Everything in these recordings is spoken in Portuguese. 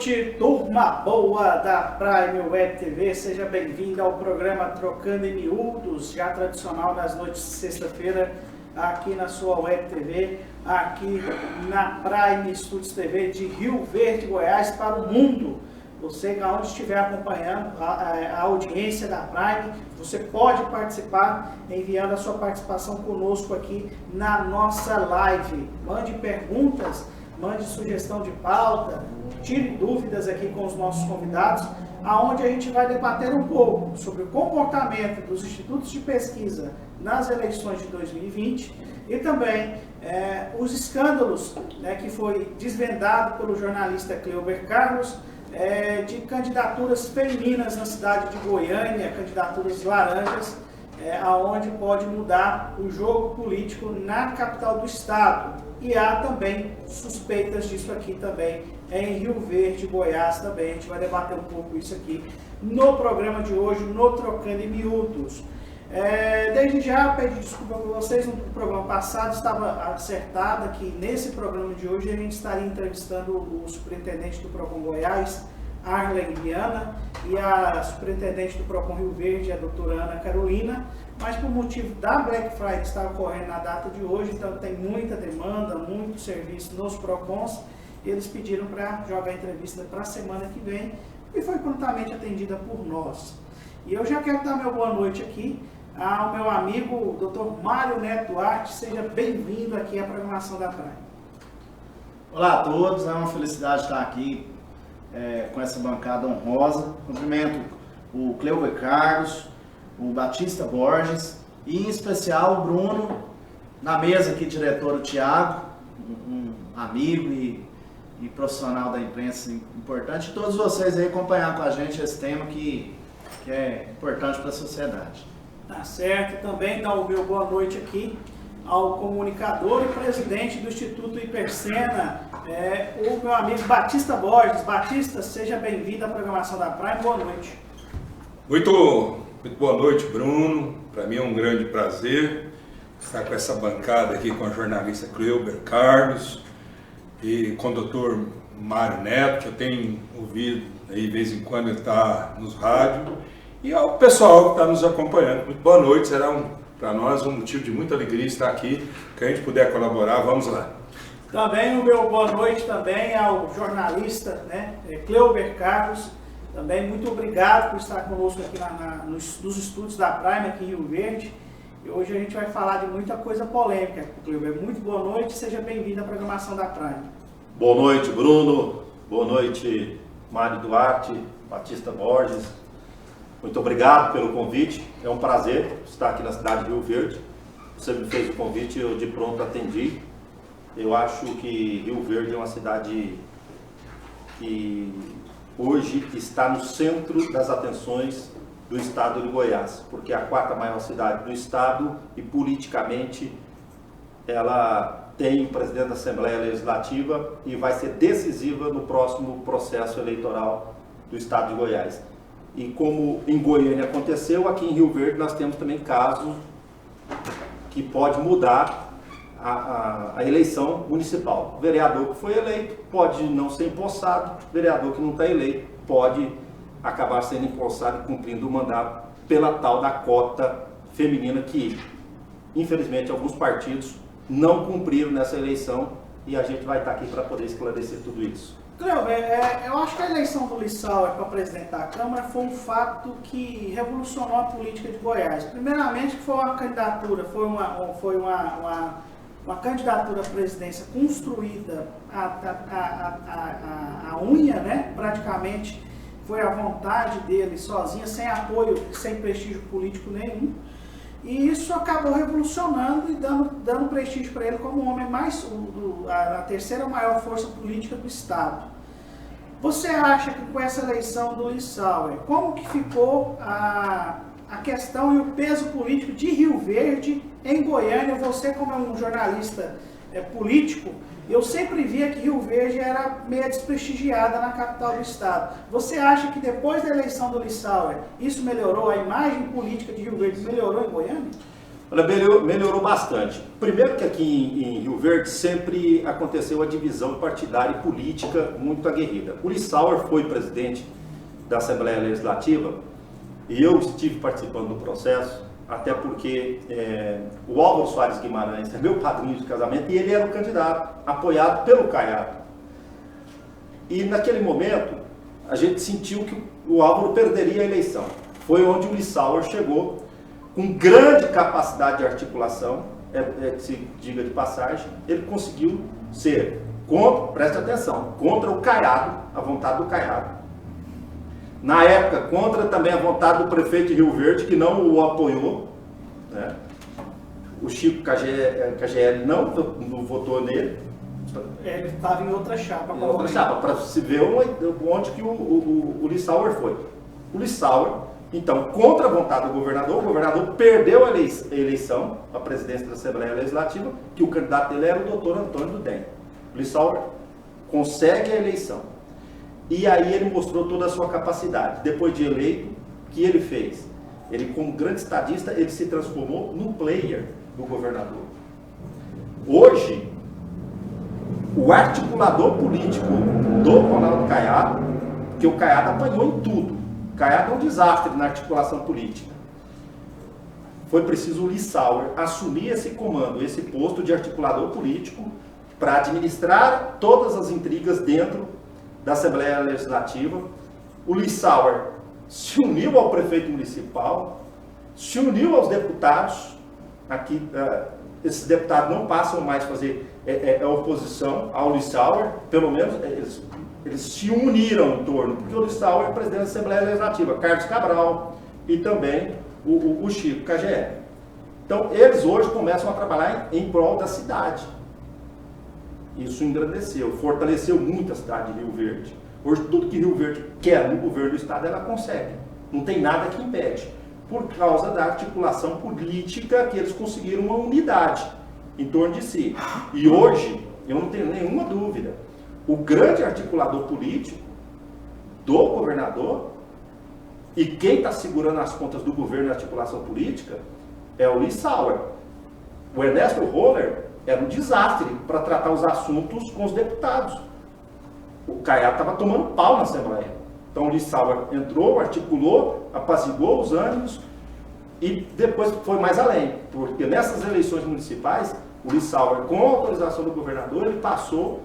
noite, turma boa da Prime Web TV, seja bem-vindo ao programa Trocando em Miúdos, já tradicional nas noites de sexta-feira, aqui na sua Web TV, aqui na Prime Studios TV de Rio Verde, Goiás, para o mundo. Você que aonde estiver acompanhando a audiência da Prime, você pode participar enviando a sua participação conosco aqui na nossa live. Mande perguntas, mande sugestão de pauta, tire dúvidas aqui com os nossos convidados. onde a gente vai debater um pouco sobre o comportamento dos institutos de pesquisa nas eleições de 2020 e também os escândalos, né, que foi desvendado pelo jornalista Cleuber Carlos, de candidaturas femininas na cidade de Goiânia, candidaturas laranjas, aonde pode mudar o jogo político na capital do estado. E há também suspeitas disso aqui também em Rio Verde, Goiás também. A gente vai debater um pouco isso aqui no programa de hoje, no Trocando em Miúdos. Desde já, peço desculpa para vocês, no programa passado estava acertado que nesse programa de hoje a gente estaria entrevistando o superintendente do PROCON Goiás, Arlen Viana, e a superintendente do PROCON Rio Verde, a doutora Ana Carolina, mas por motivo da Black Friday que está ocorrendo na data de hoje, então tem muita demanda, muito serviço nos PROCONs, e eles pediram para jogar a entrevista para a semana que vem, e foi prontamente atendida por nós. E eu já quero dar meu boa noite aqui ao meu amigo Dr. Mário Neto Duarte. Seja bem-vindo aqui à programação da Prime. Olá a todos, é uma felicidade estar aqui com essa bancada honrosa. Cumprimento o Cleuber Carlos, o Batista Borges e em especial o Bruno, na mesa aqui, diretor o Thiago, um amigo e profissional da imprensa importante, e todos vocês aí acompanhar com a gente esse tema que é importante para a sociedade. Tá certo, também dá o meu boa noite aqui ao comunicador e presidente do Instituto Hipercena, o meu amigo Batista Borges. Batista, seja bem-vindo à programação da Prime, boa noite. Muito boa noite, Bruno. Para mim é um grande prazer estar com essa bancada aqui com a jornalista Cleuber Carlos e com o doutor Mário Neto, que eu tenho ouvido aí de vez em quando ele está nos rádios, e ao pessoal que está nos acompanhando. Muito boa noite, será para nós um motivo de muita alegria estar aqui, que a gente puder colaborar, vamos lá. Também o meu boa noite também ao jornalista, né, Cleuber Carlos. Também muito obrigado por estar conosco aqui nos estúdios da Prime aqui em Rio Verde. E hoje a gente vai falar de muita coisa polêmica. Cleuber, muito boa noite, seja bem-vindo à programação da Prime. Boa noite, Bruno. Boa noite, Mário Duarte, Batista Borges. Muito obrigado pelo convite. É um prazer estar aqui na cidade de Rio Verde. Você me fez o convite e eu de pronto atendi. Eu acho que Rio Verde é uma cidade que hoje está no centro das atenções do estado de Goiás, porque é a quarta maior cidade do estado e politicamente ela tem presidente da Assembleia Legislativa e vai ser decisiva no próximo processo eleitoral do estado de Goiás. E como em Goiânia aconteceu, aqui em Rio Verde nós temos também casos que pode mudar a eleição municipal. O vereador que foi eleito pode não ser empossado, o vereador que não está eleito pode acabar sendo empossado e cumprindo o mandato pela tal da cota feminina que, infelizmente, alguns partidos não cumpriram nessa eleição e a gente vai estar aqui para poder esclarecer tudo isso. Cleuber, eu acho que a eleição do Lissauer para presidente da Câmara foi um fato que revolucionou a política de Goiás. Primeiramente, foi uma candidatura, foi uma candidatura à presidência construída a unha, né? Praticamente foi a vontade dele sozinha, sem apoio, sem prestígio político nenhum. E isso acabou revolucionando e dando prestígio para ele como o homem a terceira maior força política do estado. Você acha que com essa eleição do Lissauer, como que ficou a questão e o peso político de Rio Verde em Goiânia? Você, como um jornalista político, eu sempre via que Rio Verde era meio desprestigiada na capital do estado. Você acha que depois da eleição do Lissauer, isso melhorou? A imagem política de Rio Verde melhorou em Goiânia? Olha, melhorou bastante. Primeiro que aqui em Rio Verde sempre aconteceu a divisão partidária e política muito aguerrida. O Lissauer foi presidente da Assembleia Legislativa e eu estive participando do processo, até porque o Álvaro Soares Guimarães é meu padrinho de casamento e ele era o candidato, apoiado pelo Caiado. E naquele momento, a gente sentiu que o Álvaro perderia a eleição. Foi onde o Lissauer chegou, com grande capacidade de articulação, que se diga de passagem, ele conseguiu ser, preste atenção, contra o Caiado, a vontade do Caiado. Na época, contra também a vontade do prefeito de Rio Verde, que não o apoiou, né? O Chico KGL não votou nele. Ele estava em outra chapa. Para se ver onde que o Lissauer foi. O Lissauer, então, contra a vontade do governador, o governador perdeu a eleição, a presidência da Assembleia Legislativa, que o candidato dele era o doutor Antônio Dudem. O Lissauer consegue a eleição. E aí ele mostrou toda a sua capacidade. Depois de eleito, o que ele fez? Ele, como grande estadista, ele se transformou no player do governador. Hoje, o articulador político do Ronaldo Caiado, que o Caiado apanhou em tudo. O Caiado é um desastre na articulação política. Foi preciso o Lissauer assumir esse comando, esse posto de articulador político, para administrar todas as intrigas dentro da Assembleia Legislativa. O Lissauer se uniu ao prefeito municipal, se uniu aos deputados. Aqui, esses deputados não passam mais a fazer oposição ao Lissauer, pelo menos eles se uniram em torno, porque o Lissauer é presidente da Assembleia Legislativa, Carlos Cabral e também o Chico KGL. Então, eles hoje começam a trabalhar em prol da cidade. Isso engrandeceu, fortaleceu muito a cidade de Rio Verde. Hoje, tudo que Rio Verde quer no governo do estado, ela consegue. Não tem nada que impede. Por causa da articulação política que eles conseguiram uma unidade em torno de si. E hoje, eu não tenho nenhuma dúvida, o grande articulador político do governador e quem está segurando as contas do governo na articulação política é o Lissauer. O Ernesto Roller era um desastre para tratar os assuntos com os deputados. O Caiado estava tomando pau na Assembleia. Então o Lissauer entrou, articulou, apaziguou os ânimos e depois foi mais além. Porque nessas eleições municipais, o Lissauer, com a autorização do governador, ele passou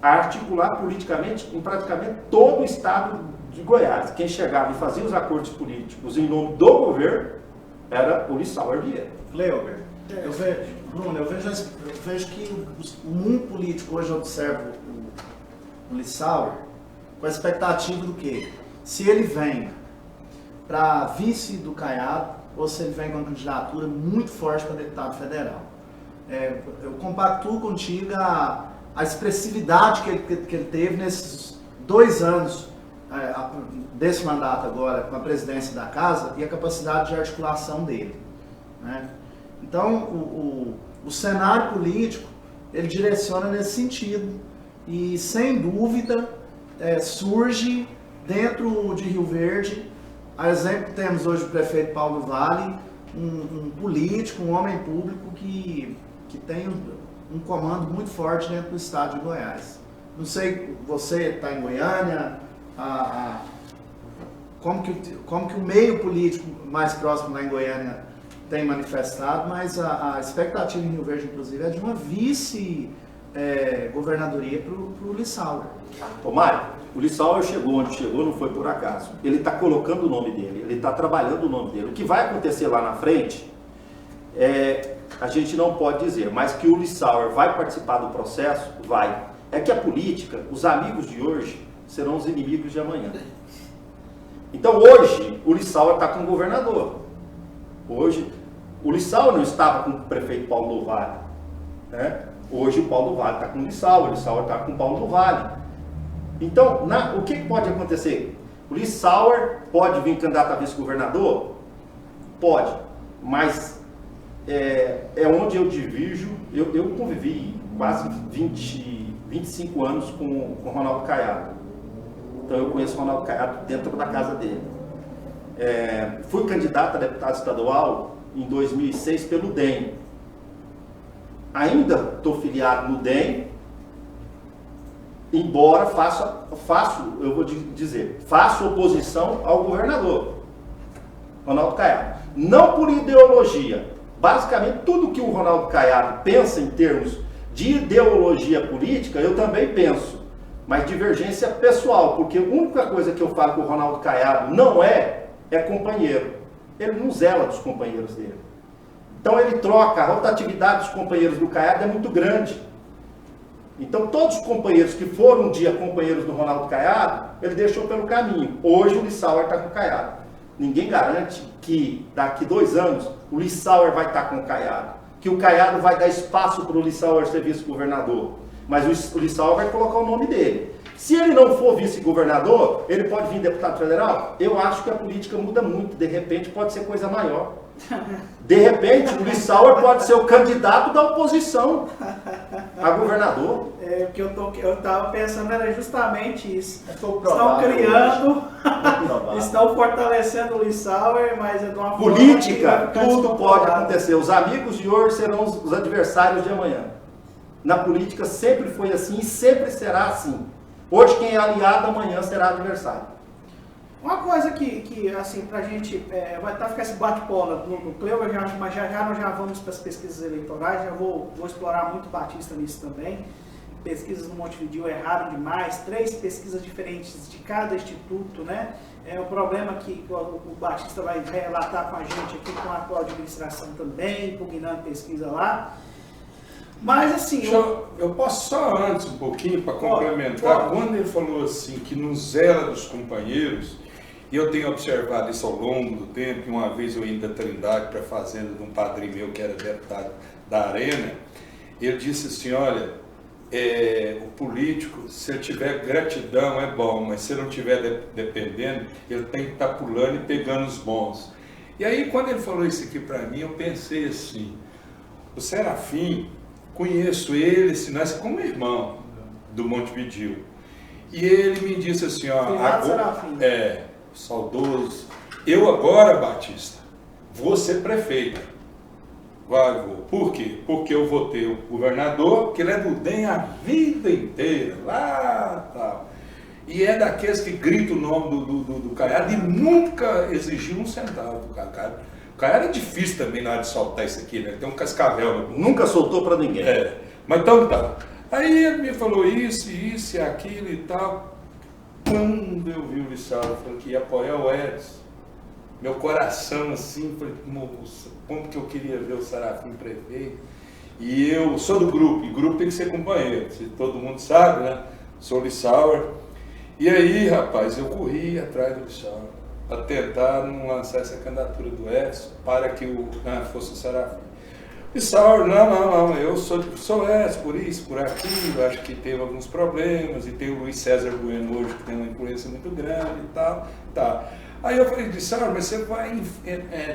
a articular politicamente em praticamente todo o estado de Goiás. Quem chegava e fazia os acordos políticos em nome do governo era o Lissauer Vieira. Cleuber, eu vejo que o mundo político hoje observa o Lissauer com a expectativa do quê? Se ele vem para vice do Caiado ou se ele vem com uma candidatura muito forte para deputado federal. Eu compactuo contigo a expressividade que ele teve nesses 2 anos desse mandato agora com a presidência da casa e a capacidade de articulação dele, né? Então o cenário político ele direciona nesse sentido e sem dúvida surge dentro de Rio Verde, a exemplo temos hoje o prefeito Paulo Vale, um político, um homem público que tem um comando muito forte dentro do estado de Goiás. Não sei, você está em Goiânia, como que o meio político mais próximo lá em Goiânia tem manifestado, mas a expectativa em Rio Verde, inclusive, é de uma vice-governadoria para o Lissauer. Ô Mário, o Lissauer chegou onde chegou, não foi por acaso. Ele está colocando o nome dele, ele está trabalhando o nome dele. O que vai acontecer lá na frente, a gente não pode dizer, mas que o Lissauer vai participar do processo, vai. É que a política, os amigos de hoje serão os inimigos de amanhã. Então hoje, o Lissauer está com o governador. Hoje, o Lissauer não estava com o prefeito Paulo do Vale, né? Hoje o Paulo do Vale está com o Lissauer está com o Paulo do Vale. Então, o que pode acontecer? O Lissauer pode vir candidato a vice-governador? Pode, mas é onde eu divido. Eu convivi quase 25 anos com o Ronaldo Caiado. Então eu conheço o Ronaldo Caiado dentro da casa dele. Fui candidato a deputado estadual em 2006 pelo DEM. Ainda estou filiado no DEM, embora faço oposição ao governador Ronaldo Caiado. Não por ideologia. Basicamente, tudo que o Ronaldo Caiado pensa em termos de ideologia política, eu também penso. Mas divergência pessoal, porque a única coisa que eu falo que o Ronaldo Caiado não é companheiro. Ele não zela dos companheiros dele. Então ele troca, a rotatividade dos companheiros do Caiado é muito grande. Então todos os companheiros que foram um dia companheiros do Ronaldo Caiado, ele deixou pelo caminho. Hoje o Lissauer está com o Caiado. Ninguém garante que daqui 2 anos o Lissauer vai estar com o Caiado, que o Caiado vai dar espaço para o Lissauer ser vice-governador, mas o Lissauer vai colocar o nome dele. Se ele não for vice-governador, ele pode vir deputado federal? Eu acho que a política muda muito, de repente pode ser coisa maior. De repente o Lissauer pode ser o candidato da oposição a governador. O que eu estava pensando era justamente isso. Estão provável criando, provável. estão fortalecendo o Lissauer, mas é de uma Política, forma que vai ficar tudo pode descontrolado. acontecer. Os amigos de hoje serão os adversários de amanhã. Na política sempre foi assim e sempre será assim. Hoje quem é aliado, amanhã será adversário. Uma coisa que assim, pra gente, vai estar ficando esse bate-bola no Cleuber, mas já nós já vamos para as pesquisas eleitorais, já vou explorar muito Batista nisso também. Pesquisas no Montevideo erraram demais, 3 pesquisas diferentes de cada instituto, né? É o problema que o Batista vai relatar com a gente aqui, com a atual administração também, impugnando pesquisa lá. Mas assim... Eu posso só antes um pouquinho para complementar. Quando ele falou assim que no zelo dos companheiros, e eu tenho observado isso ao longo do tempo, que uma vez eu ia da Trindade para a fazenda de um padrinho meu que era deputado da Arena, ele disse assim, olha, o político, se ele tiver gratidão é bom, mas se ele não estiver dependendo, ele tem que estar pulando e pegando os bons. E aí quando ele falou isso aqui para mim, eu pensei assim, o Serafim, conheço ele, nós como irmão do Montevideo. E ele me disse assim, ó, saudoso, eu agora, Batista, vou ser prefeito. Vou. Por quê? Porque eu vou ter o governador, que ele é do DEM a vida inteira, lá tal. E é daqueles que gritam o nome do Caiado e nunca exigiu um centavo do Caiado. O Caiado é difícil também na hora de soltar isso aqui, né? Tem um cascavel. Nunca soltou para ninguém. Mas então tá. Aí ele me falou isso e aquilo e tal. Quando eu vi o Lissauer, falou que ia apoiar o Edson. Meu coração assim, falei, moça, como que eu queria ver o Serafim prefeito. E eu sou do grupo, e grupo tem que ser companheiro, todo mundo sabe, né? Sou Lissauer. E aí, rapaz, eu corri atrás do Lissauer para tentar não lançar essa candidatura do Edson para que fosse o Serafim. Lissauer, não, eu sou Edson, por isso, por aquilo, acho que teve alguns problemas, e tem o Luiz César Bueno hoje, que tem uma influência muito grande e tal, tá. Aí eu falei, Lissauer, mas você vai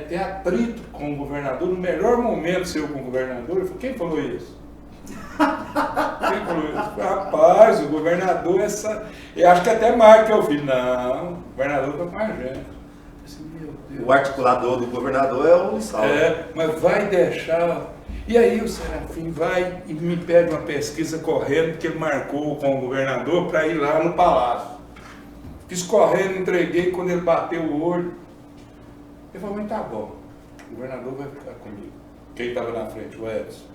ter atrito com o governador no melhor momento seu com o governador? Eu falei, quem falou isso? Quem falou isso? Eu falei, rapaz, o governador, eu acho que até mais que eu vi. Não, o governador está com a gente. Assim, meu Deus. O articulador do governador é o Lissauer. Mas vai deixar. E aí o Serafim vai e me pede uma pesquisa correndo, que ele marcou com o governador para ir lá no palácio. Fiz correndo, entreguei, quando ele bateu o olho, ele falou, mas tá bom, o governador vai ficar comigo. Quem estava na frente? O Edson.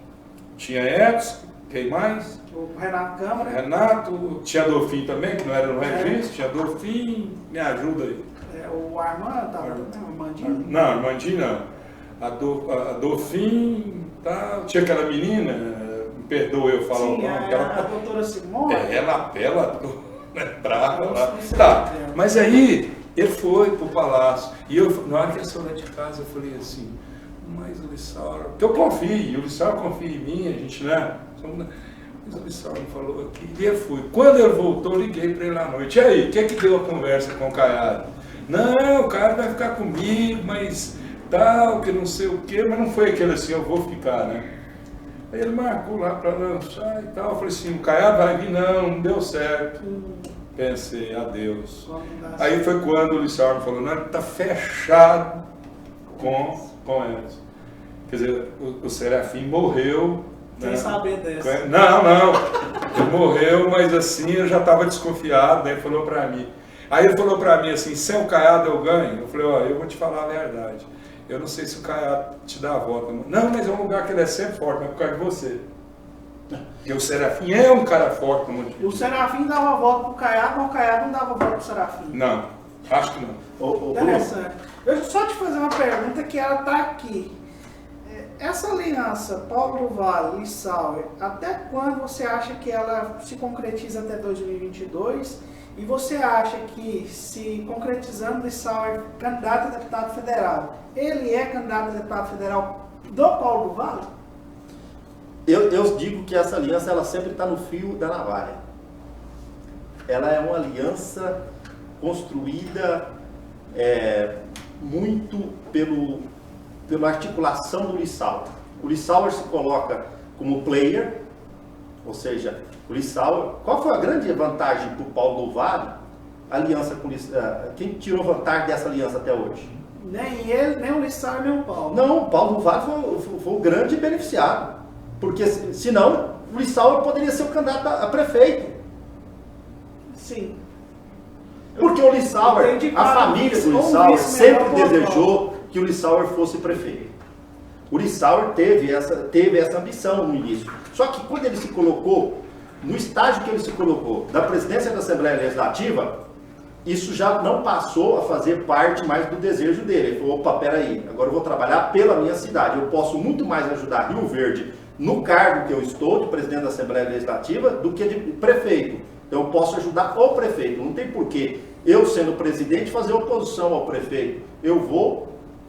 Tinha Edson, quem mais? O Renato Câmara. Renato, tinha Adolfinho também, que não era no registro, tinha Adolfinho, me ajuda aí. O Armando estava, o Armandinho? Não, Armandinho não. Adolfinho, tá, tinha aquela menina, me perdoa eu falar o nome. A doutora Simone. Ela apela, brava lá. Tá, mas aí ele foi pro palácio. E eu, na hora que ele saiu lá de casa, eu falei assim, mas o Lissauer, porque eu confio, o Lissauer confia em mim, a gente, né? Mas o Lissauer me falou aqui. E ele foi. Quando ele voltou, eu liguei para ele à noite. E aí, o que deu a conversa com o Caiado? Não, o cara vai ficar comigo, mas tal, que não sei o quê, mas não foi aquele assim, eu vou ficar, né? Aí ele marcou lá para lançar e tal. Eu falei assim, o Caiado vai vir? Não deu certo. Pensei, adeus. Aí foi quando o Lissauer me falou, não, ele está fechado com eles. Quer dizer, o Serafim morreu. Sem saber dessa. Não. Ele morreu, mas assim, eu já estava desconfiado, daí ele falou para mim. Aí ele falou para mim assim, sem o Caiado eu ganho? Eu falei, ó, eu vou te falar a verdade. Eu não sei se o Caiado te dá a volta. Não, mas é um lugar que ele é sempre forte, mas por causa de você. Porque o Serafim é um cara forte no Montevideo. O Serafim dava a volta pro Caiado, mas o Caiado não dava a volta pro Serafim. Não, acho que não. Interessante. Deixa eu só te fazer uma pergunta que ela tá aqui. essa aliança Paulo do Vale e Sauer, até quando você acha que ela se concretiza até 2022? E você acha que, se concretizando Sauer candidato a deputado federal, ele é candidato a deputado federal do Paulo do Vale? Eu digo que essa aliança ela sempre está no fio da navalha. Ela é uma aliança construída muito pela articulação do Lissauer. O Lissauer se coloca como player, ou seja, o Lissauer. Qual foi a grande vantagem para o Paulo do Vale? A aliança com o Lissauer. Quem tirou vantagem dessa aliança até hoje? Nem ele, nem o Lissauer, nem o Paulo. Não, o Paulo do Vale foi o grande beneficiado. Porque senão o Lissauer poderia ser o candidato a prefeito. Sim. Porque o Lissauer, a família do Lissauer sempre desejou que o Lissauer fosse prefeito. O Lissauer teve essa ambição no início. Só que quando ele se colocou, no estágio que ele se colocou, da presidência da Assembleia Legislativa, isso já não passou a fazer parte mais do desejo dele. Ele falou, opa, peraí, agora eu vou trabalhar pela minha cidade. Eu posso muito mais ajudar Rio Verde no cargo que eu estou, de presidente da Assembleia Legislativa, do que de prefeito. Então eu posso ajudar o prefeito. Não tem porquê eu, sendo presidente, fazer oposição ao prefeito.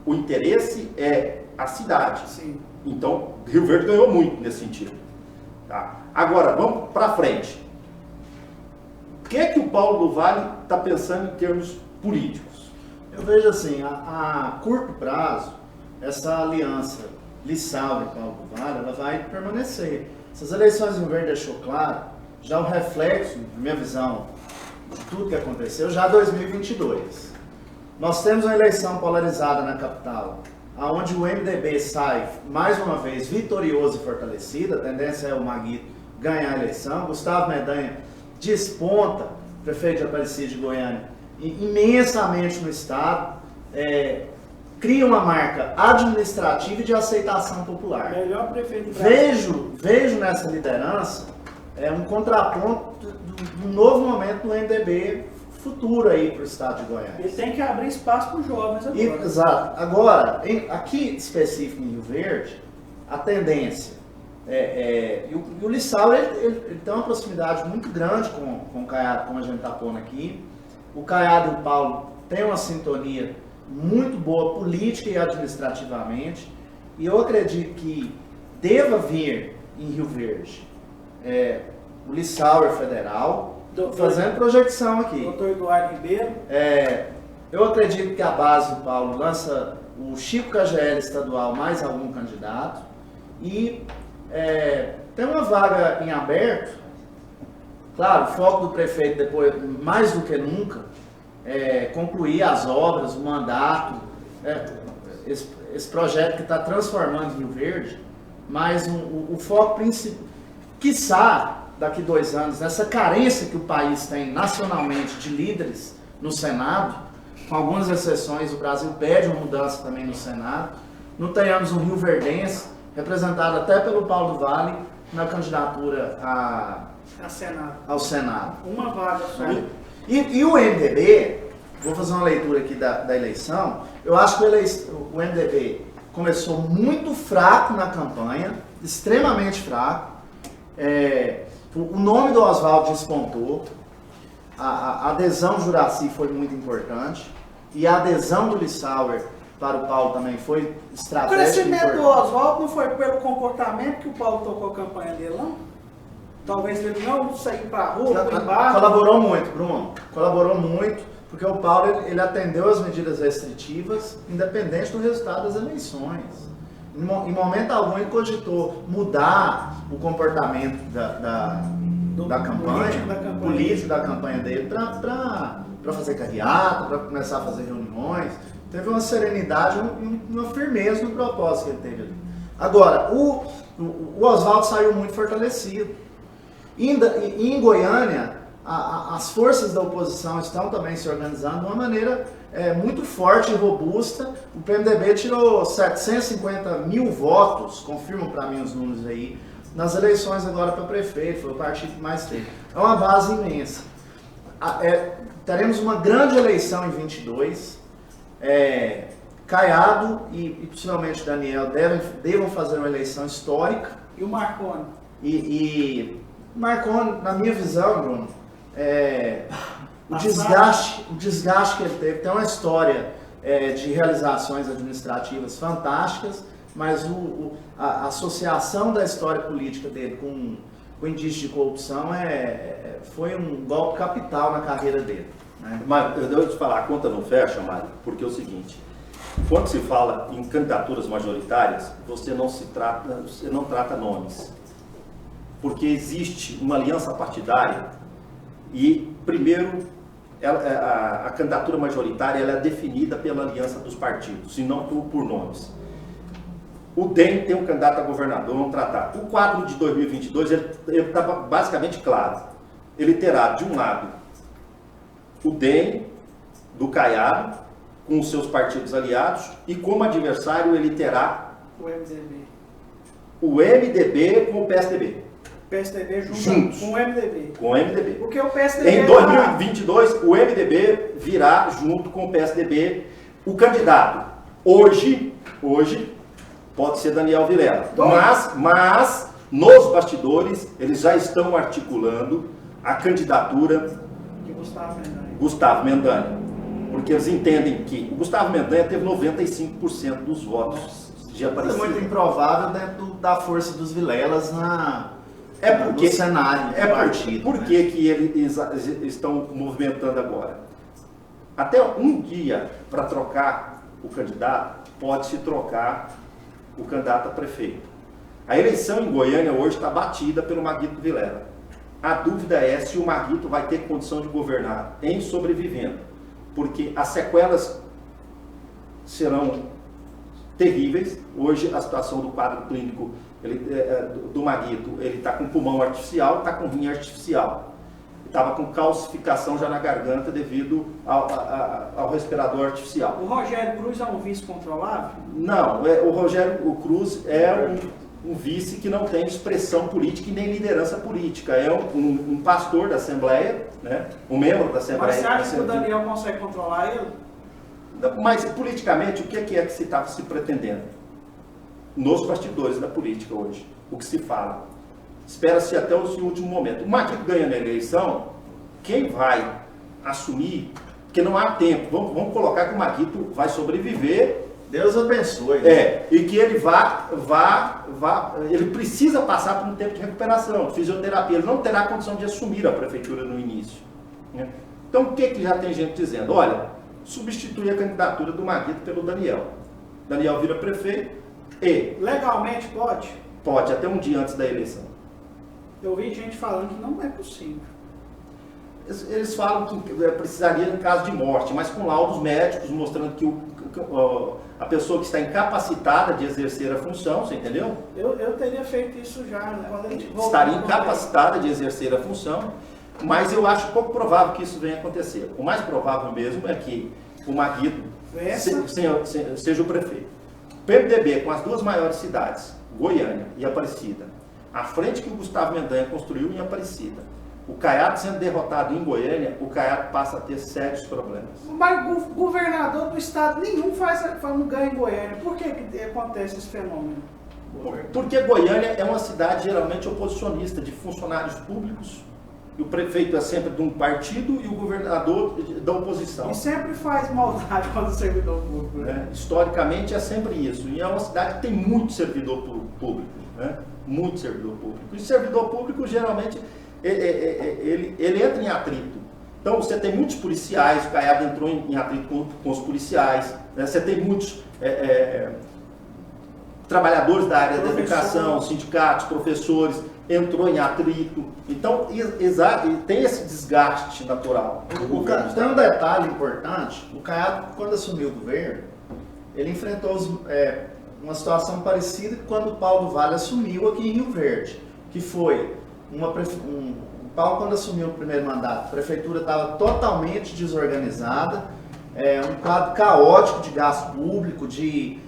O interesse é a cidade. Sim. Então, Rio Verde ganhou muito nesse sentido. Tá? Agora, vamos para frente. O que é que o Paulo do Vale está pensando em termos políticos? Eu vejo assim, a curto prazo, essa aliança Lissauer e Paulo do Vale, ela vai permanecer. Essas eleições em Rio Verde deixou claro, já o reflexo, na minha visão, de tudo que aconteceu, já 2022. Nós temos uma eleição polarizada na capital, onde o MDB sai, mais uma vez, vitorioso e fortalecido. A tendência é o Maguito ganhar a eleição. Gustavo Mendanha desponta, prefeito de Aparecida de Goiânia, imensamente no estado, cria uma marca administrativa e de aceitação popular. Melhor prefeito do Brasil. Vejo nessa liderança um contraponto de um novo momento do MDB futuro aí para o estado de Goiás. Ele tem que abrir espaço para os jovens agora. Exato. Agora, aqui específico em Rio Verde, a tendência e o Lissauer ele tem uma proximidade muito grande com o Caiado, como a gente está pondo aqui. O Caiado e o Paulo têm uma sintonia muito boa política e administrativamente, e eu acredito que deva vir em Rio Verde o Lissauer federal, fazendo projeção aqui. Doutor Eduardo Ribeiro. Eu acredito que a base do Paulo lança o Chico KGL estadual mais algum candidato, e tem uma vaga em aberto. Claro, o foco do prefeito depois, mais do que nunca, concluir as obras, o mandato, esse projeto que está transformando Rio Verde, mas o foco principal, quiçá daqui 2 anos, nessa carência que o país tem nacionalmente de líderes no Senado, com algumas exceções, o Brasil pede uma mudança também no Senado, não tenhamos um rioverdense, representado até pelo Paulo do Vale, na candidatura ao Senado. Uma vaga só. E o MDB, vou fazer uma leitura aqui da eleição, eu acho que o MDB começou muito fraco na campanha, extremamente fraco. O nome do Oswaldo despontou, a adesão Juraci foi muito importante, e a adesão do Lissauer para o Paulo também foi estratégica. O crescimento do Oswaldo não foi pelo comportamento que o Paulo tocou a campanha dele, não? Talvez ele não sair para a rua, para o bar. Colaborou muito, Bruno. Colaborou muito, porque o Paulo ele atendeu as medidas restritivas, independente do resultado das eleições. Em momento algum ele cogitou mudar o comportamento da campanha, político da campanha dele, para fazer carreata, para começar a fazer reuniões. Teve uma serenidade e uma firmeza no propósito que ele teve ali. Agora, o Oswaldo saiu muito fortalecido. E em Goiânia, as forças da oposição estão também se organizando de uma maneira muito forte e robusta. O PMDB tirou 750 mil votos, confirmam para mim os números aí, nas eleições agora para prefeito, foi o partido que mais teve. É uma base imensa. Teremos uma grande eleição em 22. Caiado e possivelmente Daniel devam fazer uma eleição histórica. E o Marconi? E Marconi, na minha visão, Bruno, o desgaste que ele teve, tem uma história de realizações administrativas fantásticas, mas a associação da história política dele com o indício de corrupção foi um golpe capital na carreira dele. Né? Mas eu devo te falar, a conta não fecha, Mário, porque é o seguinte, quando se fala em candidaturas majoritárias, você não trata nomes. Porque existe uma aliança partidária e, primeiro, a candidatura majoritária ela é definida pela aliança dos partidos, e não por nomes. O DEM tem um candidato a governador, vamos tratar. O quadro de 2022, ele estava basicamente claro. Ele terá, de um lado, o DEM do Caiado, com os seus partidos aliados, e como adversário ele terá o MDB com o PSDB. PSDB juntos com o MDB. Com o MDB. Porque o PSDB... Em 2022, o MDB virá junto com o PSDB. O candidato, hoje pode ser Daniel Vilela. Mas, nos bastidores, eles já estão articulando a candidatura de Gustavo Mendanha. Porque eles entendem que o Gustavo Mendanha teve 95% dos votos de Aparecida. É muito improvável dentro da força dos Vilelas no cenário do partido. Por que eles estão movimentando agora? Até um dia para trocar o candidato, pode-se trocar o candidato a prefeito. A eleição em Goiânia hoje está batida pelo Maguito Vilela. A dúvida é se o Maguito vai ter condição de governar em sobrevivendo. Porque as sequelas serão terríveis. Hoje a situação do quadro clínico do Maguito, ele está com pulmão artificial, está com rim artificial. Estava com calcificação já na garganta devido ao respirador artificial. O Rogério Cruz é um vice controlável? Não, o Rogério Cruz é um vice que não tem expressão política e nem liderança política. É um pastor da Assembleia, né? Um membro da Assembleia. Mas você acha que o Daniel consegue controlar ele? Mas politicamente, o que é que se está se pretendendo? Nos bastidores da política hoje, o que se fala. Espera-se até o último momento. O Maguito ganha na eleição, quem vai assumir, porque não há tempo, vamos colocar que o Maguito vai sobreviver. Deus abençoe. E que ele ele precisa passar por um tempo de recuperação, de fisioterapia. Ele não terá condição de assumir a prefeitura no início. Né? Então, o que já tem gente dizendo? Olha, substitui a candidatura do Maguito pelo Daniel. Daniel vira prefeito e... Legalmente pode? Pode, até um dia antes da eleição. Eu vi gente falando que não é possível. Eles falam que precisaria em caso de morte, mas com laudos médicos mostrando que a pessoa que está incapacitada de exercer a função, você entendeu? Eu teria feito isso já, né? Quando a gente estaria incapacitada de exercer a função, mas eu acho pouco provável que isso venha a acontecer. O mais provável mesmo é que o Maguito seja o prefeito. O PMDB, com as duas maiores cidades, Goiânia e Aparecida, à frente que o Gustavo Mendanha construiu em Aparecida, o Caiado sendo derrotado em Goiânia, o Caiado passa a ter sérios problemas. Mas o governador do estado nenhum não ganha em Goiânia. Por que acontece esse fenômeno? Porque Goiânia é uma cidade geralmente oposicionista, de funcionários públicos, e o prefeito é sempre de um partido e o governador da oposição. E sempre faz maldade contra o servidor público. Né? Historicamente é sempre isso. E é uma cidade que tem muito servidor público. Né? Muito servidor público. E servidor público geralmente... Ele entra em atrito. Então você tem muitos policiais, o Caiado entrou em atrito com os policiais, né? Você tem muitos trabalhadores da área da educação, sindicatos, professores, entrou em atrito. Então tem esse desgaste natural. Tem um detalhe importante, o Caiado, quando assumiu o governo, ele enfrentou uma situação parecida com quando o Paulo Vale assumiu aqui em Rio Verde, que foi o Paulo, quando assumiu o primeiro mandato, a prefeitura estava totalmente desorganizada, um quadro caótico de gasto público, de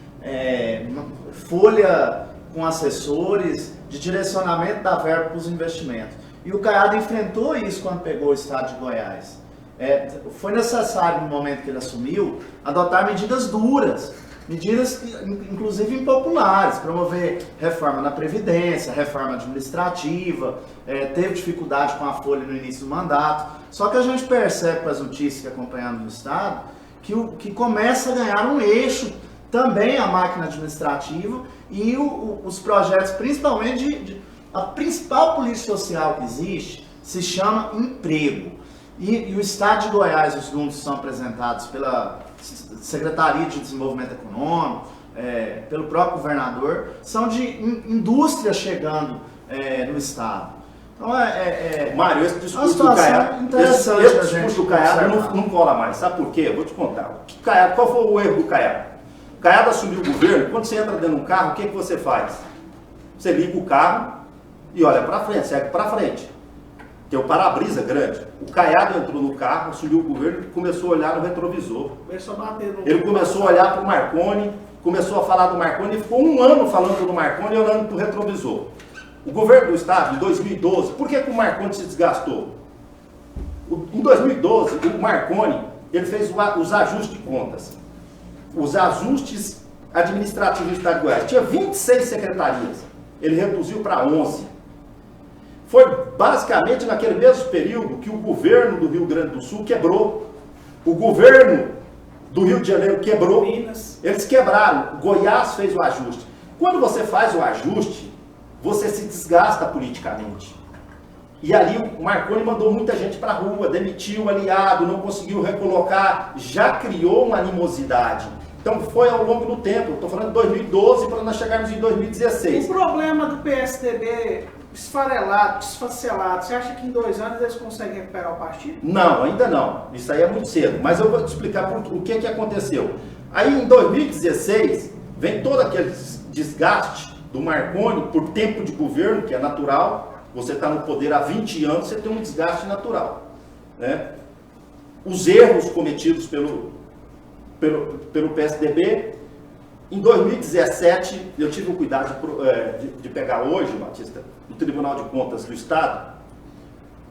folha com assessores, de direcionamento da verba para os investimentos. E o Caiado enfrentou isso quando pegou o estado de Goiás. Foi necessário, no momento que ele assumiu, adotar medidas duras medidas inclusive impopulares, promover reforma na Previdência, reforma administrativa, teve dificuldade com a Folha no início do mandato. Só que a gente percebe com as notícias que acompanhamos no Estado que começa a ganhar um eixo também a máquina administrativa e os projetos, principalmente a principal política social que existe, se chama emprego. E o Estado de Goiás, os números são apresentados pela Secretaria de Desenvolvimento Econômico, pelo próprio governador, são de indústria chegando no Estado. Então Mário, esse discurso do Caiado, esse discurso do Caiado não cola mais. Sabe por quê? Eu vou te contar. Qual foi o erro do Caiado? O Caiado assumiu o governo, quando você entra dentro de um carro, o que você faz? Você liga o carro e olha para frente, segue para frente. Tem o para-brisa grande. O Caiado entrou no carro, assumiu o governo e começou a olhar no retrovisor. Ele começou a olhar para o Marconi, começou a falar do Marconi e ficou um ano falando do Marconi e olhando para o retrovisor. O governo do Estado, em 2012, por que o Marconi se desgastou? Em 2012, o Marconi ele fez os ajustes de contas. Os ajustes administrativos do Estado de Goiás. Tinha 26 secretarias. Ele reduziu para 11. Foi basicamente naquele mesmo período que o governo do Rio Grande do Sul quebrou. O governo do Rio de Janeiro quebrou. Eles quebraram. Goiás fez o ajuste. Quando você faz o ajuste, você se desgasta politicamente. E ali o Marconi mandou muita gente para a rua, demitiu o aliado, não conseguiu recolocar, já criou uma animosidade. Então foi ao longo do tempo, estou falando de 2012 para nós chegarmos em 2016. O problema do PSDB esfarelado, desfacelado, você acha que em 2 anos eles conseguem recuperar o partido? Não, ainda não. Isso aí é muito cedo. Mas eu vou te explicar o que aconteceu. Aí em 2016, vem todo aquele desgaste do Marconi por tempo de governo, que é natural. Você está no poder há 20 anos, você tem um desgaste natural. Né? Os erros cometidos pelo PSDB. Em 2017, eu tive o cuidado de pegar hoje, Batista, no Tribunal de Contas do Estado,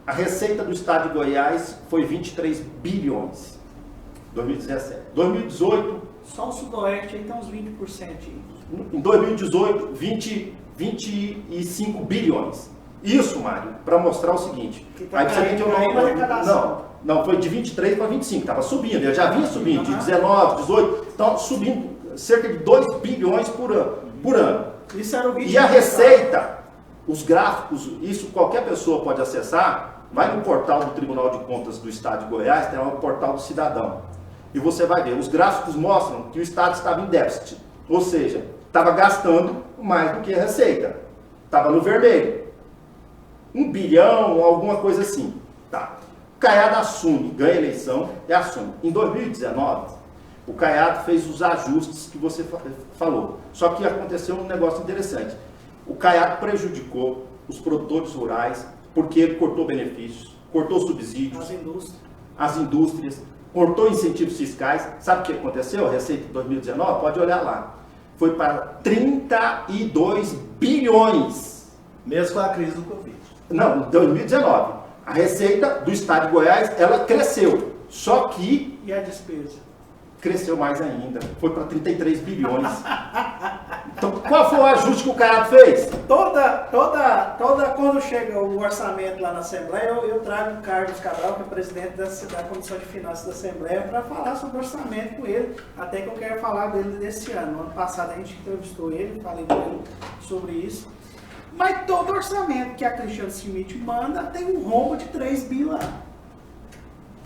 a receita do Estado de Goiás foi 23 bilhões. 2017. 2018... Só o Sudoeste aí tem uns 20%. Em 2018, 25 bilhões. Isso, Mário, para mostrar o seguinte. Tá aí você tem que não, foi de 23 para 25, estava subindo, eu já vinha subindo, de 19, 18, então subindo cerca de 2 bilhões por ano. Isso era o vídeo. E a receita, os gráficos, isso qualquer pessoa pode acessar, vai no portal do Tribunal de Contas do Estado de Goiás, tem lá o portal do cidadão. E você vai ver, os gráficos mostram que o Estado estava em déficit, ou seja, estava gastando mais do que a receita, estava no vermelho. 1 bilhão, alguma coisa assim. Tá. O Caiado assume, ganha a eleição e assume. Em 2019, o Caiado fez os ajustes que você falou. Só que aconteceu um negócio interessante. O Caiado prejudicou os produtores rurais porque ele cortou benefícios, cortou subsídios, as indústrias, cortou incentivos fiscais. Sabe o que aconteceu? A receita de 2019, pode olhar lá. Foi para 32 bilhões. Mesmo com a crise do Covid. Não, em 2019. A receita do Estado de Goiás, ela cresceu. Só que... E a despesa? Cresceu mais ainda. Foi para 33 bilhões. Então, qual foi o ajuste que o Caiado fez? Quando chega o orçamento lá na Assembleia, eu trago o Carlos Cabral, que é presidente da Comissão de Finanças da Assembleia, para falar sobre o orçamento com ele. Até que eu quero falar dele desse ano. No ano passado a gente entrevistou ele, falei com ele sobre isso. Mas todo orçamento que a Cristiano Schmidt manda tem um rombo de 3 bi lá.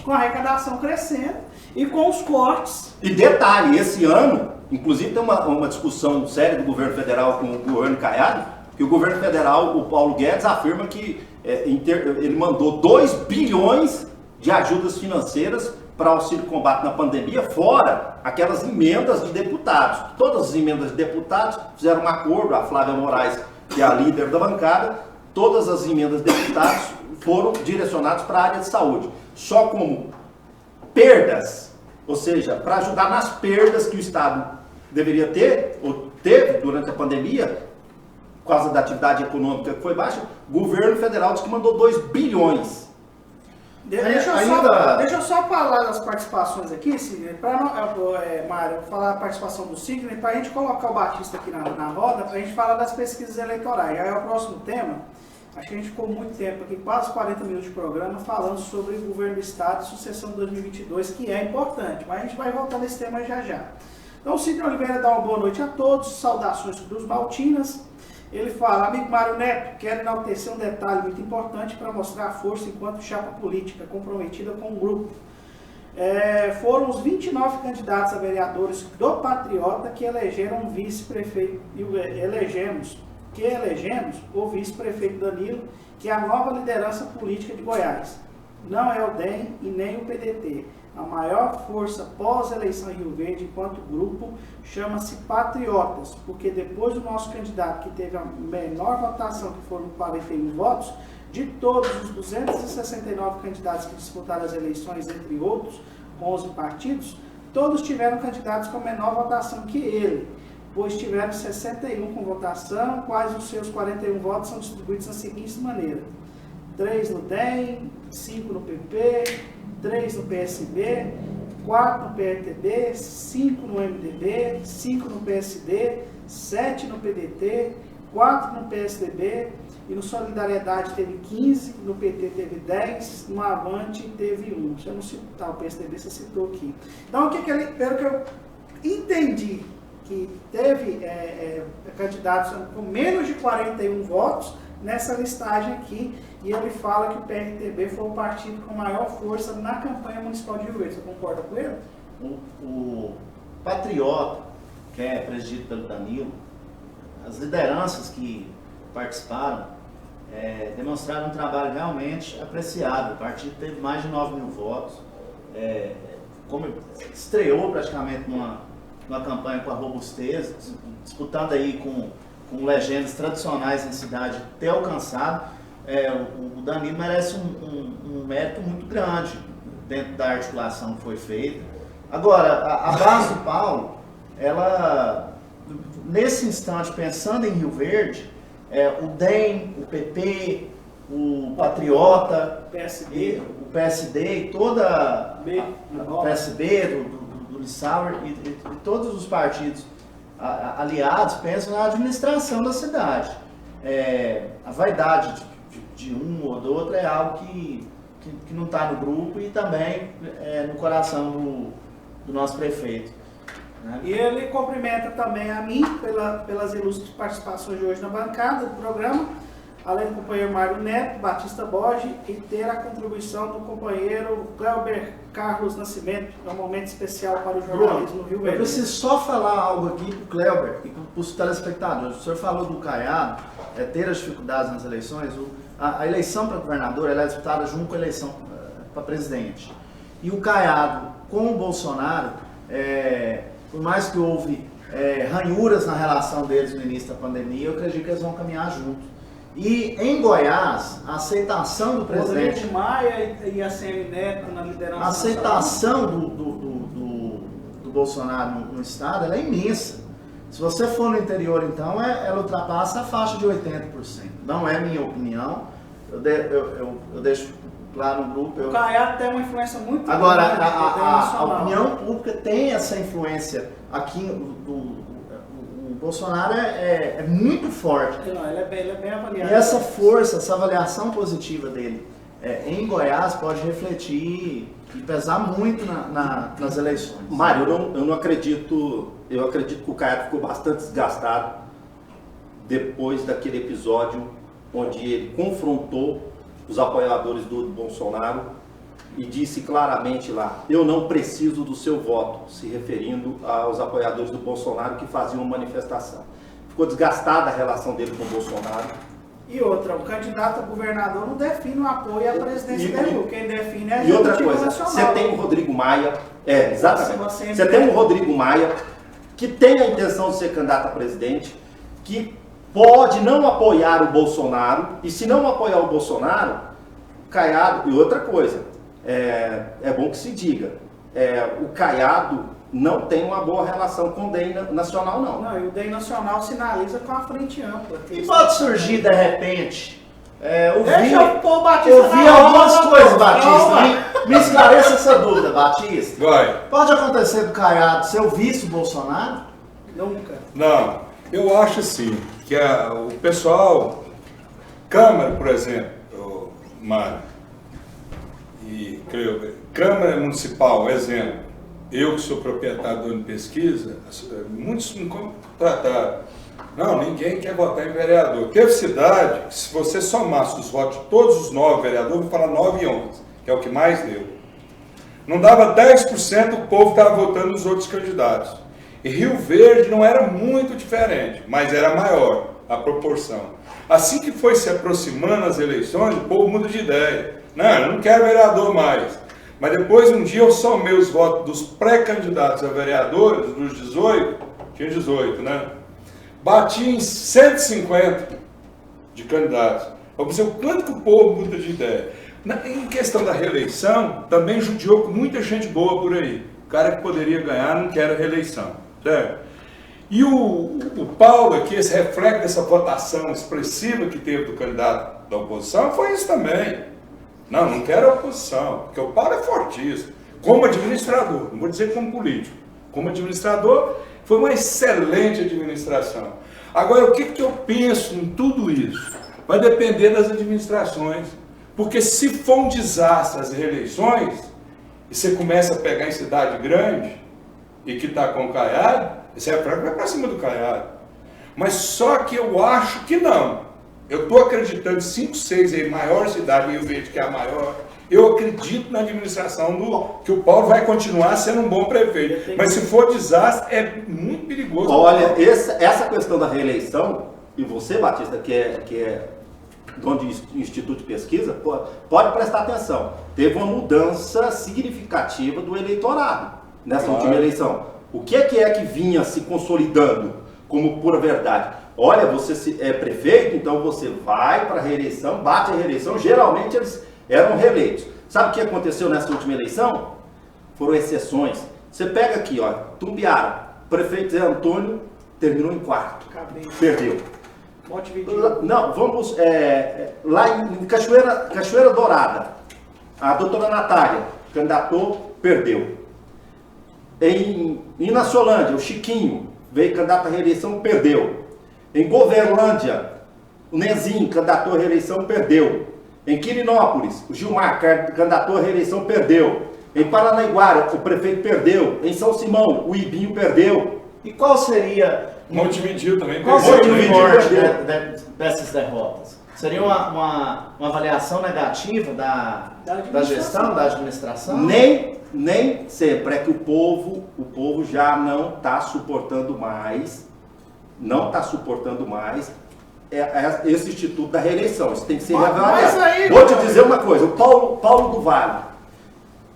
Com a arrecadação crescendo e com os cortes. E detalhe, esse ano, inclusive tem uma discussão séria do governo federal com o governo Caiado, que o governo federal, o Paulo Guedes, afirma que ele mandou 2 bilhões de ajudas financeiras para auxílio combate na pandemia, fora aquelas emendas de deputados. Todas as emendas de deputados fizeram um acordo, a Flávia Moraes, que é a líder da bancada, todas as emendas de deputados foram direcionadas para a área de saúde. Só como perdas, ou seja, para ajudar nas perdas que o Estado deveria ter, ou teve durante a pandemia, por causa da atividade econômica que foi baixa, o governo federal disse que mandou 2 bilhões. Deixa eu só falar das participações aqui, Sidney, Mário, vou falar a participação do Sidney, para a gente colocar o Batista aqui na roda, para a gente falar das pesquisas eleitorais. Aí é o próximo tema. Acho que a gente ficou muito tempo aqui, quase 40 minutos de programa, falando sobre o governo do Estado e sucessão de 2022, que é importante, mas a gente vai voltar nesse tema já já. Então, o Sidney Oliveira dá uma boa noite a todos, saudações Cruz Maltinas. Ele fala: amigo Mário Neto, quero enaltecer um detalhe muito importante para mostrar a força enquanto chapa política comprometida com o grupo. Foram os 29 candidatos a vereadores do Patriota que elegeram o vice-prefeito, elegemos o vice-prefeito Danilo, que é a nova liderança política de Goiás. Não é o DEM e nem o PDT. A maior força pós-eleição em Rio Verde, enquanto grupo, chama-se Patriotas, porque depois do nosso candidato, que teve a menor votação, que foram 41 votos, de todos os 269 candidatos que disputaram as eleições, entre outros, 11 partidos, todos tiveram candidatos com menor votação que ele, pois tiveram 61 com votação, quais os seus 41 votos são distribuídos da seguinte maneira: 3 no DEM, 5 no PP, 3 no PSB, 4 no PRTB, 5 no MDB, 5 no PSD, 7 no PDT, 4 no PSDB, e no Solidariedade teve 15, no PT teve 10, no Avante teve 1. Se eu não citar o PSDB, você citou aqui. Então, pelo que eu entendi, que teve candidatos com menos de 41 votos nessa listagem aqui, e ele fala que o PRTB foi o partido com maior força na campanha municipal de Rio Verde. Você concorda com ele? O Patriota, que é presidido pelo Danilo, as lideranças que participaram demonstraram um trabalho realmente apreciado. O partido teve mais de 9 mil votos, estreou praticamente numa campanha com a robustez, disputando aí com legendas tradicionais na cidade, ter alcançado. O Danilo merece um mérito muito grande dentro da articulação que foi feita. Agora, a base do Paulo, ela, nesse instante, pensando em Rio Verde, o DEM, o PP, o Patriota, o PSD e toda o PSB do Lissauer e todos os partidos aliados pensam na administração da cidade. A vaidade de um ou do outro é algo que não está no grupo e também no coração do nosso prefeito, né? E ele cumprimenta também a mim pelas ilustres participações de hoje na bancada do programa, além do companheiro Mário Neto, Batista Borges, e ter a contribuição do companheiro Cléuber Carlos Nascimento. É um momento especial para o jornalismo no Rio Verde. Eu preciso só falar algo aqui para o Cléuber e para os telespectadores. O senhor falou do Caiado ter as dificuldades nas eleições. A eleição para governador ela é disputada junto com a eleição para presidente. E o Caiado com o Bolsonaro, por mais que houve ranhuras na relação deles no início da pandemia, eu acredito que eles vão caminhar juntos. E em Goiás, a aceitação do presidente... Rodrigo Maia e a CM Neto na liderança... A aceitação do Bolsonaro no estado ela é imensa. Se você for no interior, então, ela ultrapassa a faixa de 80%. Não é minha opinião. Eu deixo claro no grupo. O Caiado tem uma influência muito grande. Agora, a opinião pública tem essa influência aqui. O Bolsonaro é muito forte. Não, ele é bem avaliado. E essa força, essa avaliação positiva dele em Goiás pode refletir e pesar muito nas eleições. Mário, eu não acredito. Eu acredito que o Caiado ficou bastante desgastado depois daquele episódio onde ele confrontou os apoiadores do Bolsonaro e disse claramente lá: eu não preciso do seu voto, se referindo aos apoiadores do Bolsonaro que faziam manifestação. Ficou desgastada a relação dele com o Bolsonaro. E outra, o candidato a governador não define o apoio à presidência dele, quem define é a E outra executiva coisa, nacional. você tem o Rodrigo Maia, exatamente, Você tem o Rodrigo Maia, que tem a intenção de ser candidato a presidente, que pode não apoiar o Bolsonaro, e se não apoiar o Bolsonaro, o Caiado, e outra coisa, é bom que se diga, o Caiado não tem uma boa relação com o DEM nacional, não. Não, e o DEM nacional sinaliza com a frente ampla. E pode surgir, de repente, Deixa eu pôr o Batista ouvi na algumas roda, coisas, pô. Batista. Calma. Me esclareça essa dúvida, Batista. Vai. Pode acontecer do Caiado ser o vice Bolsonaro? Nunca. Não, eu acho assim, que o pessoal, Câmara, por exemplo, Mário e Cleuber, Câmara Municipal, exemplo, eu que sou proprietário do ano de pesquisa, muitos me contrataram. Não, ninguém quer votar em vereador. Teve cidade que, se você somasse os votos de todos os 9 vereadores, vou falar 9 e 11, que é o que mais deu. Não dava 10%, o povo estava votando nos outros candidatos. E Rio Verde não era muito diferente, mas era maior a proporção. Assim que foi se aproximando as eleições, o povo muda de ideia. Não, eu não quero vereador mais. Mas depois, um dia, eu somei os votos dos pré-candidatos a vereadores, dos 18, tinha 18, né? Bati em 150 de candidatos. Vamos dizer o quanto que o povo muda de ideia. Em questão da reeleição, também judiou com muita gente boa por aí. O cara que poderia ganhar não quer a reeleição. Certo? E o Paulo aqui, esse reflexo dessa votação expressiva que teve do candidato da oposição, foi isso também. Não quero a oposição, porque o Paulo é fortíssimo. Como administrador, não vou dizer como político. Como administrador, foi uma excelente administração. Agora, o que eu penso em tudo isso? Vai depender das administrações. Porque se for um desastre as reeleições, e você começa a pegar em cidade grande, e que está com o Caiado, esse reflexo vai para cima do Caiado. Mas só que eu acho que não. Eu estou acreditando em 5, 6 aí, maior cidade, eu vejo que é a maior. Eu acredito na administração que o Paulo vai continuar sendo um bom prefeito. Mas se for desastre, é muito perigoso. Olha, essa questão da reeleição, e você, Batista, que é dono de Instituto de Pesquisa, pode prestar atenção. Teve uma mudança significativa do eleitorado nessa última eleição. O que é que vinha se consolidando como pura verdade? Olha, você é prefeito, então você vai para a reeleição, bate a reeleição, geralmente eles eram reeleitos. Sabe o que aconteceu nessa última eleição? Foram exceções. Você pega aqui, ó, Tumbiara, prefeito Zé Antônio terminou em quarto, perdeu. Não, vamos lá em Cachoeira Dourada, a doutora Natália candidatou, perdeu. Em Inaciolândia, o Chiquinho veio candidato à reeleição, perdeu. Em Goverlândia, o Nezinho candidatou à reeleição, perdeu. Em Quirinópolis, o Gilmar candidatou à reeleição, perdeu. Em Paranaiguara, o prefeito perdeu. Em São Simão, o Ibinho perdeu. E qual seria... Montevidéu também. Qual seria o norte perdeu. dessas derrotas? Seria uma avaliação negativa da gestão, da administração? Nem sempre. É que o povo já não está suportando mais. Não está suportando mais esse instituto da reeleição. Isso tem que ser reavaliado. Vou te dizer uma coisa. O Paulo do Vale,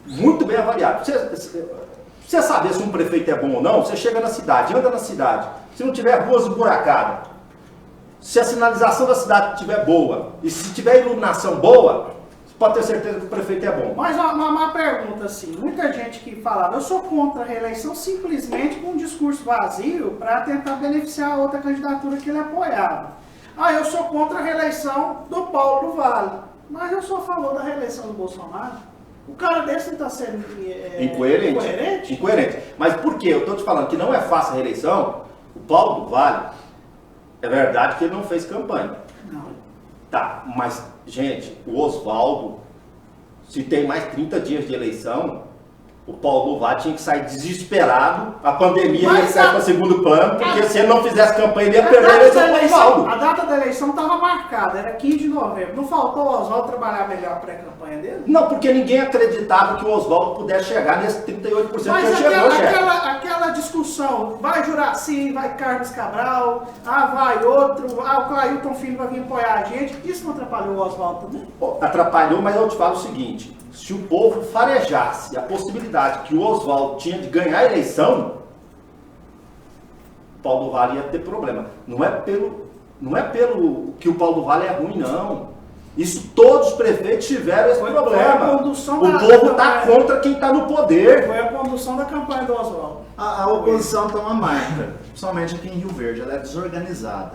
muito bem avaliado. Você saber se um prefeito é bom ou não, você chega na cidade, anda na cidade. Se não tiver ruas esburacadas, se a sinalização da cidade estiver boa, e se tiver iluminação boa, você pode ter certeza que o prefeito é bom. Mas uma pergunta assim, muita gente que falava, eu sou contra a reeleição simplesmente com um discurso vazio para tentar beneficiar a outra candidatura que ele apoiava. Eu sou contra a reeleição do Paulo do Vale, mas eu sou a favor da reeleição do Bolsonaro. O cara desse não está sendo incoerente. Mas por quê? Eu estou te falando que não é fácil a reeleição. O Paulo do Vale, é verdade que ele não fez campanha. Não. Tá, mas, gente, o Oswaldo, se tem mais 30 dias de eleição, o Paulo do Vale tinha que sair desesperado, a pandemia ia sair para segundo plano, porque se ele não fizesse campanha, ele ia perder a eleição com o Oswaldo. A data da eleição estava marcada, era 15 de novembro. Não faltou o Oswaldo trabalhar melhor a pré-campanha dele? Não, porque ninguém acreditava que o Oswaldo pudesse chegar nesse 38% que ele chegou, aquela discussão, vai Juraci, vai Carlos Cabral, vai outro, o Clailton Filho vai vir apoiar a gente, isso não atrapalhou o Oswaldo também? Atrapalhou, mas eu te falo o seguinte, se o povo farejasse a possibilidade que o Oswaldo tinha de ganhar a eleição, o Paulo do Vale ia ter problema. Não é pelo que o Paulo do Vale é ruim, não. Isso todos os prefeitos tiveram esse problema. O povo está contra quem está no poder. Foi a condução da campanha do Oswaldo. A oposição tem uma marca, principalmente aqui em Rio Verde, ela é desorganizada.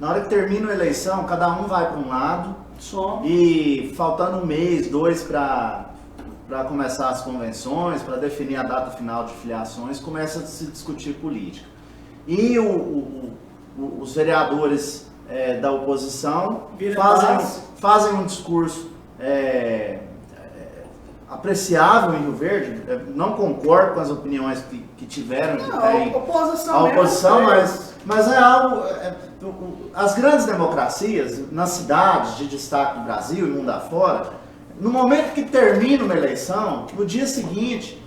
Na hora que termina a eleição, cada um vai para um lado. Só. E faltando um mês, 2 para começar as convenções, para definir a data final de filiações, começa a se discutir política. E os vereadores da oposição fazem um discurso apreciável em Rio Verde. Não concordo com as opiniões que tiveram, que tem a oposição, mas é algo... As grandes democracias, nas cidades de destaque do Brasil e mundo afora, no momento que termina uma eleição, no dia seguinte,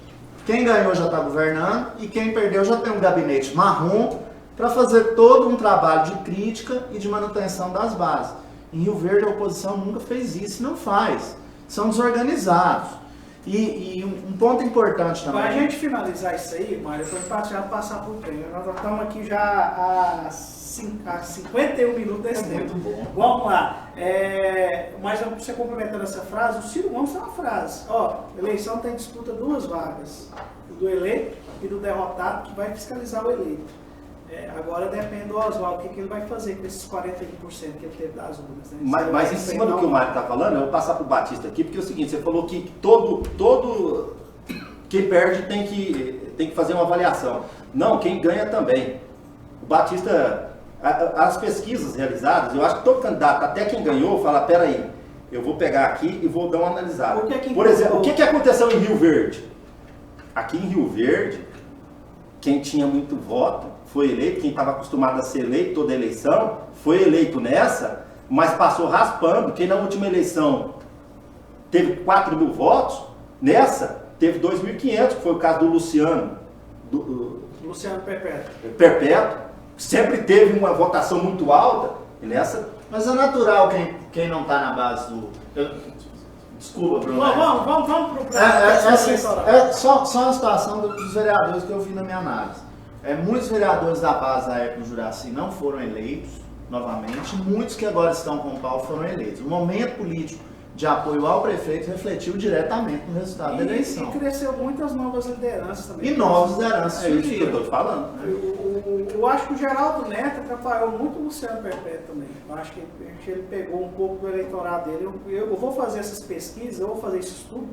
quem ganhou já está governando e quem perdeu já tem um gabinete marrom para fazer todo um trabalho de crítica e de manutenção das bases. Em Rio Verde a oposição nunca fez isso, não faz. São desorganizados. E um ponto importante também... Para a gente finalizar isso aí, Mário, depois já passar por treino. Nós estamos aqui já há 51 minutos desse tempo. Muito bom. Vamos lá. Mas você complementando essa frase, o Ciro Gomes tem uma frase. Eleição tem disputa 2 vagas. Do eleito e do derrotado que vai fiscalizar o eleito. Agora depende do Oswaldo, o que ele vai fazer com esses 41% que ele teve das urnas. Né? Mas em cima do que o Mário está falando, eu vou passar para o Batista aqui, porque é o seguinte, você falou que todo quem perde tem que fazer uma avaliação. Não, quem ganha também. O Batista, as pesquisas realizadas, eu acho que todo candidato, até quem ganhou, fala, peraí, eu vou pegar aqui e vou dar uma analisada. Por exemplo, o que aconteceu em Rio Verde? Aqui em Rio Verde, quem tinha muito voto foi eleito, quem estava acostumado a ser eleito toda eleição, foi eleito nessa, mas passou raspando. Quem na última eleição teve 4 mil votos, nessa teve 2.500, que foi o caso do Luciano. Luciano Perpétuo, sempre teve uma votação muito alta, e nessa... Mas é natural quem não está na base do... Desculpa, Bruno. Vamos pro só a situação dos vereadores que eu vi na minha análise. Muitos vereadores da base da época do Juraci não foram eleitos novamente, muitos que agora estão com o Paulo foram eleitos. O momento político de apoio ao prefeito refletiu diretamente no resultado da eleição. E cresceu muitas novas lideranças também. E novas lideranças surgiram. É isso que eu estou falando. Eu acho que o Geraldo Neto atrapalhou muito o Luciano Perpétuo também. Eu acho que ele pegou um pouco do eleitorado dele. Eu vou fazer essas pesquisas, eu vou fazer esse estudo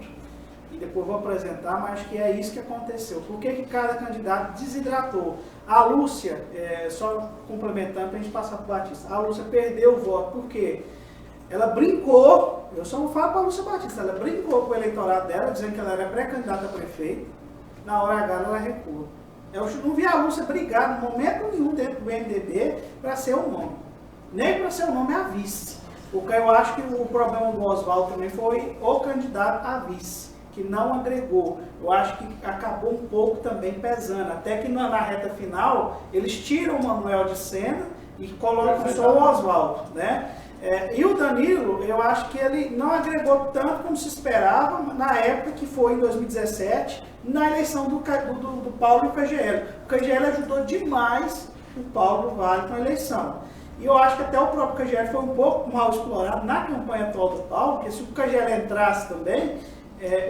e depois vou apresentar, mas acho que é isso que aconteceu. Por que cada candidato desidratou? A Lúcia, só complementando para a gente passar para o Batista, a Lúcia perdeu o voto, por quê? Ela brincou, eu só vou falar para a Lúcia Batista, ela brincou com o eleitorado dela, dizendo que ela era pré-candidata a prefeito, na hora H ela recuou. Eu não vi a Lúcia brigar no momento nenhum dentro do MDB para ser o nome, nem para ser o nome a vice. Porque eu acho que o problema do Oswaldo também foi o candidato a vice, que não agregou. Eu acho que acabou um pouco também pesando, até que na reta final eles tiram o Manuel de cena e colocam só o Oswaldo, né? E o Danilo, eu acho que ele não agregou tanto como se esperava na época que foi em 2017, na eleição do Paulo e o KGL. O KGL ajudou demais o Paulo do Vale com a eleição. E eu acho que até o próprio KGL foi um pouco mal explorado na campanha atual do Paulo, porque se o KGL entrasse também,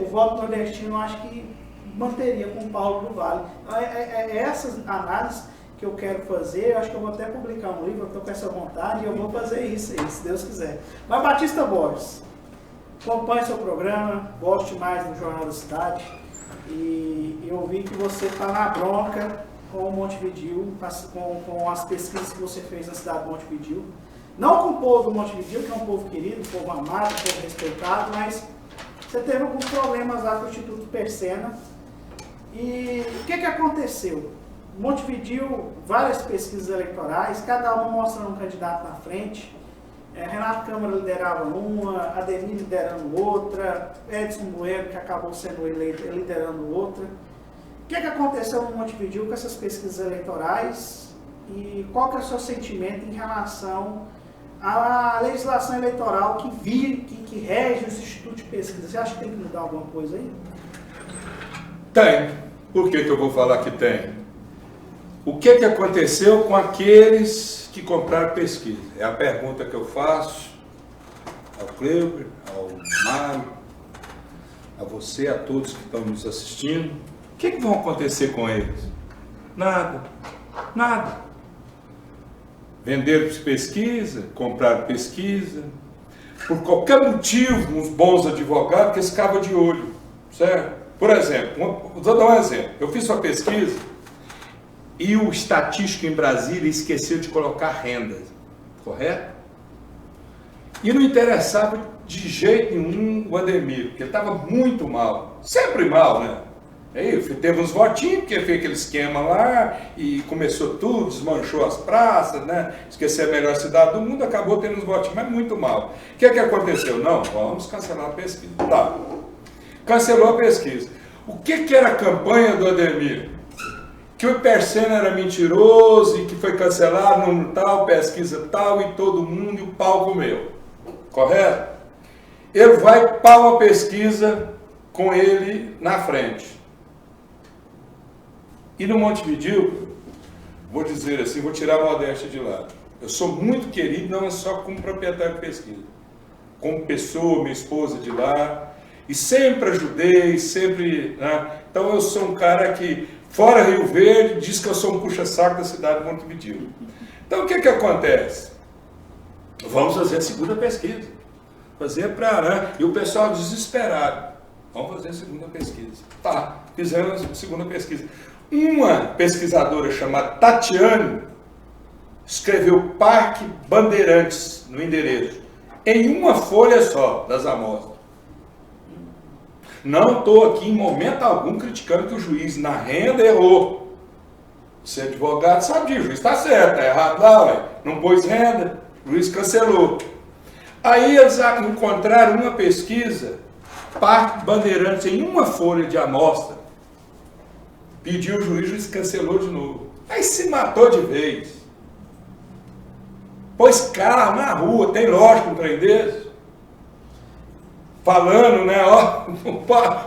o voto nordestino eu acho que manteria com o Paulo do Vale. Essas análises que eu quero fazer, eu acho que eu vou até publicar um livro, eu estou com essa vontade e eu vou fazer isso aí, se Deus quiser. Mas Batista Borges, acompanhe seu programa, goste mais do Jornal da Cidade e eu vi que você está na bronca com o Montevidéu, com as pesquisas que você fez na cidade de Montevidéu. Não com o povo do Montevidéu, que é um povo querido, um povo amado, um povo respeitado, mas você teve alguns problemas lá com o Instituto Persena. E o que aconteceu? Montevidéu, várias pesquisas eleitorais, cada uma mostrando um candidato na frente. Renato Câmara liderava uma, Ademir liderando outra, Edson Bueno, que acabou sendo eleito, liderando outra. O que aconteceu no Montevidéu com essas pesquisas eleitorais e qual que é o seu sentimento em relação à legislação eleitoral que rege os institutos de pesquisa? Você acha que tem que mudar alguma coisa aí? Tem. Por que eu vou falar que tem? O que aconteceu com aqueles que compraram pesquisa? É a pergunta que eu faço ao Cleuber, ao Mário, a você, a todos que estão nos assistindo. O que vão acontecer com eles? Nada. Nada. venderam pesquisa, compraram pesquisa. Por qualquer motivo, uns bons advogados que eles ficavam de olho, certo? Por exemplo, vou dar um exemplo. Eu fiz uma pesquisa e o estatístico em Brasília esqueceu de colocar renda, correto? E não interessava de jeito nenhum o Ademir, porque ele estava muito mal, sempre mal, né? Aí teve uns votinhos, porque fez aquele esquema lá e começou tudo, desmanchou as praças, né? Esquecer a melhor cidade do mundo, acabou tendo uns votinhos, mas muito mal. O que aconteceu? Não, vamos cancelar a pesquisa. Tá. Cancelou a pesquisa. O que era a campanha do Ademir? Que o Hipercena era mentiroso e que foi cancelado, número tal, pesquisa tal, e todo mundo, e o pau comeu. Correto? Ele vai pau a pesquisa com ele na frente. E no Montevidéu, vou dizer assim, vou tirar a modéstia de lado. Eu sou muito querido, não é só como proprietário de pesquisa, como pessoa, minha esposa de lá, e sempre ajudei, sempre, né? Então eu sou um cara que, fora Rio Verde, diz que eu sou um puxa-saco da cidade de Montevidéu. Então o que acontece? Vamos fazer a segunda pesquisa. Fazer para, né? E o pessoal desesperado. Vamos fazer a segunda pesquisa. Tá, fizemos a segunda pesquisa. Uma pesquisadora chamada Tatiane escreveu Parque Bandeirantes no endereço, em uma folha só das amostras. Não estou aqui em momento algum criticando que o juiz na renda errou. Você é advogado, sabe disso, o juiz está certo, está errado lá, ué. Não pôs renda, o juiz cancelou. Aí eles encontraram uma pesquisa, Parque Bandeirantes, em uma folha de amostra. Pediu o juiz cancelou de novo. Aí se matou de vez. Pôs carro na rua, tem lógico um trem desse. Falando, né, ó,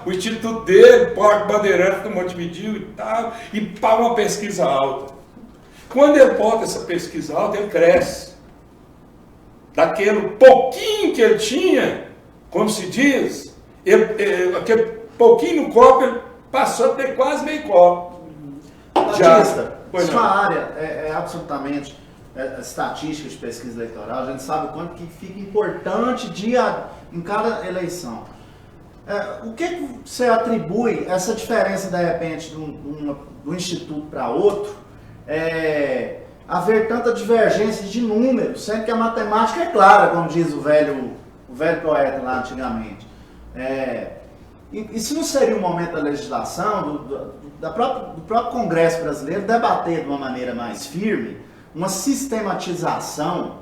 o instituto dele, Parque Bandeirantes do Montevidéu e tal, e para uma pesquisa alta. Quando ele bota essa pesquisa alta, ele cresce. Daquele pouquinho que ele tinha, como se diz, aquele pouquinho no copo, ele passou a ter quase meio copo. Batista, sua área é absolutamente estatística de pesquisa eleitoral, a gente sabe o quanto que fica importante em cada eleição. O que você atribui essa diferença, de repente, do instituto para outro, haver tanta divergência de números, sendo que a matemática é clara, como diz o velho poeta lá antigamente. E se não seria o momento da legislação, do próprio Congresso brasileiro, debater de uma maneira mais firme uma sistematização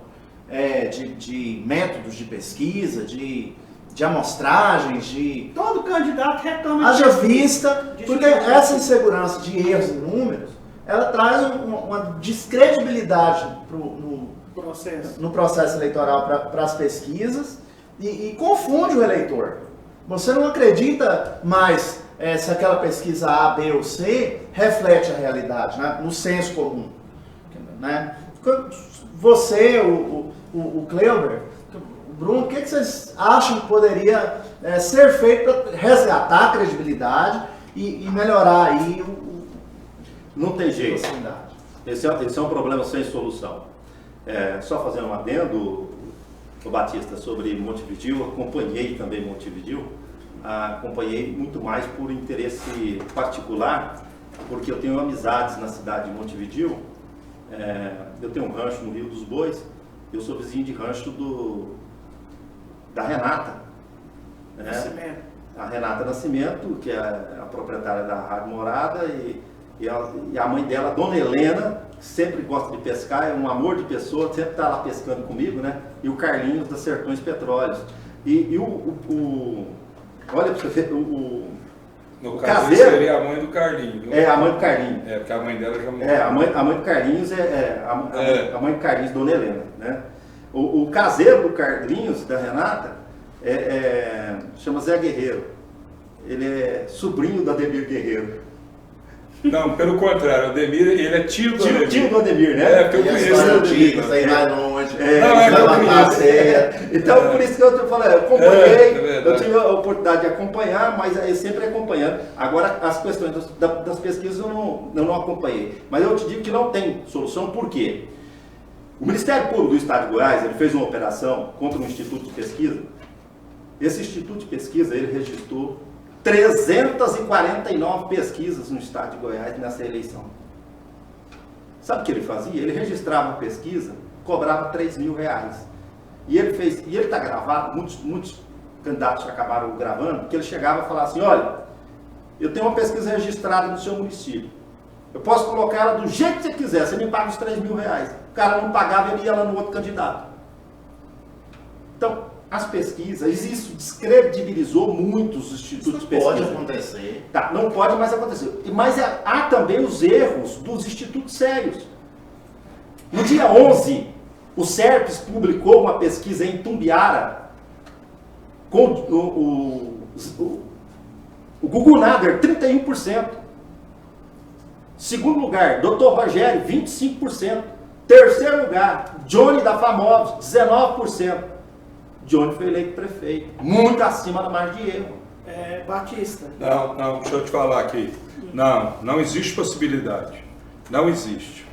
de métodos de pesquisa, de amostragens, todo candidato reclama haja vista, porque essa insegurança de erros em números, ela traz uma descredibilidade no processo eleitoral para as pesquisas e confunde o eleitor. Você não acredita mais se aquela pesquisa A, B ou C reflete a realidade, né? No senso comum. Né? Você, o Cleuber, o Bruno, o que vocês acham que poderia ser feito para resgatar a credibilidade e melhorar aí Não tem jeito. Esse é um problema sem solução. Só fazendo um adendo, o Batista, sobre Montevidéu, acompanhei também Montevidéu, acompanhei muito mais por interesse particular, porque eu tenho amizades na cidade de Montevidéu. Eu tenho um rancho no Rio dos Bois, eu sou vizinho de rancho da Renata. Nascimento. A Renata Nascimento, que é a proprietária da Rádio Morada, e a mãe dela, Dona Helena, sempre gosta de pescar, é um amor de pessoa, sempre está lá pescando comigo, né? E o Carlinhos da Sertões Petróleos. Olha para você ver, No o caso, caseiro seria a mãe do Carlinhos. a mãe do Carlinhos. Porque a mãe dela já morreu. A mãe do Carlinhos a mãe do Carlinhos, Dona Helena, né? O caseiro do Carlinhos, da Renata, chama Zé Guerreiro. Ele é sobrinho do Ademir Guerreiro. Não, pelo contrário, o Ademir, ele é tio do Ademir. Tio do Ademir, né? Porque eu conheço o antiga, Ademir. aí vai longe, Então, por isso que eu falei, eu acompanhei, eu tive a oportunidade de acompanhar, mas eu sempre acompanhando. Agora, as questões das pesquisas eu não acompanhei. Mas eu te digo que não tem solução, por quê? O Ministério Público do Estado de Goiás, ele fez uma operação contra um instituto de pesquisa. Esse instituto de pesquisa, ele registrou 349 pesquisas no Estado de Goiás nessa eleição. Sabe o que ele fazia? Ele registrava a pesquisa, cobrava R$3.000. E ele está gravado, muitos candidatos acabaram gravando, porque ele chegava e falava assim, olha, eu tenho uma pesquisa registrada no seu município. Eu posso colocar ela do jeito que você quiser, você me paga os R$3.000. O cara não pagava, ele ia lá no outro candidato. Então, as pesquisas, isso descredibilizou muitos institutos de pesquisa. Pode acontecer. Tá, não pode mais acontecer. Mas há também os erros dos institutos sérios. No dia 11, o SERPES publicou uma pesquisa em Tumbiara com o Gugu Nader, 31%. Segundo lugar, Dr. Rogério, 25%. Terceiro lugar, Johnny da Famosos, 19%. Johnny foi eleito prefeito, muito acima da margem de erro. Batista. Não, deixa eu te falar aqui. Não existe possibilidade. Não existe.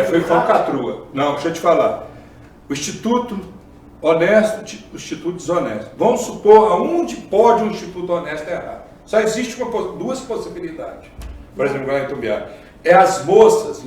Foi falcatrua. Não, deixa eu te falar. O Instituto honesto, o Instituto desonesto. Vamos supor aonde pode um Instituto honesto errar. Só existe duas possibilidades. Por exemplo, lá em Tumbiara. É as moças,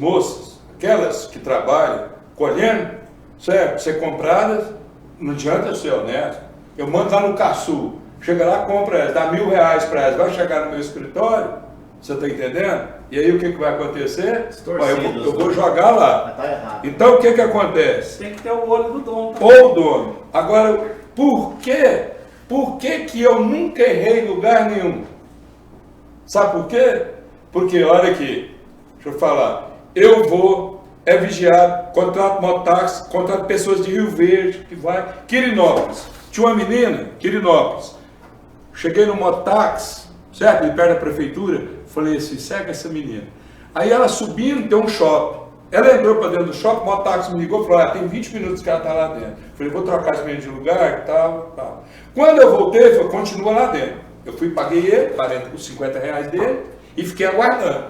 aquelas que trabalham colhendo, certo? Ser compradas. Não adianta ser honesto. Eu mando lá no Caçu, chega lá, compra elas, dá R$1.000 para elas, vai chegar no meu escritório, você está entendendo? E aí o que vai acontecer? Eu vou jogar lá. Tá errado. Então o que acontece? Tem que ter o olho do dono. Ou o dono. Agora, por quê? Por que eu nunca errei em lugar nenhum? Sabe por quê? Porque, olha aqui, deixa eu falar, eu vou... É vigiado, contrato mototáxi, contrato pessoas de Rio Verde, que vai. Quirinópolis. Tinha uma menina, Quirinópolis. Cheguei no mototáxi, certo? Ali perto da prefeitura. Falei assim, segue essa menina. Aí ela subindo, tem um shopping. Ela entrou para dentro do shopping, o mototáxi me ligou e falou, tem 20 minutos que ela está lá dentro. Falei, vou trocar esse menino de lugar, tal. Quando eu voltei, falei, continua lá dentro. Eu fui, paguei ele, os R$50 dele, e fiquei aguardando.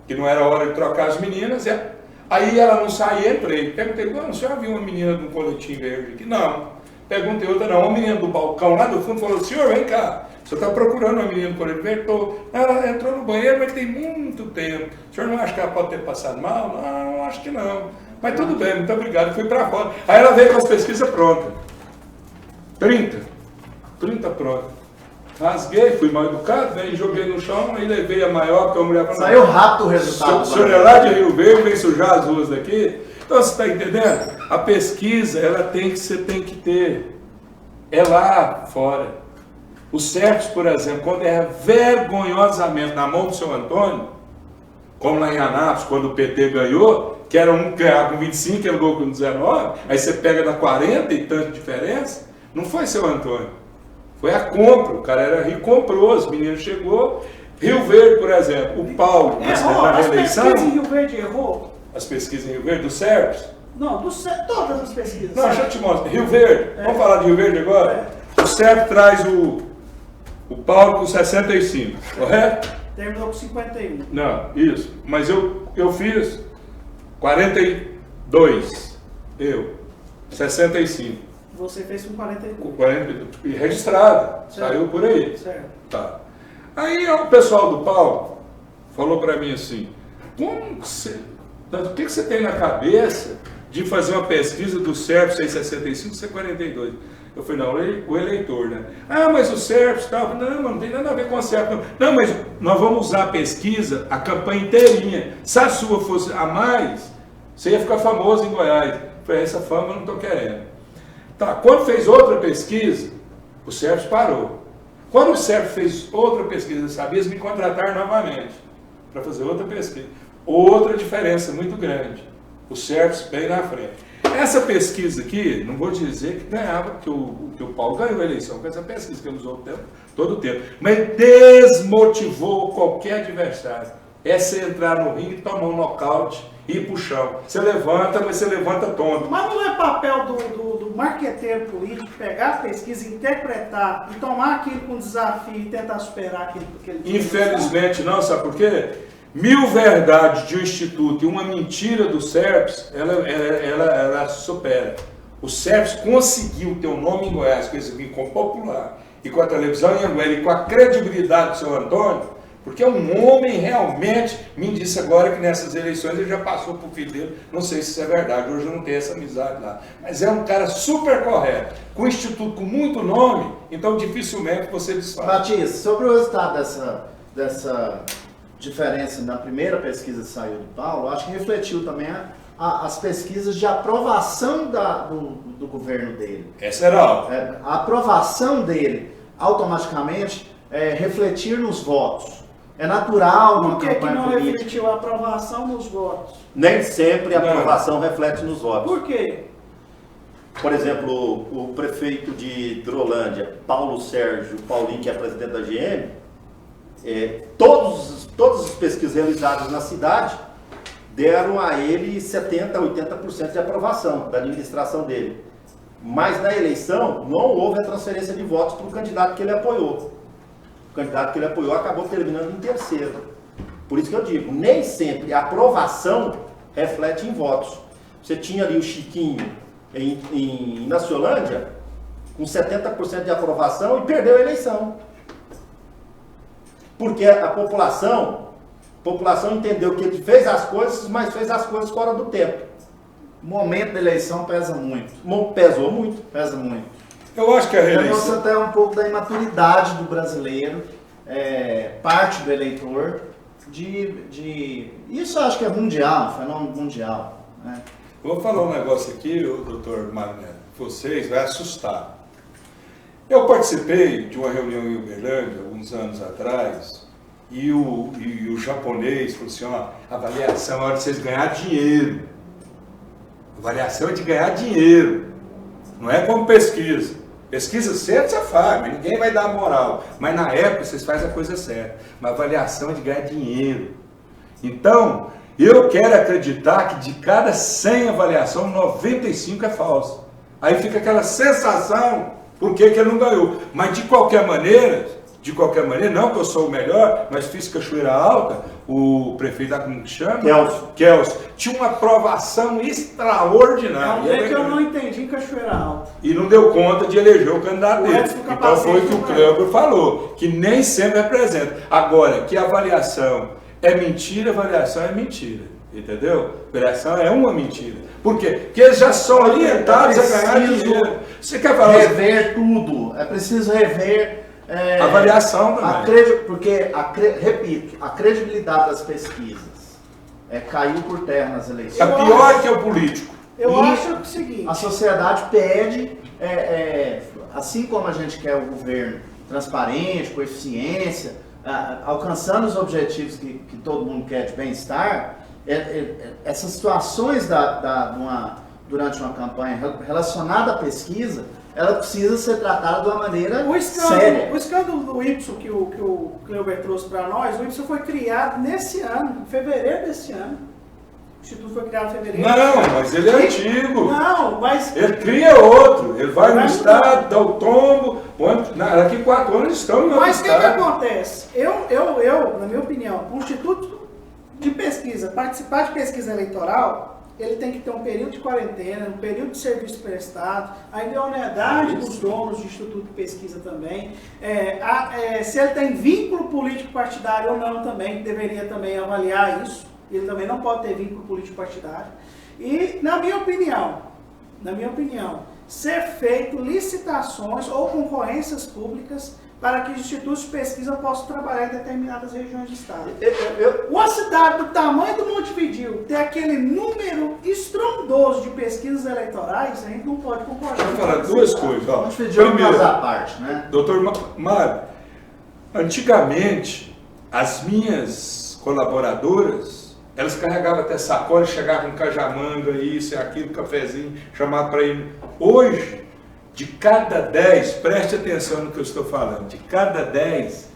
Que não era hora de trocar as meninas, Aí ela não saía, entrei. Perguntei, o senhor viu uma menina de um coletinho verde aqui? Não. Perguntei outra, não. Uma menina do balcão lá do fundo falou, senhor, vem cá. O senhor está procurando uma menina do coletinho verde? Ela entrou no banheiro, mas tem muito tempo. O senhor não acha que ela pode ter passado mal? Não, acho que não. Mas tudo bem, muito obrigado. Fui para fora. Aí ela veio com as pesquisas prontas. 30 prontas. Rasguei, fui mal educado, joguei no chão, aí levei a maior, porque a mulher falou... Saiu rápido o resultado. O senhor é lá de Rio Verde, vem sujar as ruas daqui. Então você está entendendo? A pesquisa, você tem que ter. É lá fora. O SERPES, por exemplo, quando é vergonhosamente na mão do seu Antônio, como lá em Anápolis, quando o PT ganhou, que era um ganhar com 25, ele ganhou com 19, aí você pega da 40 e tanta diferença, não foi seu Antônio. Foi a compra, o cara era rico, comprou, os meninos chegou. Rio Verde, por exemplo, o Paulo, na reeleição... As pesquisas em Rio Verde errou? As pesquisas em Rio Verde, do SERPES? Não, todas as pesquisas. Não, deixa eu te mostrar. Rio Verde, vamos falar de Rio Verde agora? O SERPES traz o Paulo com 65, correto? Terminou com 51. Não, isso. Mas eu fiz 42, 65. Você fez com 42. 42, registrada, saiu por aí. Certo. Tá. Aí o pessoal do Paulo falou para mim assim, o que você tem na cabeça de fazer uma pesquisa do SERPES 665 C42? Eu falei, não, o eleitor, né? Mas o SERPES tal, não tem nada a ver com o SERPES. Não, mas nós vamos usar a pesquisa, a campanha inteirinha. Se a sua fosse a mais, você ia ficar famoso em Goiás. Eu falei, essa fama eu não estou querendo. Tá, quando fez outra pesquisa, o SERPES parou. Quando o SERPES fez outra pesquisa, sabia, eles me contrataram novamente para fazer outra pesquisa. Outra diferença muito grande. O SERPES bem na frente. Essa pesquisa aqui, não vou dizer que ganhava, que o Paulo ganhou a eleição com essa pesquisa que ele usou todo o tempo, mas desmotivou qualquer adversário. É você entrar no ringue, tomar um nocaute e ir pro chão. Você levanta, mas você levanta tonto. Mas não é papel do marqueteiro político pegar a pesquisa, interpretar e tomar aquilo com desafio e tentar superar aquilo que ele... Infelizmente não, sabe por quê? 1000 verdades de um instituto e uma mentira do SERPS, ela supera. O SERPS conseguiu ter um nome em Goiás, com esse vínculo popular, e com a televisão em Anguera, e com a credibilidade do seu Antônio, porque é um homem realmente, me disse agora que nessas eleições ele já passou por filho dele, não sei se isso é verdade, hoje eu não tenho essa amizade lá, mas é um cara super correto, com um instituto com muito nome, então dificilmente você desfaz. Batista, sobre o resultado dessa diferença na primeira pesquisa que saiu do Paulo, acho que refletiu também as pesquisas de aprovação do governo dele. Essa era a aprovação dele, automaticamente, refletir nos votos. É natural numa campanha política. Por que não refletiu a aprovação nos votos? Nem sempre a aprovação reflete nos votos. Por quê? Por exemplo, o prefeito de Hidrolândia, Paulo Sérgio Paulinho, que é presidente da GM, todas as pesquisas realizadas na cidade deram a ele 70%, 80% de aprovação da administração dele. Mas na eleição não houve a transferência de votos para o candidato que ele apoiou. O candidato que ele apoiou acabou terminando em terceiro. Por isso que eu digo, nem sempre a aprovação reflete em votos. Você tinha ali o Chiquinho em Naciolândia com 70% de aprovação e perdeu a eleição. Porque a população entendeu que ele fez as coisas, mas fez as coisas fora do tempo. O momento da eleição pesa muito. Pesou muito. Pesa muito. Eu acho que a reeleição... Mostra até um pouco da imaturidade do brasileiro, parte do eleitor, isso eu acho que é mundial, um fenômeno mundial. Né? Eu vou falar um negócio aqui, doutor Mário Neto, vocês vai assustar. Eu participei de uma reunião em Uberlândia, alguns anos atrás, e o japonês falou assim, ó, avaliação é hora de vocês ganhar dinheiro. Avaliação é de ganhar dinheiro, não é como pesquisa. Pesquisa certa você faz, mas ninguém vai dar moral. Mas na época vocês fazem a coisa certa. Mas avaliação é de ganhar dinheiro. Então, eu quero acreditar que de cada 100 avaliação, 95 é falsa. Aí fica aquela sensação, por que ele não ganhou? Mas de qualquer maneira, não que eu sou o melhor, mas fiz Cachoeira Alta, o prefeito da como que chama? Kelso. Tinha uma aprovação extraordinária. É que eu não entendi Cachoeira Alta. E não deu conta de eleger o candidato dele. Então foi o que o Cleber falou, que nem sempre representa. Agora, que avaliação é mentira, avaliação é mentira. Entendeu? Avaliação é uma mentira. Por quê? Porque eles já são orientados a ganhar dinheiro. Você quer falar? Rever tudo. É preciso rever... avaliação também. Porque, repito, a credibilidade das pesquisas caiu por terra nas eleições. É pior que o político. Eu acho o seguinte... A sociedade pede, assim como a gente quer o governo transparente, com eficiência, alcançando os objetivos que todo mundo quer de bem-estar, essas situações durante uma campanha relacionada à pesquisa, ela precisa ser tratada de uma maneira séria. O escândalo do Y que o Cleber trouxe para nós, o Y foi criado nesse ano, em fevereiro desse ano. O Instituto foi criado em fevereiro. Não, mas ele é antigo. Não, mas... Ele cria outro. Ele vai no estado, dá o tombo. Daqui 4 anos estão no Mas o estado. que acontece? Eu, na minha opinião, o Instituto de Pesquisa, participar de pesquisa eleitoral... Ele tem que ter um período de quarentena, um período de serviço prestado, a idoneidade dos donos de instituto de pesquisa também, se ele tem vínculo político partidário ou não também, deveria também avaliar isso, ele também não pode ter vínculo político partidário. E, na minha opinião, ser feito licitações ou concorrências públicas para que os institutos de pesquisa possam trabalhar em determinadas regiões do estado. Uma cidade do tamanho do Montevidéu ter aquele número estrondoso de pesquisas eleitorais, a gente não pode concordar. Vou falar duas coisas. Ó. Montevidéu é um caso à parte, né? Doutor Mário, antigamente, as minhas colaboradoras, elas carregavam até sacola, chegavam com cajamanga, isso e aquilo, cafezinho, chamavam para ir. Hoje, de cada 10, preste atenção no que eu estou falando, de cada 10,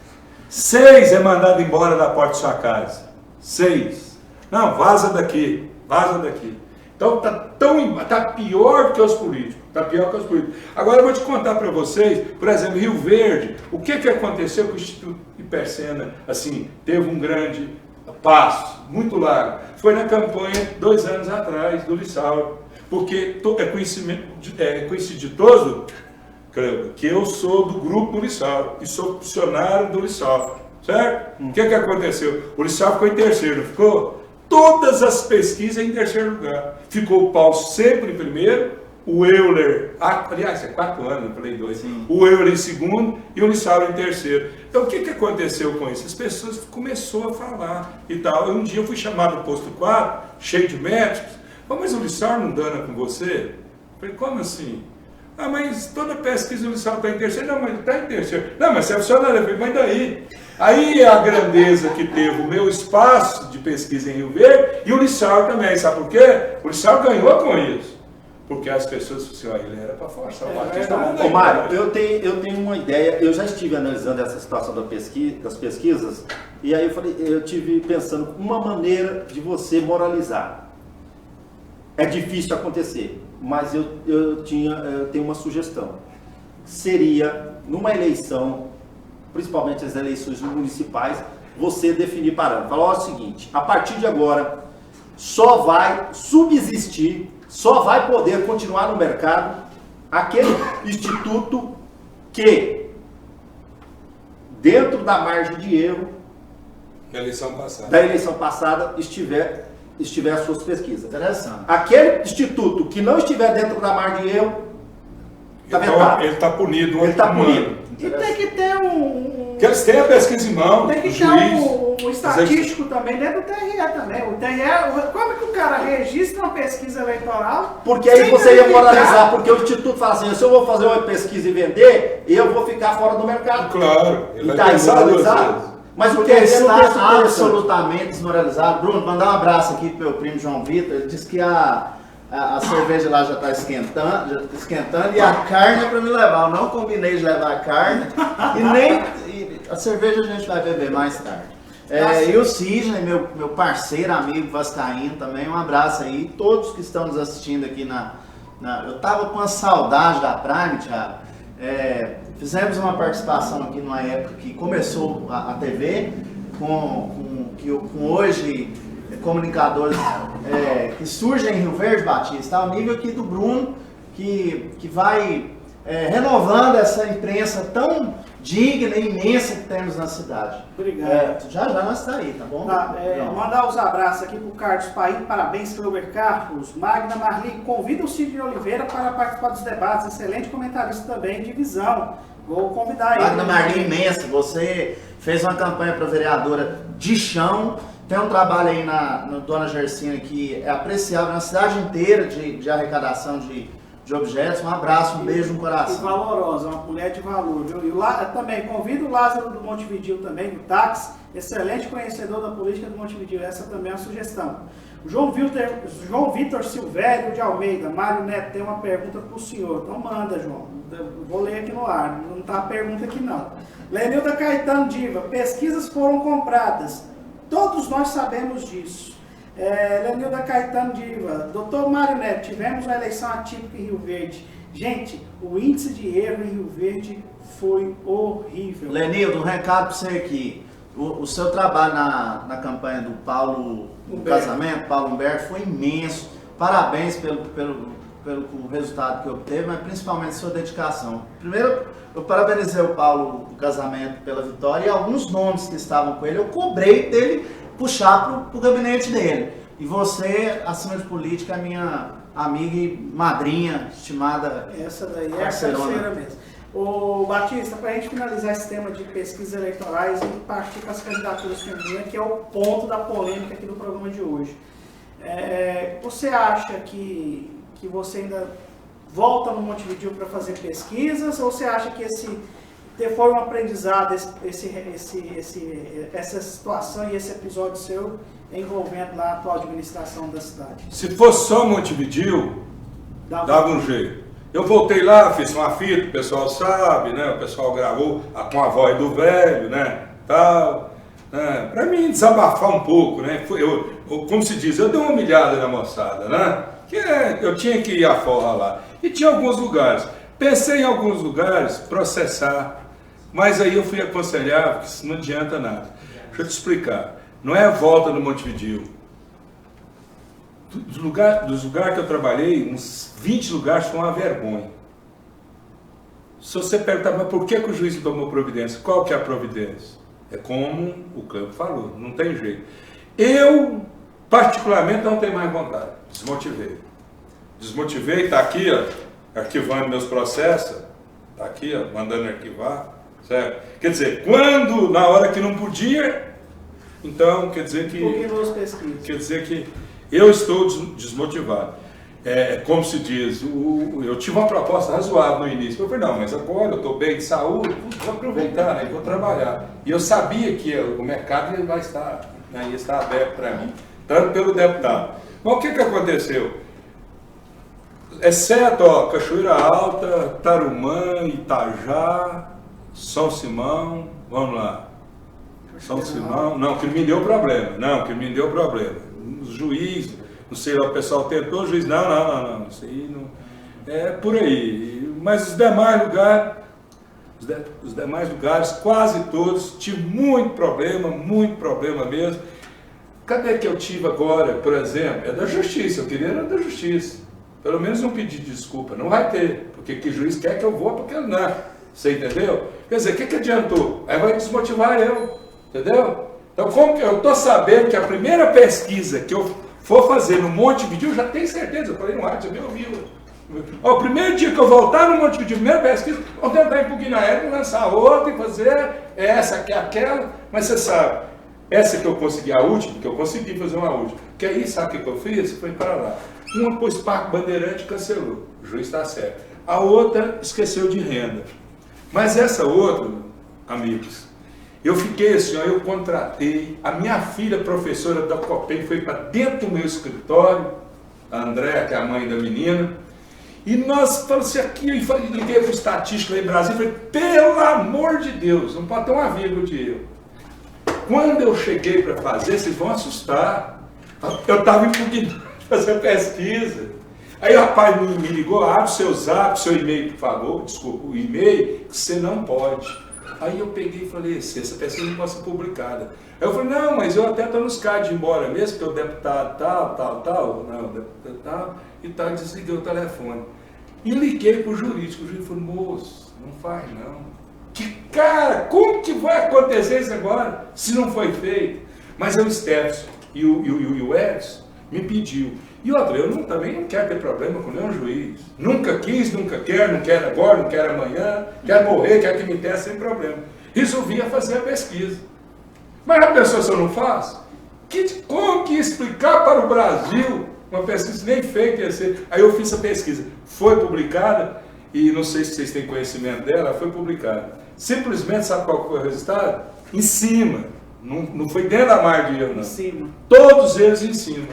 6 é mandado embora da porta de sua casa. 6. Não, vaza daqui, vaza daqui. Então tá pior que os políticos. Tá pior que os políticos. Agora eu vou te contar para vocês, por exemplo, Rio Verde, o que aconteceu com o Instituto Hipercena, assim, teve um grande passo, muito largo. Foi na campanha 2 anos atrás do Lissau, porque é coinciditoso, Cleber, que eu sou do grupo do Lissau e sou funcionário do Lissau, certo? O que aconteceu? O Lissau ficou em terceiro, não ficou? Todas as pesquisas em terceiro lugar. Ficou o Paulo sempre em primeiro, o Euler, aliás, 4 anos, eu falei 2, o Euler em segundo e o Lissau em terceiro. Então o que aconteceu com isso? As pessoas começaram a falar e tal. Um dia eu fui chamado no posto 4, cheio de médicos, mas o Lissau não dana com você? Eu falei, como assim? Ah, mas toda pesquisa o Lissau está em terceiro. Não, mas ele está em terceiro. Não, mas você é funcionário. Eu falei, mas daí? Aí a grandeza que teve o meu espaço de pesquisa em Rio Verde e o Lissau também. Sabe por quê? O Lissau ganhou com isso. Porque as pessoas disseram, ele era para forçar o Batista. Ô Mário, eu tenho uma ideia, eu já estive analisando essa situação das pesquisas, e aí eu tive pensando uma maneira de você moralizar. É difícil acontecer, mas eu tenho uma sugestão. Seria, numa eleição, principalmente as eleições municipais, você definir parâmetros. Falar o seguinte, a partir de agora, só vai subsistir, só vai poder continuar no mercado aquele instituto que, dentro da margem de erro da eleição passada, estiver as suas pesquisas. Interessante. Aquele instituto que não estiver dentro da margem de erro, está vetado. Ele está punido. Ele está punido. E tem que ter que eles têm a pesquisa em mão. Tem que ter um estatístico também dentro do TRE também. O TRE, como é que o cara registra uma pesquisa eleitoral? Porque aí você ia moralizar, porque o Instituto fala assim, se eu vou fazer uma pesquisa e vender, eu vou ficar fora do mercado. Claro, ele vai moralizar. Mas o porque TRE está absolutamente desmoralizado. Bruno, mandar um abraço aqui pro meu primo João Vitor. Ele disse que a cerveja lá já está esquentando e a carne é para me levar. Eu não combinei de levar a carne e a cerveja a gente vai beber mais tarde. E o Sidney, meu parceiro, amigo vascaíno também, um abraço aí. Todos que estão nos assistindo aqui eu tava com uma saudade da Prime, Thiago. Fizemos uma participação aqui numa época que começou a TV com hoje comunicadores que surgem em Rio Verde, Batista, ao nível aqui do Bruno, que vai renovando essa imprensa tão digna e imensa que temos na cidade. Obrigado. Já nós está aí, tá bom? Mandar os abraços aqui para o Carlos Paim, parabéns Cleber Carlos, Magna Marli, convida o Sidney Oliveira para participar dos debates, excelente comentarista também de visão. Vou convidar ele. Magna Marli, imenso, você fez uma campanha para vereadora de chão. Tem um trabalho aí na Dona Gersina que é apreciável na cidade inteira de arrecadação de objetos. Um abraço, um beijo no coração. E valorosa, uma mulher de valor, viu? E também convido o Lázaro do Montevidéu também, do táxi, excelente conhecedor da política do Montevidéu. Essa também é uma sugestão. O João Vitor Silvério de Almeida, Mário Neto, tem uma pergunta para o senhor. Então manda, João. Vou ler aqui no ar, não está a pergunta aqui não. Lenilda Caetano Diva, pesquisas foram compradas. Todos nós sabemos disso. Lenilda Caetano Diva, doutor Mário Neto, tivemos uma eleição atípica em Rio Verde. Gente, o índice de erro em Rio Verde foi horrível. Lenildo, um recado para você aqui. O seu trabalho na campanha do Paulo, do casamento, Paulo Humberto, foi imenso. Parabéns pelo resultado que obteve, mas principalmente sua dedicação. Primeiro, eu parabenizei o Paulo do casamento pela vitória e alguns nomes que estavam com ele, eu cobrei dele puxar para o gabinete dele. E você, acima de política, é minha amiga e madrinha, estimada. Essa daí é a terceira mesmo. Ô Batista, para a gente finalizar esse tema de pesquisas eleitorais e partir para as candidaturas femininas, que é o ponto da polêmica aqui do programa de hoje. Você acha que você ainda volta no Montevidéu para fazer pesquisas, ou você acha que foi um aprendizado essa situação e esse episódio seu envolvendo lá a atual administração da cidade? Se fosse só Montevidéu, dava um jeito. Eu voltei lá, fiz uma fita, o pessoal sabe, né? O pessoal gravou com a voz do velho, né? Tal, né? Para mim desabafar um pouco, né? Como se diz, eu dei uma humilhada na moçada, né? Eu tinha que ir à forra lá. E tinha alguns lugares. Pensei em alguns lugares processar, mas aí eu fui aconselhar, porque isso não adianta nada. Deixa eu te explicar. não é a volta do Montevidéu. Dos lugares que eu trabalhei, uns 20 lugares foi uma vergonha. Se você perguntar, mas por que o juiz não tomou providência? Qual que é a providência? É como o Cleber falou, não tem jeito. Eu, particularmente, não tenho mais vontade. Desmotivei, está aqui, ó, arquivando meus processos, está aqui, ó, mandando arquivar, certo? Quer dizer, quando, na hora que não podia, então, quer dizer que eu estou desmotivado. Como se diz, eu tive uma proposta razoável no início. Eu falei, não, mas agora eu estou bem de saúde, vou aproveitar, né, vou trabalhar. E eu sabia que o mercado vai estar, né, ia estar aberto para mim, tanto pelo deputado. Mas o que aconteceu? Exceto Cachoeira Alta, Tarumã, Itajá, São Simão, vamos lá. São Simão, não, que me deu problema. Os juízes, não sei lá, o pessoal tentou, o juiz, não, isso aí não. É por aí. Mas os demais lugares, quase todos, tive muito problema mesmo. Cadê que eu tive agora, por exemplo? É da justiça, eu queria era da justiça. Pelo menos um pedido de desculpa, não vai ter, porque que juiz quer que eu vou, porque não. Você entendeu? Quer dizer, o que adiantou? Aí vai desmotivar eu, entendeu? Então, como que eu estou sabendo que a primeira pesquisa que eu for fazer no Montevidéu, eu já tenho certeza, eu falei no rádio, você me ouviu. O primeiro dia que eu voltar no Montevidéu, primeira pesquisa, vou tentar impugnar ela e lançar outra e fazer essa, aquela, mas você sabe, essa que eu consegui, a última, que eu consegui fazer uma última, que aí, sabe o que eu fiz? Foi para lá. Uma pôs Parque Bandeirante e cancelou, o juiz está certo. A outra esqueceu de renda. Mas essa outra, amigos, eu fiquei assim, eu contratei, a minha filha, professora da Copem, foi para dentro do meu escritório, a Andréa, que é a mãe da menina, e nós falamos assim, aqui, eu liguei para o estatístico lá em Brasília, falei, pelo amor de Deus, não pode ter uma vírgula de erro. Quando eu cheguei para fazer, vocês vão assustar, eu estava impugnando fazer pesquisa. Aí o rapaz me ligou, abre o seu zap, seu e-mail, por favor, desculpa, o e-mail, que você não pode. Aí eu peguei e falei, essa pesquisa não pode ser publicada. Aí eu falei, não, mas eu até estou nos cards de ir embora mesmo, porque o deputado tal, e tal, desliguei o telefone. E liguei para o jurídico, o juiz falou, moço, não faz não. Que cara, como que vai acontecer isso agora, se não foi feito? Mas o Stefson e o Edson me pediu. E outra, eu também não quero ter problema com nenhum juiz. Nunca quis, nunca quero, não quero agora, não quero amanhã, quero morrer, quero que me tenha sem problema. Resolvi fazer a pesquisa. Mas a pessoa só não faz? Como que explicar para o Brasil uma pesquisa nem feita ia ser? Aí eu fiz a pesquisa. Foi publicada, e não sei se vocês têm conhecimento dela, foi publicada. Simplesmente, sabe qual foi o resultado? Em cima. Não foi dentro da margem de erro, não. Em cima. Todos eles em cima.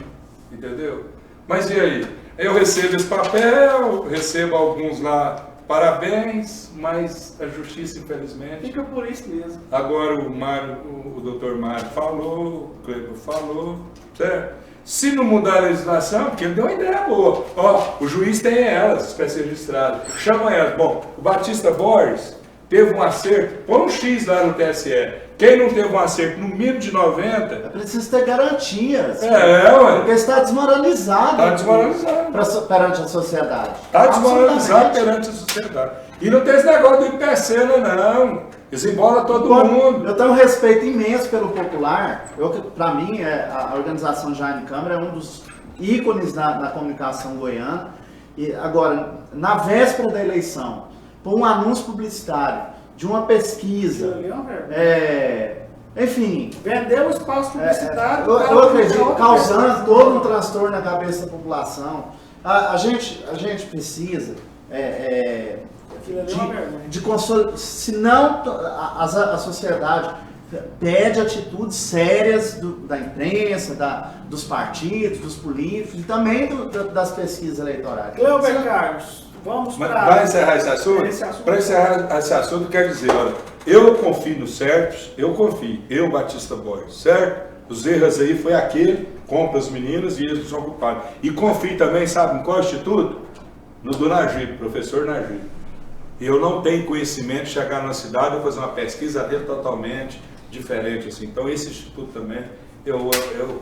Entendeu? Mas e aí? Eu recebo esse papel, recebo alguns lá, parabéns, mas a justiça, infelizmente... Fica por isso mesmo. Agora o doutor Mário falou, o Cleber falou, certo? Se não mudar a legislação, porque ele deu uma ideia boa. Ó, o juiz tem elas, espécie registrada, chama elas. Bom, o Batista Borges teve um acerto, põe um X lá no TSE. Quem não teve um acerto no mínimo de 90... É preciso ter garantias. Ué. Porque está desmoralizado. Está desmoralizado. Perante a sociedade. Está desmoralizado perante a sociedade. E não tem esse negócio do IPCena, não. Eles embolam todo mundo. Eu tenho um respeito imenso pelo popular. Para mim, a organização Jaime Câmara é um dos ícones da comunicação goiana. E agora, na véspera da eleição, por um anúncio publicitário, de uma pesquisa, enfim... Vendeu o espaço publicitário. Eu acredito, causando todo um transtorno na cabeça da população. A gente precisa de consolidar, senão a sociedade pede atitudes sérias da imprensa, dos partidos, dos políticos e também das pesquisas eleitorais. Cleber Carlos, vamos para... Vai encerrar esse assunto? Para encerrar esse assunto, quer dizer, olha, eu confio nos certos, eu, Batista Borges, certo? Os erros aí foi aquele, compra os meninos e eles são culpados. E confio também, sabe, em qual instituto? No do Najib, professor Najib. Eu não tenho conhecimento de chegar na cidade e fazer uma pesquisa dele totalmente diferente, assim. Então esse instituto também eu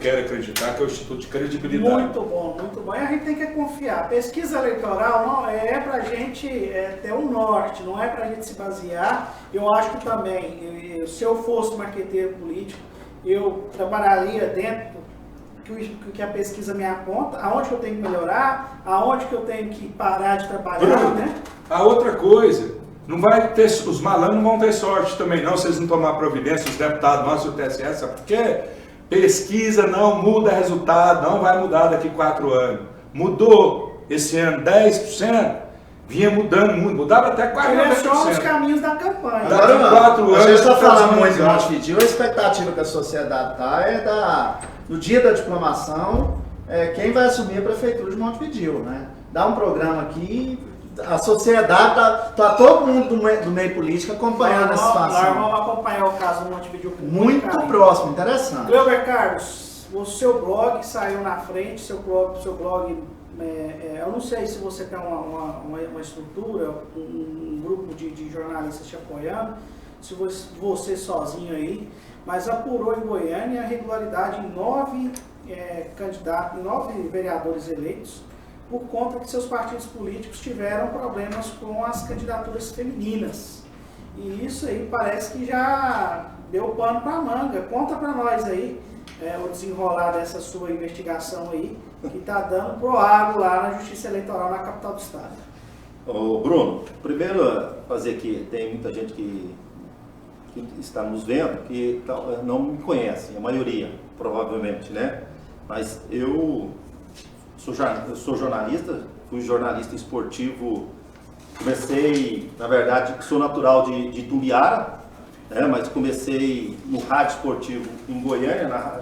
quero acreditar que é o Instituto de Credibilidade. Muito bom, muito bom. E a gente tem que confiar. Pesquisa eleitoral não é para a gente ter um norte, não é para a gente se basear. Eu acho que também, se eu fosse marqueteiro político, eu trabalharia dentro do que a pesquisa me aponta, aonde que eu tenho que melhorar, aonde que eu tenho que parar de trabalhar, né? A outra coisa, não vai ter, os malandros não vão ter sorte também não, se eles não tomar providência, os deputados nossos do TSE, sabe por quê? Pesquisa não muda resultado, não vai mudar daqui 4 anos. Mudou esse ano 10%, vinha mudando muito, mudava até 40%. Direciona os caminhos da campanha. Daqui 4 anos. A gente está falando muito de mudar. Montevidéu, a expectativa que a sociedade está no dia da diplomação, quem vai assumir a prefeitura de Montevidéu, né? Dá um programa aqui, a sociedade, tá todo mundo do meio político acompanhando essa Nós situação. vamos acompanhar o caso do Montevidéu com Muito carinho. próximo, interessante. Cleuber Carlos, o seu blog saiu na frente, seu blog eu não sei se você tem uma estrutura, um grupo de jornalistas te apoiando, se você sozinho aí, mas apurou em Goiânia a regularidade em 9 candidatos, em 9 vereadores eleitos, por conta que seus partidos políticos tiveram problemas com as candidaturas femininas. E isso aí parece que já deu pano para a manga. Conta para nós aí o desenrolar dessa sua investigação aí, que está dando pro água lá na Justiça Eleitoral na capital do estado. Ô Bruno, primeiro fazer que tem muita gente que está nos vendo que não me conhece, a maioria, provavelmente, né? Mas eu sou jornalista, fui jornalista esportivo, comecei, na verdade, sou natural de Itumbiara, né? Mas comecei no rádio esportivo em Goiânia,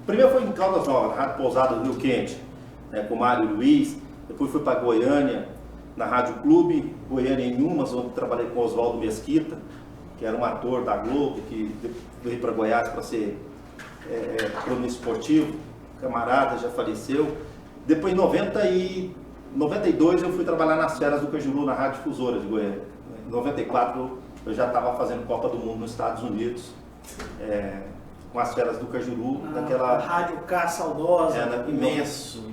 primeiro foi em Caldas Novas, na Rádio Pousada do Rio Quente, né, com o Mário Luiz, depois fui para Goiânia, na Rádio Clube, Goiânia em Umas, onde trabalhei com Oswaldo Mesquita, que era um ator da Globo, que veio para Goiás para ser cronista esportivo, camarada, já faleceu. Depois, em 92, eu fui trabalhar nas férias do Cajuru, na Rádio Difusora de Goiânia. Em 94, eu já estava fazendo Copa do Mundo nos Estados Unidos, com as férias do Cajuru, daquela... Rádio K saudosa. Imenso.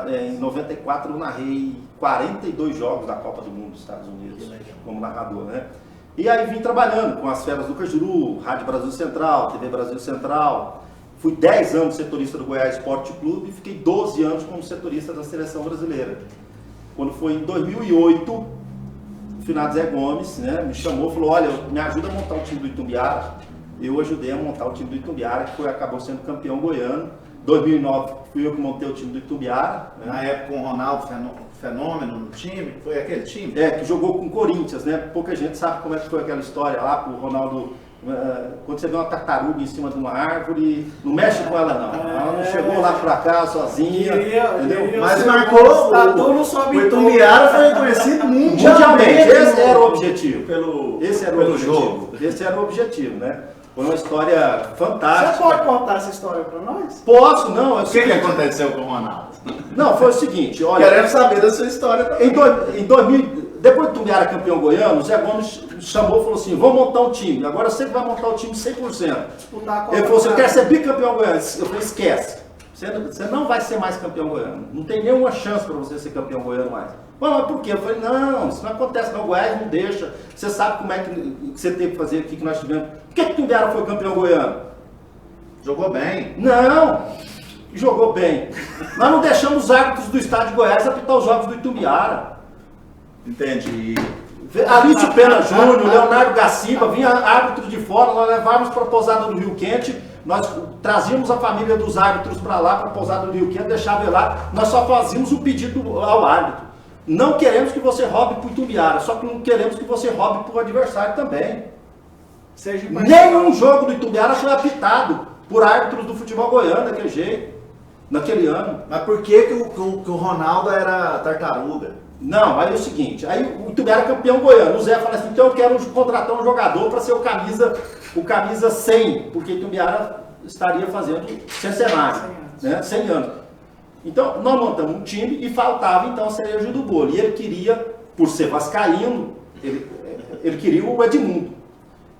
Em 94, eu narrei 42 jogos da Copa do Mundo dos Estados Unidos, como narrador, né? E aí vim trabalhando com as férias do Cajuru, Rádio Brasil Central, TV Brasil Central. Fui 10 anos setorista do Goiás Esporte Clube e fiquei 12 anos como setorista da Seleção Brasileira. Quando foi em 2008, o finado Zé Gomes, né, me chamou e falou, olha, me ajuda a montar o time do Itumbiara. Eu ajudei a montar o time do Itumbiara, que acabou sendo campeão goiano. 2009 fui eu que montei o time do Itumbiara. Né? Na época com o Ronaldo Fenômeno no time, foi aquele time? Que jogou com o Corinthians, né? Pouca gente sabe como é que foi aquela história lá, o Ronaldo, quando você vê uma tartaruga em cima de uma árvore, não mexe com ela não. Ela não chegou lá pra cá sozinha, entendeu? Mas marcou o Itumbiara foi conhecido mundialmente. Esse era o objetivo. Esse era o jogo. Esse era o objetivo, né? Foi uma história fantástica. Você pode contar essa história para nós? Posso, não. O que aconteceu com o Ronaldo? Não, foi o seguinte, olha... Queremos saber da sua história também. Em 2000, depois que o Itumbiara campeão goiano, o Zé Gomes chamou e falou assim, vamos montar um time. Agora você que vai montar o time 100%. Ele falou assim, eu quero ser bicampeão goiano. Eu falei, esquece. Você não vai ser mais campeão goiano. Não tem nenhuma chance para você ser campeão goiano mais. Mas por quê? Eu falei, não, isso não acontece não. O Goiás não deixa. Você sabe como é que você tem que fazer aqui que nós tivemos. Por que o Itumbiara foi campeão goiano? Jogou bem. Não, jogou bem. Nós não deixamos os árbitros do estado de Goiás apitar os jogos do Itumbiara. Entendi. Alício Pena Júnior, Leonardo Gaciba, vinha árbitro de fora, nós levávamos para a pousada do Rio Quente, nós trazíamos a família dos árbitros para lá, para a pousada do Rio Quente, deixava ele lá, nós só fazíamos um pedido ao árbitro. Não queremos que você roube para o Itumbiara, só que não queremos que você roube para o adversário também. Nenhum jogo do Itumbiara foi apitado por árbitros do futebol goiano daquele jeito, naquele ano. Mas por que o Ronaldo era tartaruga? Não, aí é o seguinte, aí o Itumbiara é campeão goiano, o Zé fala assim, então eu quero contratar um jogador para ser o camisa 100, porque o Itumbiara estaria fazendo centenário, 100 anos. Então nós montamos um time e faltava então a cereja do bolo, e ele queria, por ser vascaíno, ele queria o Edmundo.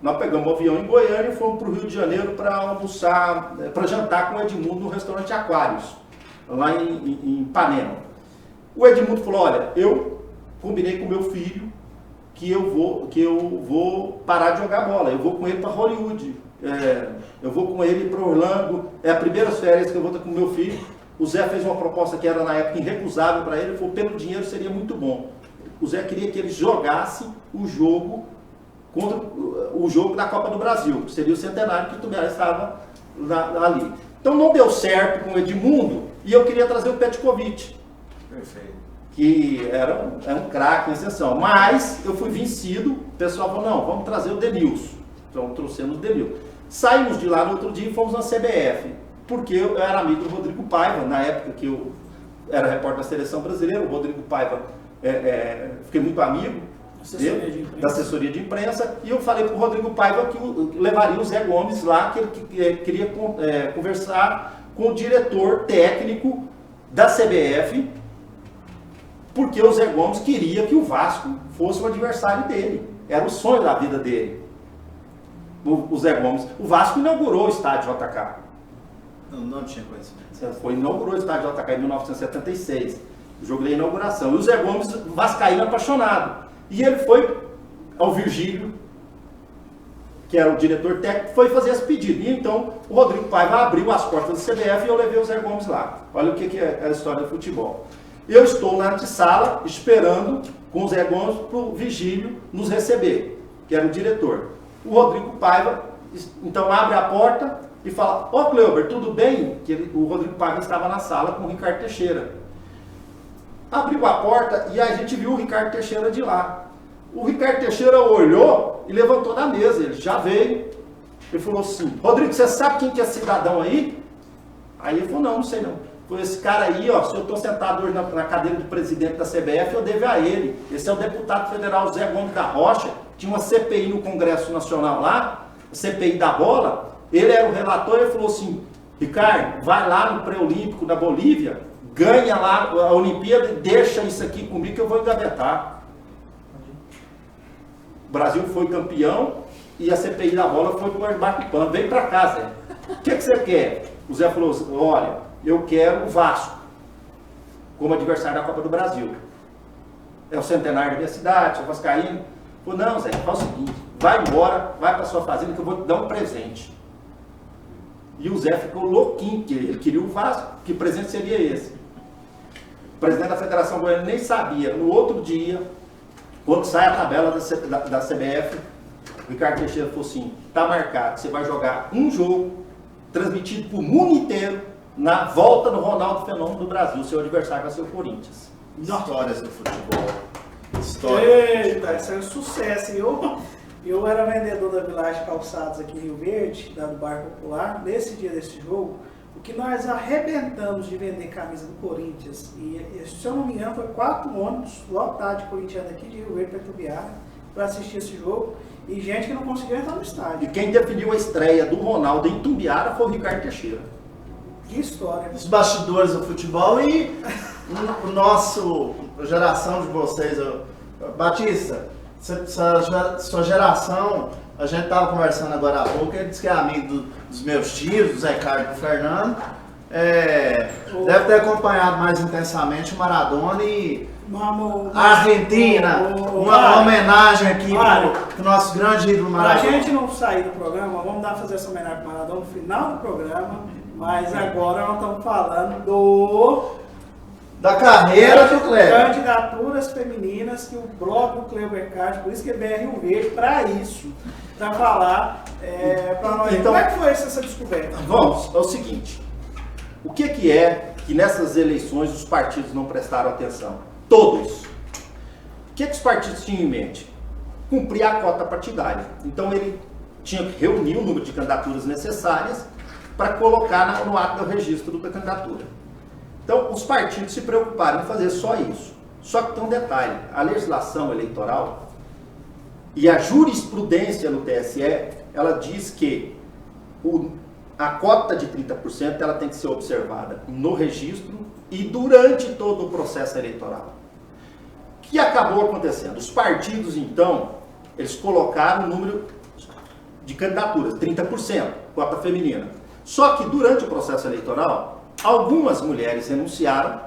nós pegamos um avião em Goiânia e fomos para o Rio de Janeiro para almoçar, para jantar com o Edmundo no restaurante Aquários, lá em Ipanema. O Edmundo falou, olha, eu combinei com meu filho que eu vou parar de jogar bola, eu vou com ele para Hollywood, eu vou com ele para Orlando, é a primeira férias que eu vou estar com meu filho. O Zé fez uma proposta que era na época irrecusável para ele, ele falou, pelo dinheiro seria muito bom. O Zé queria que ele jogasse o jogo contra o jogo da Copa do Brasil, que seria o centenário que o Itumbiara estava ali. Então não deu certo com o Edmundo e eu queria trazer o Petkovic. Perfeito. Que era um craque em exceção. Mas eu fui vencido, o pessoal falou, não, vamos trazer o Denilson. Então trouxemos o Denilson. Saímos de lá no outro dia e fomos na CBF, porque eu era amigo do Rodrigo Paiva, na época que eu era repórter da Seleção Brasileira, o Rodrigo Paiva, fiquei muito amigo da assessoria de imprensa, e eu falei para o Rodrigo Paiva que levaria o Zé Gomes lá, que ele queria conversar com o diretor técnico da CBF, porque o Zé Gomes queria que o Vasco fosse o adversário dele. Era o sonho da vida dele. O Zé Gomes. O Vasco inaugurou o estádio JK. Não tinha conhecimento. Inaugurou o estádio JK em 1976. O jogo da inauguração. E o Zé Gomes, vascaíno apaixonado. E ele foi ao Virgílio, que era o diretor técnico, foi fazer esse pedido. E então o Rodrigo Paiva abriu as portas do CBF e eu levei o Zé Gomes lá. Olha o que é a história do futebol. Eu estou na antessala esperando com o Zé Gomes para o Vigílio nos receber, que era o diretor. O Rodrigo Paiva, então, abre a porta e fala, ô Cleuber, tudo bem? O Rodrigo Paiva estava na sala com o Ricardo Teixeira. Abriu a porta e a gente viu o Ricardo Teixeira de lá. O Ricardo Teixeira olhou e levantou da mesa, ele já veio. Ele falou assim, Rodrigo, você sabe quem que é cidadão aí? Aí ele falou, não sei não. Foi esse cara aí, ó, se eu estou sentado hoje na cadeira do presidente da CBF, eu devo a ele. Esse é o deputado federal Zé Gomes da Rocha, tinha uma CPI no Congresso Nacional lá, a CPI da bola, ele era o relator e ele falou assim, Ricardo, vai lá no pré-olímpico da Bolívia, ganha lá a Olimpíada e deixa isso aqui comigo que eu vou engavetar. O Brasil foi campeão e a CPI da bola foi para o barco pano, vem para cá, Zé. O que você quer? O Zé falou assim, olha, eu quero o Vasco como adversário da Copa do Brasil. É o centenário da minha cidade, sou vascaíno. Falei, não, Zé, faz o seguinte, vai embora, vai para sua fazenda que eu vou te dar um presente. E o Zé ficou louquinho, que ele queria o Vasco, que presente seria esse? O presidente da Federação Goiana nem sabia. No outro dia, quando sai a tabela da CBF, o Ricardo Teixeira falou assim, tá marcado, você vai jogar um jogo transmitido para o mundo inteiro, na volta do Ronaldo Fenômeno do Brasil, seu adversário vai ser o Corinthians. Histórias do futebol. História. Eita, isso é um sucesso. Eu era vendedor da Village Calçados aqui em Rio Verde, da do Bairro Popular. Nesse dia desse jogo, o que nós arrebentamos de vender camisa do Corinthians, e se eu não me engano, foi 4 ônibus lotados de corintiano aqui de Rio Verde para Itumbiara para assistir esse jogo, e gente que não conseguiu entrar no estádio. E quem definiu a estreia do Ronaldo em Itumbiara foi o Ricardo Teixeira. Que história. Os bastidores do futebol e o nosso, a geração de vocês, Batista, sua geração, a gente estava conversando agora há pouco, ele disse que é amigo dos meus tios, do Zé Carlos e do Fernando, deve ter acompanhado mais intensamente o Maradona e a Argentina, uma homenagem aqui para o nosso grande ídolo Maradona. Para a gente não sair do programa, vamos fazer essa homenagem para o Maradona no final do programa. Mas agora nós estamos falando da carreira do Cleber. Candidaturas femininas que o bloco do Cleber Card, por isso que ele veio Rio Verde, para isso, para falar para nós. Então, como é que foi essa descoberta? Vamos, é o seguinte, o que é que nessas eleições os partidos não prestaram atenção? Todos. O que os partidos tinham em mente? Cumprir a cota partidária. Então ele tinha que reunir o número de candidaturas necessárias para colocar no ato do registro da candidatura. Então, os partidos se preocuparam em fazer só isso. Só que tem um detalhe, a legislação eleitoral e a jurisprudência no TSE, ela diz que a cota de 30% ela tem que ser observada no registro e durante todo o processo eleitoral. O que acabou acontecendo? Os partidos, então, eles colocaram o número de candidaturas, 30%, cota feminina. Só que durante o processo eleitoral, algumas mulheres renunciaram,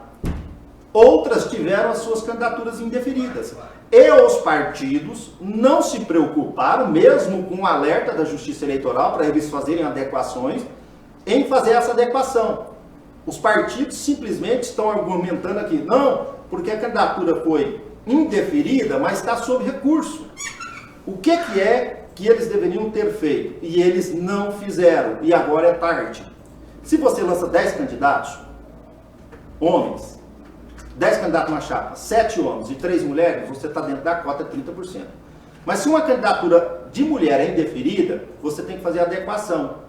outras tiveram as suas candidaturas indeferidas. E os partidos não se preocuparam, mesmo com o alerta da Justiça Eleitoral, para eles fazerem adequações, em fazer essa adequação. Os partidos simplesmente estão argumentando aqui, não, porque a candidatura foi indeferida, mas está sob recurso. O que é que eles deveriam ter feito? E eles não fizeram, e agora é tarde. Se você lança 10 candidatos, homens, 10 candidatos na chapa, 7 homens e 3 mulheres, você está dentro da cota 30%. Mas se uma candidatura de mulher é indeferida, você tem que fazer adequação.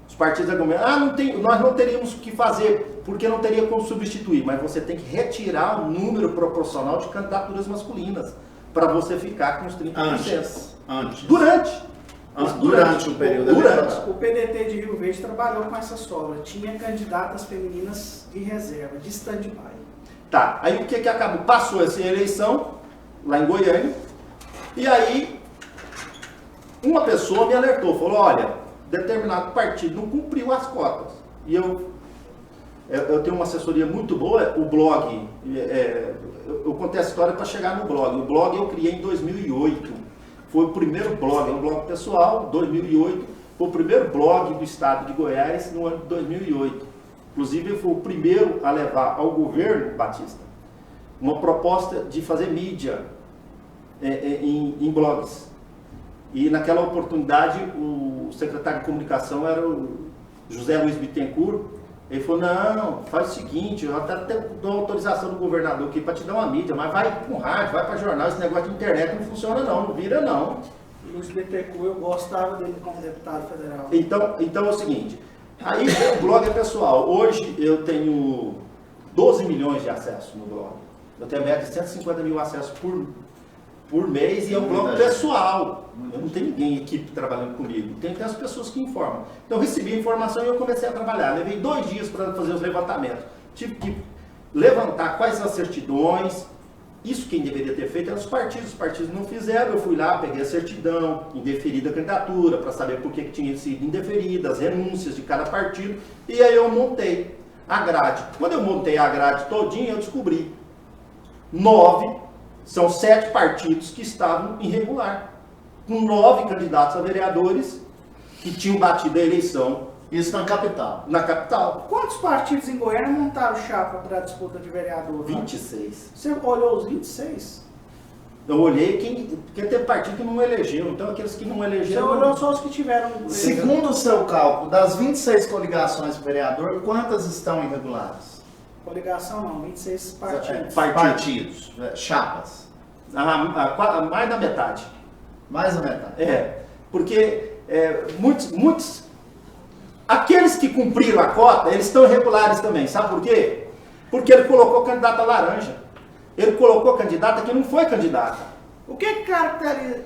Os partidos argumentam, nós não teríamos o que fazer, porque não teria como substituir, mas você tem que retirar o número proporcional de candidaturas masculinas, para você ficar com os 30%. Antes. Durante o período eleitoral. O PDT de Rio Verde trabalhou com essa sobra, tinha candidatas femininas de reserva, de stand-by. Tá, aí o que acabou? Passou essa eleição, lá em Goiânia, e aí uma pessoa me alertou, falou, olha, determinado partido não cumpriu as cotas. E eu tenho uma assessoria muito boa, o blog, eu contei a história para chegar no blog. O blog eu criei em 2008, foi o primeiro blog, é um blog pessoal, 2008, foi o primeiro blog do estado de Goiás no ano de 2008. Inclusive, foi o primeiro a levar ao governo, Batista, uma proposta de fazer mídia em blogs. E naquela oportunidade, o secretário de comunicação era o José Luiz Bittencourt. Ele falou, não, faz o seguinte, eu até dou autorização do governador aqui para te dar uma mídia, mas vai com rádio, vai para jornal, esse negócio de internet não funciona não vira não. Luiz Bittencourt, eu gostava dele como deputado federal. Então é o seguinte, aí o blog é pessoal. Hoje eu tenho 12 milhões de acessos no blog. Eu tenho média de 150 mil acessos por mês e é um blog pessoal. Eu não tenho ninguém, equipe trabalhando comigo. Tem as pessoas que informam. Então eu recebi a informação e eu comecei a trabalhar. Levei 2 dias para fazer os levantamentos. Tive que levantar quais as certidões. Isso quem deveria ter feito eram os partidos não fizeram. Eu fui lá, peguei a certidão, indeferida a candidatura, para saber por que tinha sido indeferida, as renúncias de cada partido, e aí eu montei a grade. Quando eu montei a grade todinha, eu descobri 9, são 7 partidos que estavam irregular, com 9 candidatos a vereadores que tinham batido a eleição. Isso na capital. Na capital. Quantos partidos em Goiânia montaram chapa para a disputa de vereador? 26. Você olhou os 26? Eu olhei porque teve partido que não elegeu, então aqueles que não Você elegeram... olhou só os que tiveram... Segundo o seu cálculo, das 26 coligações de vereador, quantas estão irregulares? Coligação não, 26 partidos. Partidos, chapas. Mais da metade. Mais da metade. Porque muitos... Aqueles que cumpriram a cota, eles estão irregulares também. Sabe por quê? Porque ele colocou candidata laranja. Ele colocou candidata que não foi candidata. O que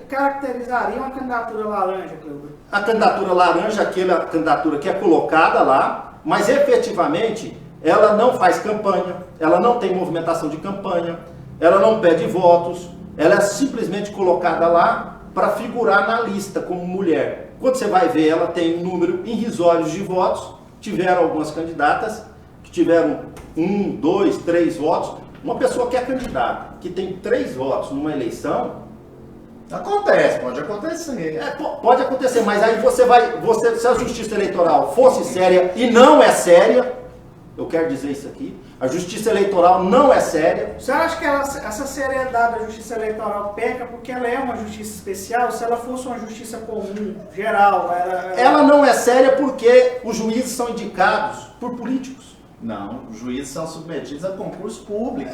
caracterizaria uma candidatura laranja, Cleuber? A candidatura laranja, aquela candidatura que é colocada lá, mas efetivamente ela não faz campanha, ela não tem movimentação de campanha, ela não pede votos, ela é simplesmente colocada lá para figurar na lista como mulher. Quando você vai ver, ela tem um número irrisório de votos. Tiveram algumas candidatas que tiveram 1, 2, 3 votos. Uma pessoa que é candidata, que tem 3 votos numa eleição... Acontece, pode acontecer. Pode acontecer, mas aí se a Justiça Eleitoral fosse séria, e não é séria, eu quero dizer isso aqui, a Justiça Eleitoral não é séria. Você acha que essa seriedade da Justiça Eleitoral peca porque ela é uma justiça especial? Se ela fosse uma justiça comum, geral... Ela não é séria porque os juízes são indicados por políticos. Não, os juízes são submetidos a concurso público.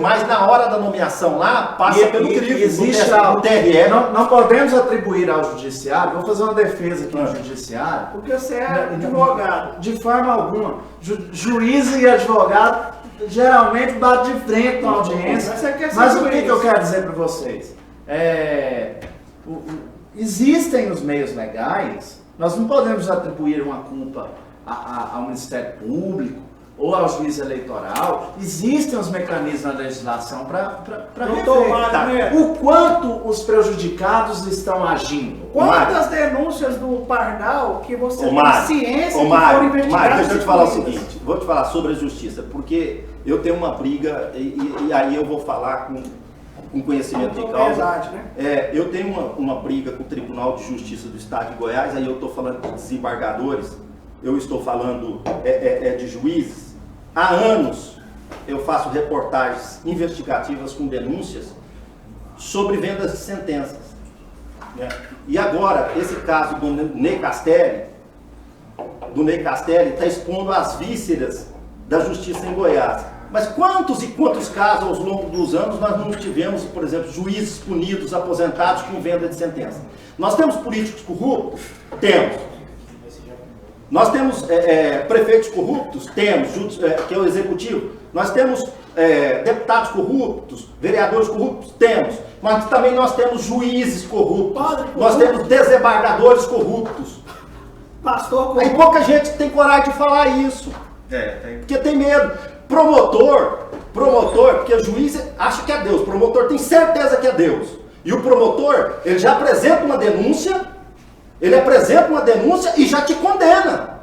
Mas na hora da nomeação lá, passa pelo crivo. Existe o TRE. Não podemos atribuir ao judiciário, vou fazer uma defesa aqui no judiciário. Porque você é advogado. De forma alguma. Juiz e advogado geralmente batem de frente com a audiência. Mas o que eu quero dizer para vocês? Existem os meios legais, nós não podemos atribuir uma culpa ao Ministério Público, ou ao juiz eleitoral, existem os mecanismos na legislação para Wagner, o quanto os prejudicados estão agindo. Quantas denúncias do Pardal que você tem Mário, ciência que Mário, foram investigadas? Mário, deixa eu te falar o seguinte, vou te falar sobre a justiça, porque eu tenho uma briga, e aí eu vou falar com conhecimento de causa. Verdade, né? Eu tenho uma briga com o Tribunal de Justiça do Estado de Goiás, aí eu estou falando de desembargadores, eu estou falando de juízes. Há anos eu faço reportagens investigativas com denúncias sobre vendas de sentenças. Né? E agora, esse caso do Ney Castelli está expondo as vísceras da justiça em Goiás. Mas quantos e quantos casos ao longo dos anos nós não tivemos, por exemplo, juízes punidos, aposentados com venda de sentença? Nós temos políticos corruptos? Temos. Nós temos prefeitos corruptos? Temos, que é o executivo. Nós temos deputados corruptos, vereadores corruptos? Temos. Mas também nós temos juízes corruptos. Nós temos desembargadores corruptos. Pastor corrupto. Aí pouca gente tem coragem de falar isso. Porque tem medo. Promotor, porque o juiz acha que é Deus. O promotor tem certeza que é Deus. E o promotor, ele já apresenta uma denúncia. Ele apresenta uma denúncia e já te condena.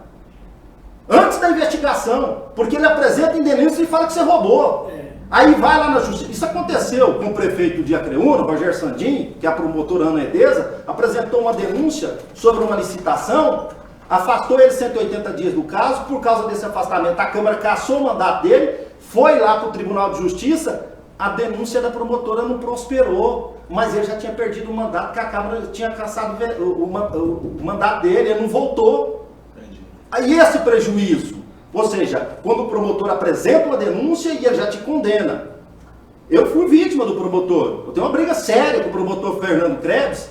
Antes da investigação. Porque ele apresenta em denúncia e fala que você roubou. Aí vai lá na justiça. Isso aconteceu com o prefeito de Acreúna, Rogério Sandin, que é a promotora Ana Edeza, apresentou uma denúncia sobre uma licitação, afastou ele 180 dias do caso. Por causa desse afastamento, a Câmara cassou o mandato dele, foi lá para o Tribunal de Justiça, a denúncia da promotora não prosperou, mas ele já tinha perdido o mandato, porque a Câmara tinha cassado o mandato dele, ele não voltou. Aí esse prejuízo, ou seja, quando o promotor apresenta uma denúncia e ele já te condena. Eu fui vítima do promotor, eu tenho uma briga séria com o promotor Fernando Krebs,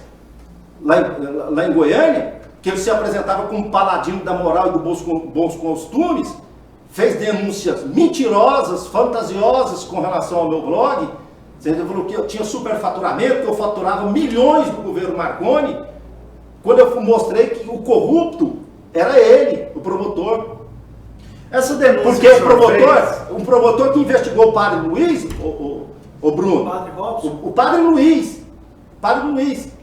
lá em Goiânia, que ele se apresentava como paladino da moral e dos bons costumes, fez denúncias mentirosas, fantasiosas com relação ao meu blog. Ele falou que eu tinha superfaturamento, que eu faturava milhões do governo Marconi, quando eu mostrei que o corrupto era ele, o promotor. Essa denúncia. Porque o promotor que investigou o padre Luiz, o Bruno, o padre Luiz,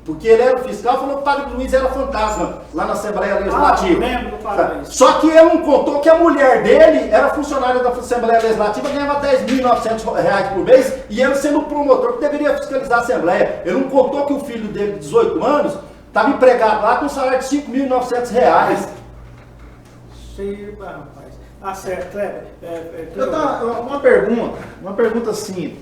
porque ele era o fiscal, falou que o padre Luiz era fantasma lá na Assembleia Legislativa. Lembro do padre Luiz. Só que ele não contou que a mulher dele era funcionária da Assembleia Legislativa, ganhava R$10.900 por mês, e ele sendo o promotor que deveria fiscalizar a Assembleia. Ele não contou que o filho dele, de 18 anos, estava empregado lá com um salário de R$5.900. Sim, rapaz. Ah, certo, uma pergunta assim,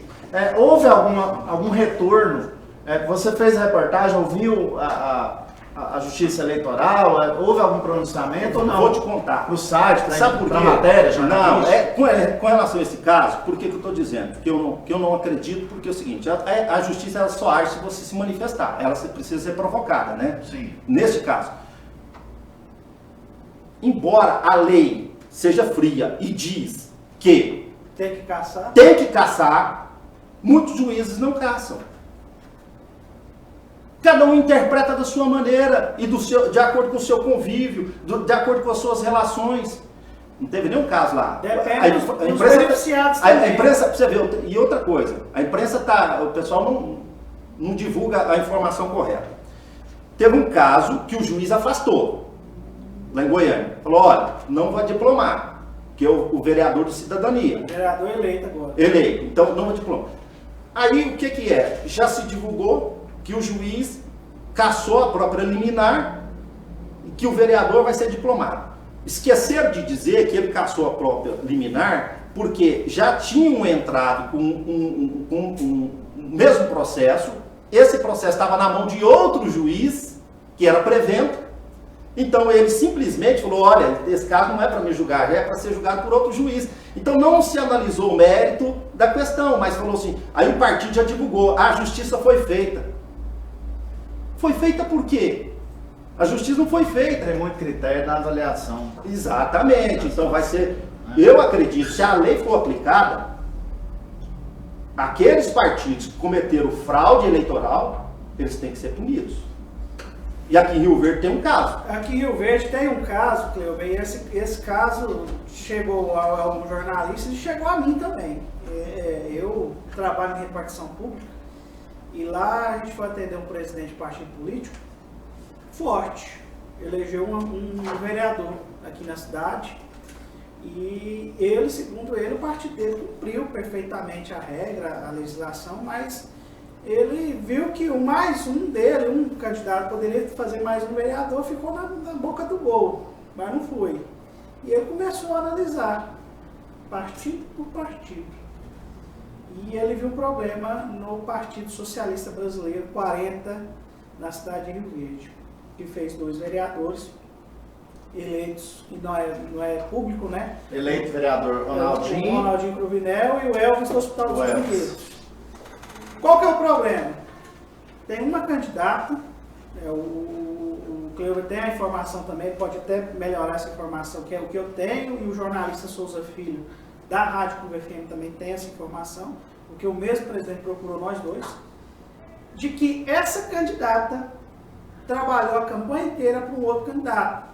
houve algum retorno? Você fez a reportagem, ouviu a Justiça Eleitoral, houve algum pronunciamento ou não? Vou te contar. No site, para a matéria? Não, com relação a esse caso, por que eu estou dizendo? Que eu não acredito, porque é o seguinte, a Justiça ela só age se você se manifestar, ela precisa ser provocada, né? Sim. Neste caso, embora a lei seja fria e diz que tem que caçar, muitos juízes não caçam. Cada um interpreta da sua maneira e de acordo com o seu convívio, de acordo com as suas relações. Não teve nenhum caso lá. Depende dos beneficiados também. A imprensa, pra você ver, e outra coisa, a imprensa o pessoal não divulga a informação correta. Teve um caso que o juiz afastou, lá em Goiânia. Falou, olha, não vai diplomar, que é o vereador de cidadania. Vereador eleito agora. Eleito, então não vai diplomar. Aí o que é? Já se divulgou que o juiz cassou a própria liminar e que o vereador vai ser diplomado. Esqueceram de dizer que ele cassou a própria liminar porque já tinham entrado com o mesmo processo, esse processo estava na mão de outro juiz, que era prevento, então ele simplesmente falou, olha, esse caso não é para me julgar, é para ser julgado por outro juiz. Então não se analisou o mérito da questão, mas falou assim, aí o partido já divulgou, a justiça foi feita. Foi feita por quê? A justiça não foi feita. Tem muito critério na avaliação. Exatamente. Então vai ser... Eu acredito, se a lei for aplicada, aqueles partidos que cometeram fraude eleitoral, eles têm que ser punidos. E aqui em Rio Verde tem um caso. Aqui em Rio Verde tem um caso, Cleuber, e esse caso chegou a alguns jornalistas e chegou a mim também. Eu trabalho em repartição pública e lá a gente foi atender um presidente de partido político forte. Elegeu um vereador aqui na cidade e ele, segundo ele, o partido dele cumpriu perfeitamente a regra, a legislação, mas ele viu que o mais um dele, um candidato, poderia fazer mais um vereador, ficou na boca do gol, mas não foi. E ele começou a analisar, partido por partido. E ele viu um problema no Partido Socialista Brasileiro, 40, na cidade de Rio Verde, que fez 2 vereadores eleitos, que não é público, né? Eleito vereador Ronaldinho. O Ronaldinho Cruvinel e o Elvis do Hospital dos Pinheiros. Qual que é o problema? Tem uma candidata, o Cleuber tem a informação também, pode até melhorar essa informação, que é o que eu tenho, e o jornalista Souza Filho, da Rádio Clube FM, também tem essa informação, porque o mesmo presidente procurou nós dois, de que essa candidata trabalhou a campanha inteira para um outro candidato.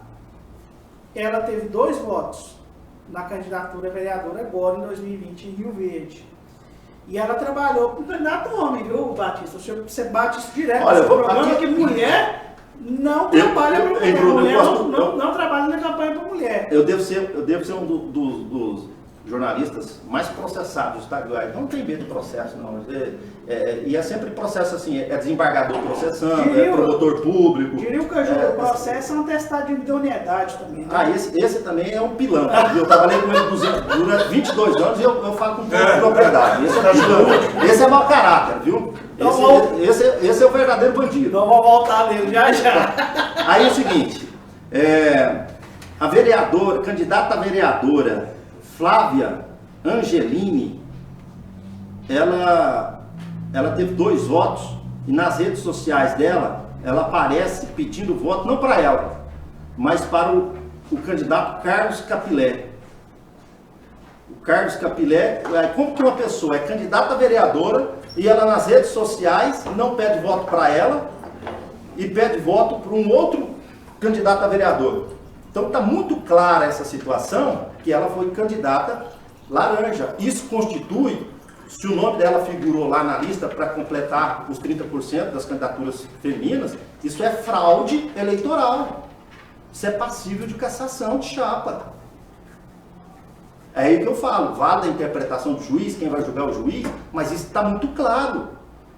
Ela teve 2 votos na candidatura vereadora agora, em 2020, em Rio Verde. E ela trabalhou com o candidato homem, viu, Batista? Você bate isso direto. Olha, o problema é que mulher não trabalha para mulher. Mulher não trabalha na campanha para mulher. Eu devo ser um dos jornalistas mais processados do estado. Não tem medo do processo, não. E é sempre processo assim, é desembargador processando, é promotor público. Diria o candidato, o processo é um testado de idoneidade também. Né? Esse também é um pilantra. Eu trabalhei com ele durante 22 anos e eu falo com toda propriedade. Esse é pilantra. Esse é mau caráter, viu? Esse é o verdadeiro bandido. Então vamos voltar nele já. Aí é o seguinte, a vereadora, candidata a vereadora Flávia Angelini, ela teve 2 votos e nas redes sociais dela, ela aparece pedindo voto, não para ela, mas para o candidato Carlos Capilé. O Carlos Capilé, como que uma pessoa é candidata a vereadora e ela nas redes sociais não pede voto para ela e pede voto para um outro candidato a vereador. Então está muito clara essa situação, que ela foi candidata laranja. Isso constitui, se o nome dela figurou lá na lista para completar os 30% das candidaturas femininas, isso é fraude eleitoral. Isso é passível de cassação de chapa. É aí que eu falo, vale a interpretação do juiz, quem vai julgar o juiz, mas isso está muito claro,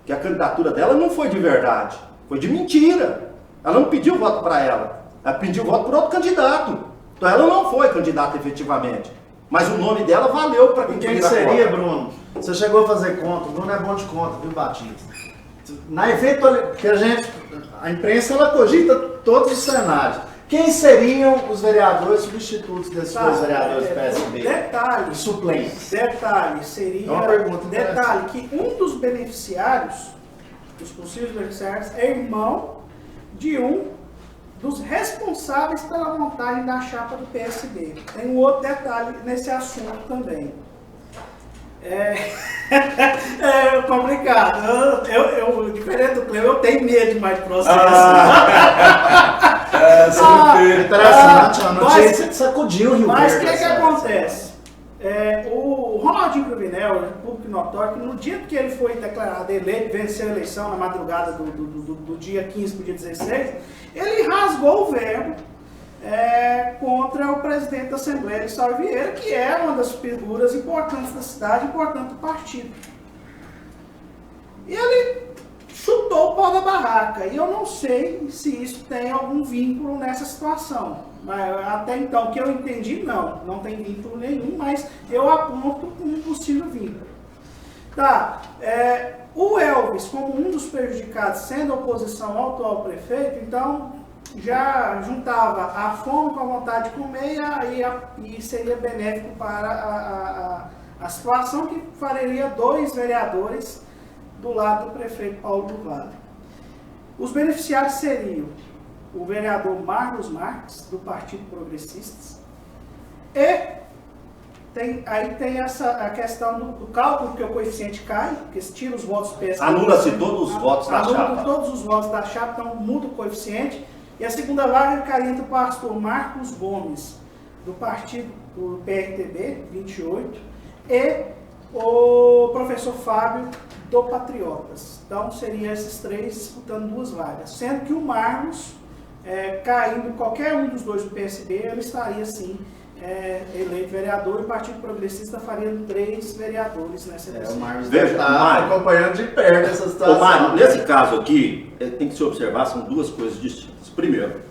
que a candidatura dela não foi de verdade, foi de mentira. Ela não pediu voto para ela. Ela pediu voto por outro candidato. Então ela não foi candidata efetivamente. Mas o nome dela valeu para quem seria, Bruno? Você chegou a fazer conta. O Bruno é bom de conta, viu, Batista? Na eventualidade, que a imprensa ela cogita todos os cenários. Quem seriam os vereadores substitutos desses 2 vereadores PSB? Detalhe. Suplentes. Detalhe, seria. Uma pergunta detalhe, que um dos beneficiários, dos possíveis beneficiários, é irmão de um dos responsáveis pela montagem da chapa do PSD. Tem um outro detalhe nesse assunto também. É complicado. Eu diferente do Cleo, eu tenho medo de mais processo. Interessante, a notícia sacudiu o Rio Verde. Mas o que acontece? O Ronaldinho Cruvinel, público notório, que no dia que ele foi declarado eleito, venceu a eleição na madrugada do dia 15 para o dia 16, ele rasgou o verbo contra o presidente da Assembleia, Elissário Vieira, que é uma das figuras importantes da cidade, importante do partido. E ele chutou o pau da barraca. E eu não sei se isso tem algum vínculo nessa situação. Mas até então, que eu entendi, não tem vínculo nenhum, mas eu aponto como um possível vínculo. Tá, o Elvis, como um dos prejudicados, sendo oposição ao atual prefeito, então já juntava a fome com a vontade de comer e seria benéfico para a situação que faria 2 vereadores do lado do prefeito Paulo do Vale. Os beneficiários seriam o vereador Marcos Marques, do Partido Progressistas, e Aí tem a questão do cálculo, que o coeficiente cai, porque se tira os votos do PSDB. Anula-se todos os votos da chapa. Anula todos os votos da chapa, então muda o coeficiente. E a segunda vaga cairia entre o pastor Marcos Gomes, do partido do PRTB, 28, e o professor Fábio, do Patriotas. Então seriam esses três disputando 2 vagas. Sendo que o Marcos, caindo qualquer um dos dois do PSB, ele estaria sim eleito vereador, e o Partido Progressista faria 3 vereadores nessa eleição. O Marcos Veja, está Mário, acompanhando de perto essa situação. Ô Mário, nesse caso aqui, tem que se observar, são 2 coisas distintas. Primeiro,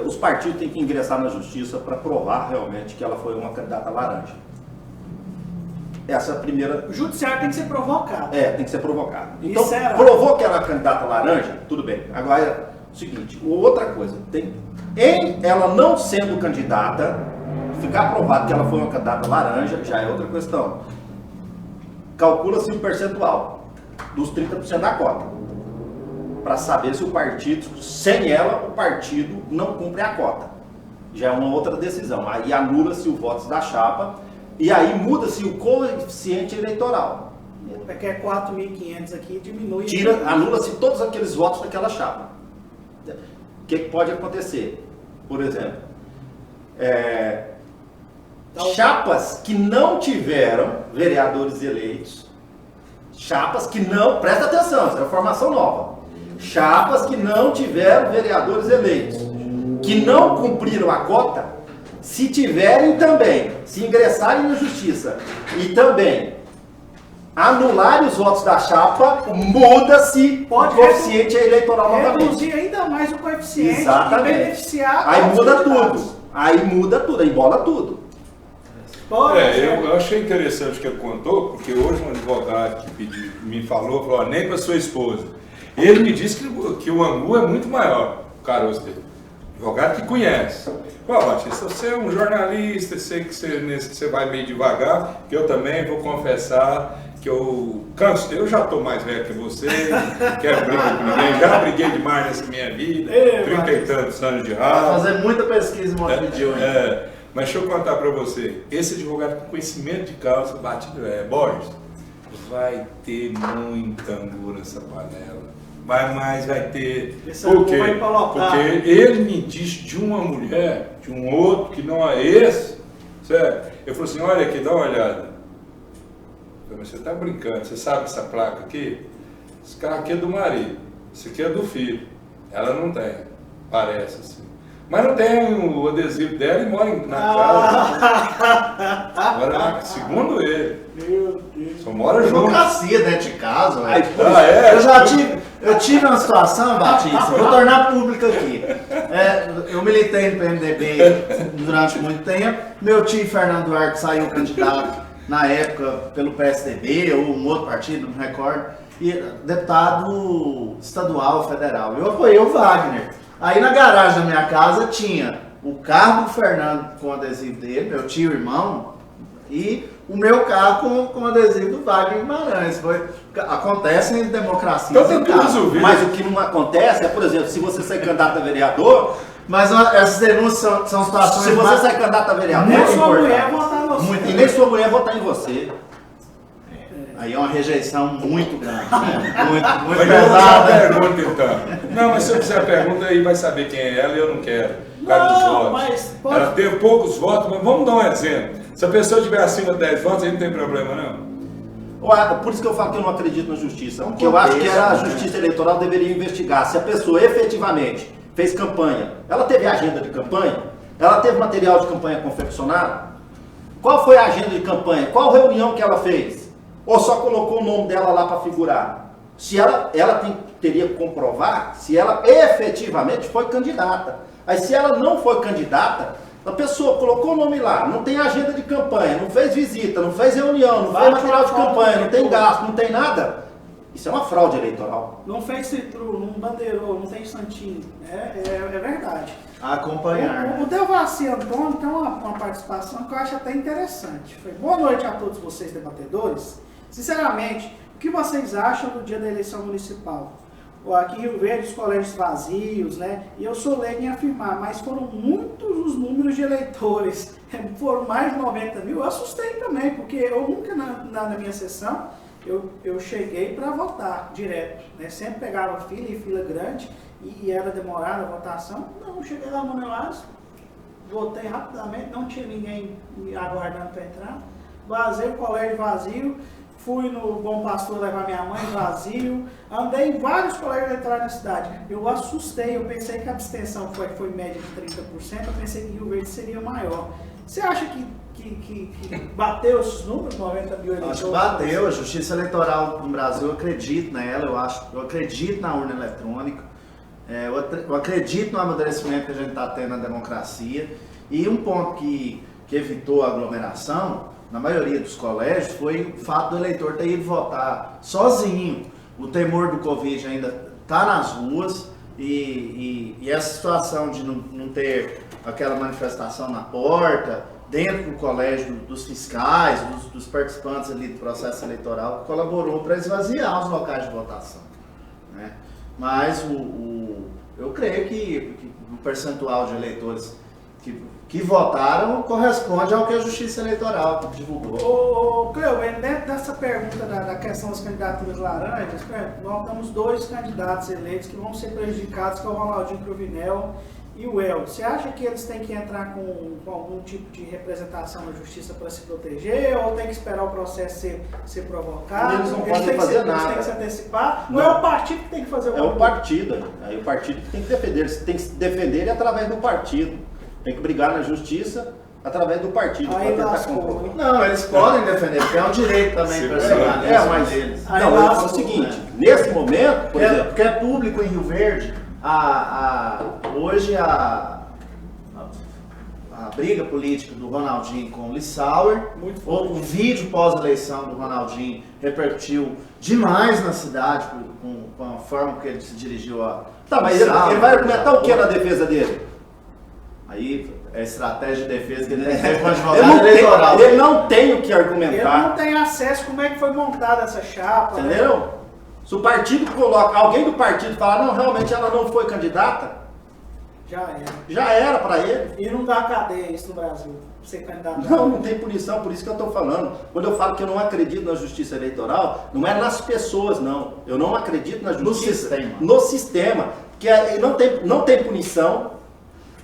os partidos têm que ingressar na justiça para provar realmente que ela foi uma candidata laranja. Essa é a primeira... O judiciário tem que ser provocado. tem que ser provocado. Então, será? provou que ela é candidata laranja, tudo bem. Agora, é o seguinte, outra coisa, em ela não sendo candidata, ficar provado que ela foi uma candidata laranja, já é outra questão. Calcula-se o percentual dos 30% da cota, para saber se o partido, sem ela, o partido não cumpre a cota. Já é uma outra decisão. Aí anula-se os votos da chapa, e aí muda-se o coeficiente eleitoral. Que é 4.500 aqui, diminui. Anula-se todos aqueles votos daquela chapa. O que pode acontecer? Por exemplo, chapas que não tiveram vereadores eleitos, chapas que não, presta atenção, isso é uma formação nova, chapas que não tiveram vereadores eleitos, que não cumpriram a cota, se tiverem também, se ingressarem na justiça e também anularem os votos da chapa, muda-se o coeficiente eleitoral novamente. Reduzir ainda mais o coeficiente. Exatamente. E beneficiar. Aí muda candidatos. tudo. Aí muda tudo, aí embola tudo. Eu achei interessante o que ele contou, porque hoje um advogado que me falou, nem para sua esposa. Ele me disse que o angu é muito maior, o caroço dele. Advogado que conhece. Batista, você é um jornalista, sei que você vai meio devagar, que eu também vou confessar que eu canso, eu já estou mais velho que você, quero brigar com ninguém, já briguei demais nessa minha vida, 30 e tantos anos de Vai ralo. fazer muita pesquisa em Montevideo. Mas deixa eu contar para você, esse advogado com conhecimento de causa, Borges, vai ter muita angu nessa panela. Vai ter. Por quê? Porque ele me disse de uma mulher, de um outro que não é esse, certo? Ele falou assim, olha aqui, dá uma olhada. Eu falei, você está brincando, você sabe essa placa aqui? Esse carro aqui é do marido, esse aqui é do filho. Ela não tem, parece assim. Mas não tem o adesivo dela e mora na casa. Mora segundo ele. Meu Deus. Só mora junto. Democracia dentro de casa. Eu tive uma situação, Batista, vou tornar pública aqui. Eu militei no PMDB durante muito tempo. Meu tio Fernando Duarte saiu candidato na época pelo PSDB ou um outro partido, não me recordo, e deputado estadual, federal. Eu apoiei o Wagner. Aí na garagem da minha casa tinha o carro do Fernando com o adesivo dele, meu tio, irmão, e o meu carro com o adesivo do Wagner Guimarães. Acontece em democracia. Então tem tudo resolvido. Mas o que não acontece é, por exemplo, se você ser candidato a vereador... Mas essas denúncias são situações... Se você ser candidato a vereador... Nem sua mulher votar em você. E nem sua mulher votar em você. Aí é uma rejeição muito grande, né? Muito Mas eu vou fazer pesada. a pergunta então. Não, mas se eu fizer a pergunta aí vai saber quem é ela e eu não quero. Por causa dos votos. Mas pode... Ela teve poucos votos, mas vamos dar um exemplo. Se a pessoa tiver acima de 10 votos, aí não tem problema não. Por isso que eu falo que eu não acredito na justiça. Porque eu acho que a justiça eleitoral deveria investigar se a pessoa efetivamente fez campanha. Ela teve agenda de campanha? Ela teve material de campanha confeccionado? Qual foi a agenda de campanha? Qual reunião que ela fez? Ou só colocou o nome dela lá para figurar? Se ela teria que comprovar se ela efetivamente foi candidata. Aí se ela não foi candidata, a pessoa colocou o nome lá, não tem agenda de campanha, não fez visita, não fez reunião, não fez material de campanha, não tem gasto, não tem nada. Isso é uma fraude eleitoral. Não fez citru, não bandeirou, não tem santinho. É verdade. A acompanhar. O Delvaci Antônio tem uma participação que eu acho até interessante. Foi boa noite a todos vocês, debatedores. Sinceramente, o que vocês acham do dia da eleição municipal? Aqui em Rio Verde, os colégios vazios, né? E eu sou leigo em afirmar, mas foram muitos os números de eleitores, foram mais de 90 mil. Eu assustei também, porque eu nunca na minha sessão, eu cheguei para votar direto, né? Sempre pegava fila e fila grande, e era demorada a votação. Não, cheguei lá no Manelas, votei rapidamente, não tinha ninguém me aguardando para entrar. Vazei o colégio vazio. Fui no Bom Pastor levar minha mãe, vazio. Andei em vários colégios eleitorais na cidade. Eu assustei, eu pensei que a abstenção foi média de 30%, eu pensei que Rio Verde seria maior. Você acha que bateu esses números, 90 mil eleitores? Acho que bateu. A Justiça Eleitoral no Brasil, eu acredito nela, eu acredito na urna eletrônica, eu acredito no amadurecimento que a gente está tendo na democracia. E um ponto que evitou a aglomeração, na maioria dos colégios, foi o fato do eleitor ter ido votar sozinho. O temor do Covid ainda está nas ruas e essa situação de não ter aquela manifestação na porta, dentro do colégio dos fiscais, dos participantes ali do processo eleitoral, colaborou para esvaziar os locais de votação, né? Mas eu creio que o percentual de eleitores que votaram corresponde ao que a Justiça Eleitoral divulgou. Cleuber, dentro dessa pergunta da questão das candidaturas laranjas, nós temos 2 candidatos eleitos que vão ser prejudicados, que é o Ronaldinho Cruvinel e o Eldo. Você acha que eles têm que entrar com algum tipo de representação na Justiça para se proteger, ou tem que esperar o processo ser provocado? Eles não podem fazer nada. Eles têm que se antecipar? Não. Ou é o partido que tem que fazer o É o partido. Aí o partido tem que defender. Eles têm que se defender através do partido. Tem que brigar na justiça através do partido. Aí para tentar lascou. comprovar. Não, eles podem defender, porque é um direito também personal mas deles. Aí não, lascou, é o seguinte, nesse momento, por exemplo, Porque é público em Rio Verde, hoje a briga política do Ronaldinho com o Lissauer, o vídeo pós-eleição do Ronaldinho repercutiu demais na cidade com a forma que ele se dirigiu a... tá, mas ele vai argumentar o que na defesa dele? Aí é estratégia de defesa que ele tem com advogado eleitoral. Ele não tem o que Ele argumentar. não tem acesso como é que foi montada essa chapa. Entendeu? Né? Se o partido coloca, alguém do partido falar, não, realmente ela não foi candidata, Já era. já era para ele. E não dá cadeia isso no Brasil, ser candidato. Não tem punição, por isso que eu estou falando. Quando eu falo que eu não acredito na justiça eleitoral, não é nas pessoas, não. Eu não acredito na justiça. No sistema. Que não tem punição.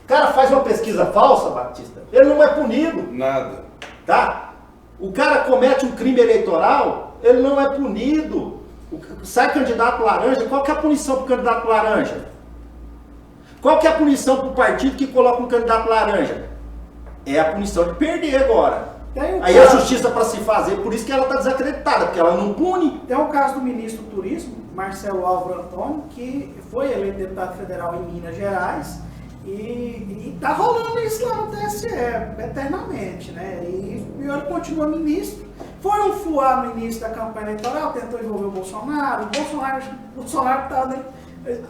O cara faz uma pesquisa falsa, Batista, ele não é punido. Nada. Tá? O cara comete um crime eleitoral, ele não é punido. Sai candidato laranja, qual que é a punição para o candidato laranja? Qual que é a punição para o partido que coloca um candidato laranja? É a punição de perder agora. Aí a justiça para se fazer, por isso que ela está desacreditada, porque ela não pune. Tem o caso do ministro do Turismo, Marcelo Álvaro Antônio, que foi eleito deputado federal em Minas Gerais. E tá rolando isso lá no TSE, eternamente, né? E ele continua ministro. Foi um fuá no início da campanha eleitoral, tentou envolver o Bolsonaro. O Bolsonaro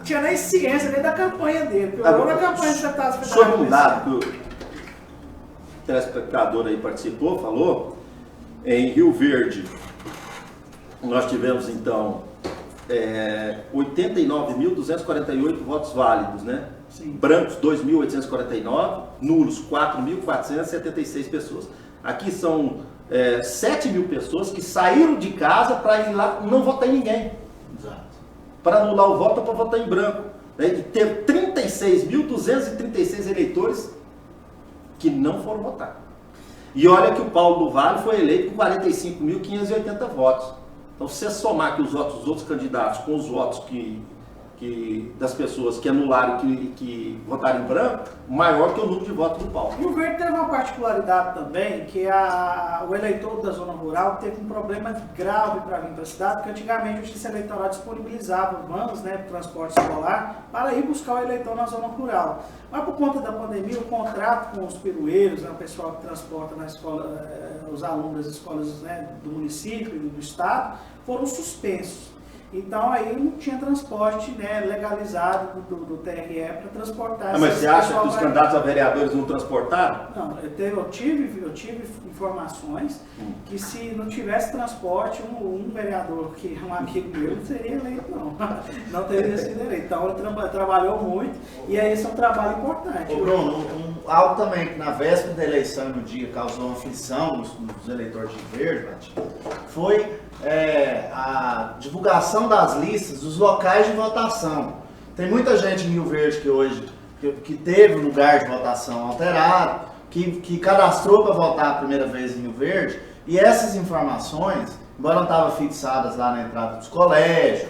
tinha nem ciência nem da campanha dele. Piorou na campanha de deputados federais. Sobre um dado que o telespectador aí participou, falou, em Rio Verde, nós tivemos então 89.248 votos válidos, né? Sim. Brancos 2.849, nulos 4.476 pessoas. Aqui são 7.000 pessoas que saíram de casa para ir lá não votar em ninguém. Exato. Para anular o voto ou para votar em branco. Né? E ter 36.236 eleitores que não foram votar. E olha que o Paulo do Vale foi eleito com 45.580 votos. Então, se você somar aqui os votos dos outros candidatos com os votos das pessoas que anularam que votaram em branco, maior que o número de votos do Paulo. E o Verde teve uma particularidade também, que o eleitor da zona rural teve um problema grave para vir para a cidade, porque antigamente a Justiça Eleitoral disponibilizava vans, né, para transporte escolar, para ir buscar o eleitor na zona rural. Mas por conta da pandemia, o contrato com os pirueiros, né, o pessoal que transporta na escola, os alunos das escolas, né, do município e do estado, foram suspensos. Então aí não tinha transporte, né, legalizado do TRE para transportar. Mas você acha que os pra... candidatos a vereadores não transportaram? Não, eu tive informações que se não tivesse transporte, um vereador que é um amigo meu não seria eleito, não. Não teria sido eleito. Então ele trabalhou muito e aí esse é um trabalho importante. Ô Bruno, algo também que na véspera da eleição no dia causou uma aflição nos eleitores de Rio Verde, foi a divulgação das listas dos locais de votação. Tem muita gente em Rio Verde que hoje que teve lugar de votação alterado, que cadastrou para votar a primeira vez em Rio Verde, e essas informações, embora não estavam fixadas lá na entrada dos colégios,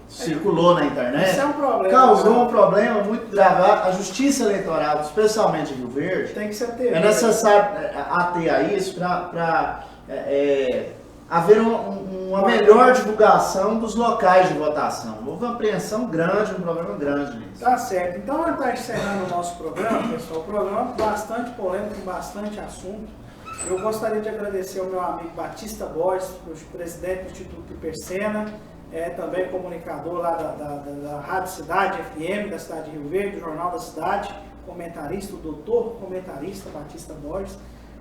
circulou na internet, isso é um problema, causou um problema muito grave. A Justiça Eleitoral, especialmente em Rio Verde, tem que ser TV. É necessário ater a isso para haver uma melhor divulgação dos locais de votação. Houve uma apreensão grande, um problema grande nisso. Tá certo. Então, a gente está encerrando o nosso programa, pessoal. O programa bastante polêmico, com bastante assunto. Eu gostaria de agradecer ao meu amigo Batista Borges, presidente do Instituto Hipersena, também comunicador lá da Rádio Cidade FM, da cidade de Rio Verde, do Jornal da Cidade, comentarista, o doutor comentarista Batista Borges,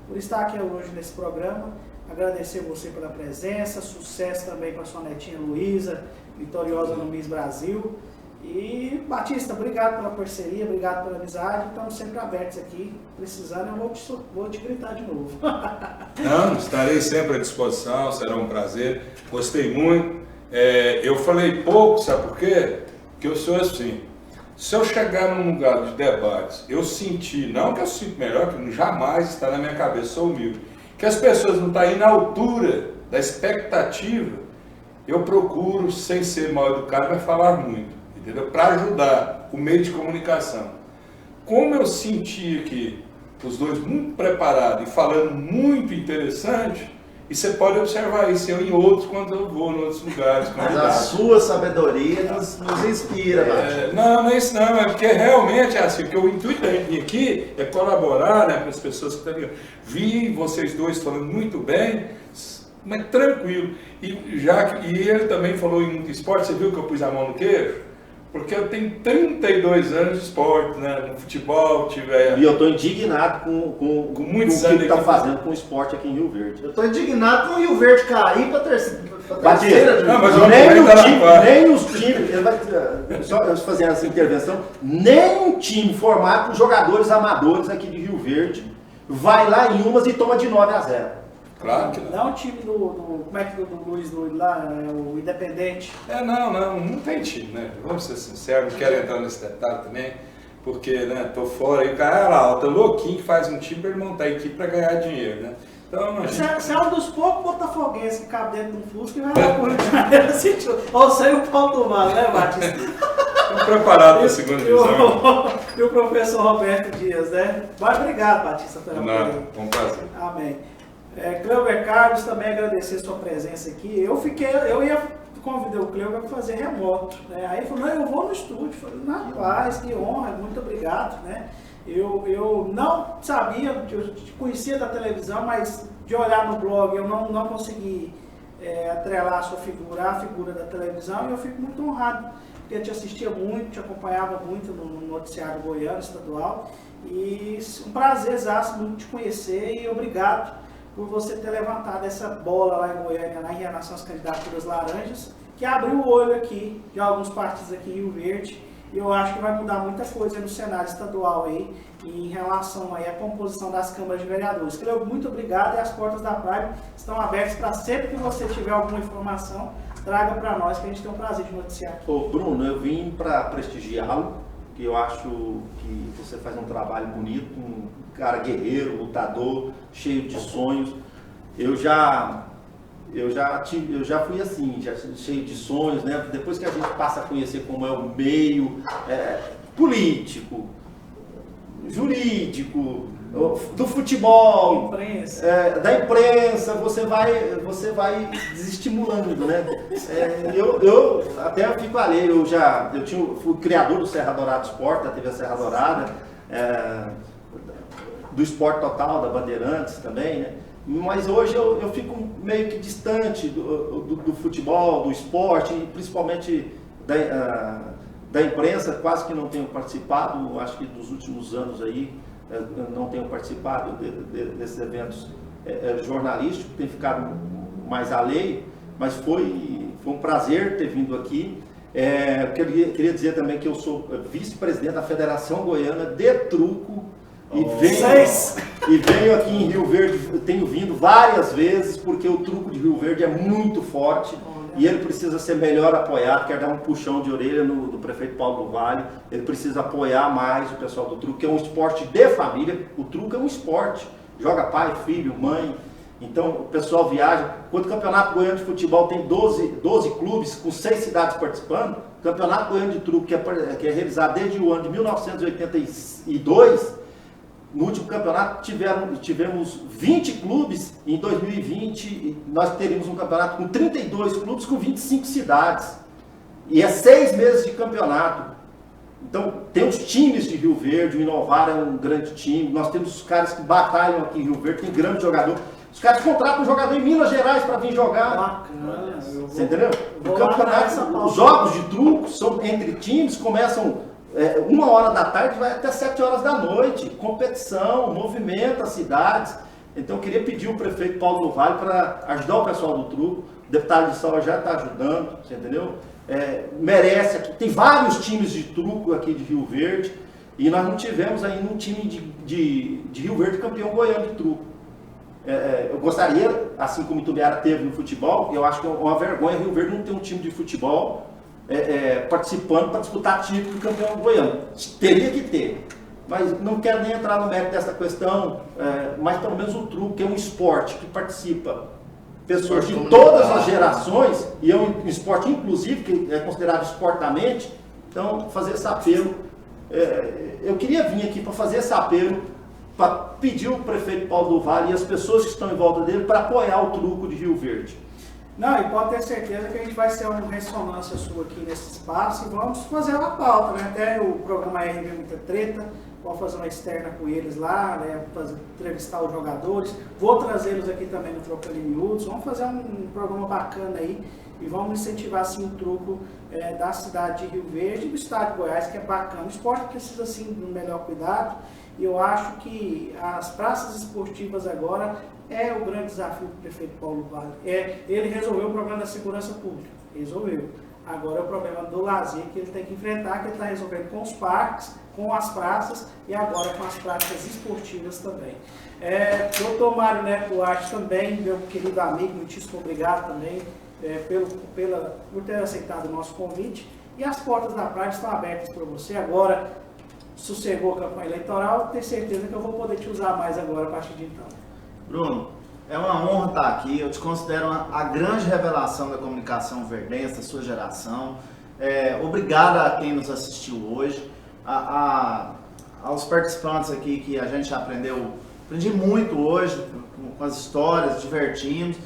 por estar aqui hoje nesse programa. Agradecer você pela presença, sucesso também com a sua netinha Luísa, vitoriosa no Miss Brasil. E Batista, obrigado pela parceria, obrigado pela amizade. Estamos sempre abertos aqui. Precisando, eu vou te gritar de novo. Não, estarei sempre à disposição, será um prazer. Gostei muito. Eu falei pouco, sabe por quê? Porque eu sou assim. Se eu chegar num lugar de debates, eu sentir, não que eu sinto melhor, que jamais está na minha cabeça, sou humilde, que as pessoas não estão indo à altura da expectativa, eu procuro, sem ser mal educado, mas falar muito, entendeu? Para ajudar o meio de comunicação. Como eu senti aqui os dois muito preparados e falando muito interessante, e você pode observar isso eu em outros, quando eu vou em outros lugares. Mas a sua sabedoria nos inspira, não é isso não, é porque realmente é assim, porque o intuito da gente vir aqui é colaborar, né, com as pessoas que estão aqui. Vi vocês dois falando muito bem, mas tranquilo. E ele também falou em muito esporte, você viu que eu pus a mão no queijo? Porque eu tenho 32 anos de esporte, né? No futebol, E eu estou indignado com muitos o que está fazendo com o esporte aqui em Rio Verde. Eu estou indignado com o Rio Verde cair para terceira. Não, mas nem os times, só fazer essa intervenção, nem um time formado por jogadores amadores aqui de Rio Verde vai lá em umas e toma de 9-0. Claro que não. Não o time como é que do Luiz lá, o Independente. Não tem time, né? Vamos ser sinceros, não quero entrar nesse detalhe também, porque, né, tô fora aí, o cara lá, tá louquinho que faz um time para ele montar a equipe para ganhar dinheiro, né? Então, você é um dos poucos botafoguenses que cabe dentro de um Fusca e vai lá pro Rio de Janeiro assistir. Ou sei o pau do mar, né, Batista? Estamos preparados para a segunda divisão. E o professor Roberto Dias, né? Mas obrigado, Batista, pela Não, foi um prazer. Amém. Cleuber Carlos, também agradecer sua presença aqui. Eu ia convidar o Cleuber para fazer remoto, né? Aí ele falou, não, eu vou no estúdio. Eu falei, rapaz, que honra, muito obrigado, né? Eu não sabia, eu te conhecia da televisão, mas de olhar no blog eu não consegui atrelar a sua figura à figura da televisão, e eu fico muito honrado, porque eu te assistia muito, te acompanhava muito no noticiário goiano estadual, e um prazer muito te conhecer, e obrigado por você ter levantado essa bola lá em Goiânia, em relação às candidaturas laranjas, que abriu o olho aqui de alguns partidos aqui em Rio Verde, e eu acho que vai mudar muita coisa no cenário estadual aí, em relação aí à composição das câmaras de vereadores. Cleuber, muito obrigado, e as portas da Prime estão abertas para sempre que você tiver alguma informação, traga para nós, que a gente tem um prazer de noticiar aqui. Ô Bruno, eu vim para prestigiá-lo, que eu acho que você faz um trabalho bonito, um cara guerreiro, lutador, cheio de sonhos. Eu já fui assim, já cheio de sonhos, né? Depois que a gente passa a conhecer como é o meio político, jurídico, do futebol, da imprensa, você vai desestimulando, né? Eu até fico alheio, fui criador do Serra Dourada Esporte, da TV Serra Dourada, do Esporte Total, da Bandeirantes também, né? Mas hoje eu fico meio que distante do futebol, do esporte, e principalmente da imprensa, quase que não tenho participado, acho que nos últimos anos aí não tenho participado desses eventos jornalísticos, tem ficado mais alheio, mas foi um prazer ter vindo aqui. Queria dizer também que eu sou vice-presidente da Federação Goiana de Truco e venho aqui em Rio Verde, tenho vindo várias vezes porque o truco de Rio Verde é muito forte e ele precisa ser melhor apoiado. Quero dar um puxão de orelha do prefeito Paulo do Vale, ele precisa apoiar mais o pessoal do truco, que é um esporte de família. O truco é um esporte, joga pai, filho, mãe. Então o pessoal viaja. Quando o Campeonato Goiano de Futebol tem 12 clubes com 6 cidades participando, o Campeonato Goiano de Truco, que é realizado desde o ano de 1982, no último campeonato tivemos 20 clubes. Em 2020 nós teríamos um campeonato com 32 clubes com 25 cidades. E é 6 meses de campeonato. Então tem os times de Rio Verde, o Inovar é um grande time, nós temos os caras que batalham aqui em Rio Verde, tem grande jogador. Os caras contratam um jogador em Minas Gerais para vir jogar. Bacana. Você entendeu? O campeonato, os jogos de truco são entre times, começam 1h da tarde, vai até 7 horas da noite. Competição, movimenta as cidades. Então eu queria pedir o prefeito Paulo do Vale para ajudar o pessoal do truco. O deputado de Salva já está ajudando, você entendeu? Merece aqui. Tem vários times de truco aqui de Rio Verde e nós não tivemos ainda um time de Rio Verde campeão goiano de truco. Eu gostaria, assim como Itubiara teve no futebol, eu acho que é uma vergonha Rio Verde não ter um time de futebol participando para disputar título de campeão goiano. Teria que ter, mas não quero nem entrar no mérito dessa questão, mas pelo menos o truco, que é um esporte que participa pessoas de todas as gerações, e é um esporte inclusive, que é considerado esporte da mente. Então, fazer esse apelo, eu queria vir aqui para fazer esse apelo, para pedir o prefeito Paulo do Vale e as pessoas que estão em volta dele para apoiar o truco de Rio Verde. Não, e pode ter certeza que a gente vai ter uma ressonância sua aqui nesse espaço e vamos fazer uma pauta, né? Até o programa RV Muita Treta, vamos fazer uma externa com eles lá, né? Entrevistar os jogadores, vou trazê-los aqui também no Trocando em Miúdos, vamos fazer um programa bacana aí e vamos incentivar assim o truco da cidade de Rio Verde e do estado de Goiás, que é bacana. O esporte precisa assim de um melhor cuidado. E eu acho que as praças esportivas agora é o grande desafio do prefeito Paulo Vale. Ele resolveu o problema da segurança pública, resolveu. Agora é o problema do lazer que ele tem que enfrentar, que ele está resolvendo com os parques, com as praças e agora com as práticas esportivas também. Doutor Mário Neto Duarte também, meu querido amigo, muitíssimo obrigado também por ter aceitado o nosso convite. E as portas da praia estão abertas para você agora. Sossegou a campanha eleitoral, tenho certeza que eu vou poder te usar mais agora a partir de então. Bruno, é uma honra estar aqui. Eu te considero a grande revelação da comunicação verdense, da sua geração. Obrigado a quem nos assistiu hoje, aos participantes aqui que a gente aprendi muito hoje com as histórias, divertimos.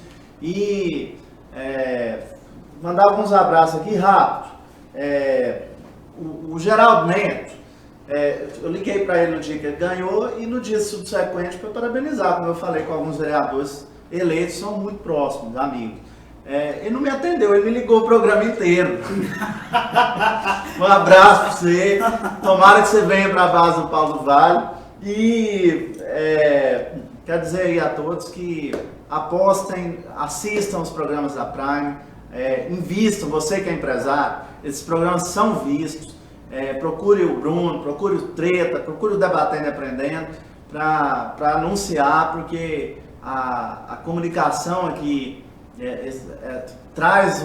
E mandar alguns abraços aqui rápido. O Geraldo Neto, eu liguei para ele no dia que ele ganhou e no dia subsequente para parabenizar, como eu falei com alguns vereadores eleitos, são muito próximos, amigos. Ele não me atendeu, ele me ligou o programa inteiro. Um abraço para você, tomara que você venha para a base do Paulo do Vale e quero dizer aí a todos que apostem, assistam os programas da Prime, invistam, você que é empresário, esses programas são vistos. Procure o Bruno, procure o Treta, procure o Debatendo e Aprendendo para anunciar, porque a comunicação aqui traz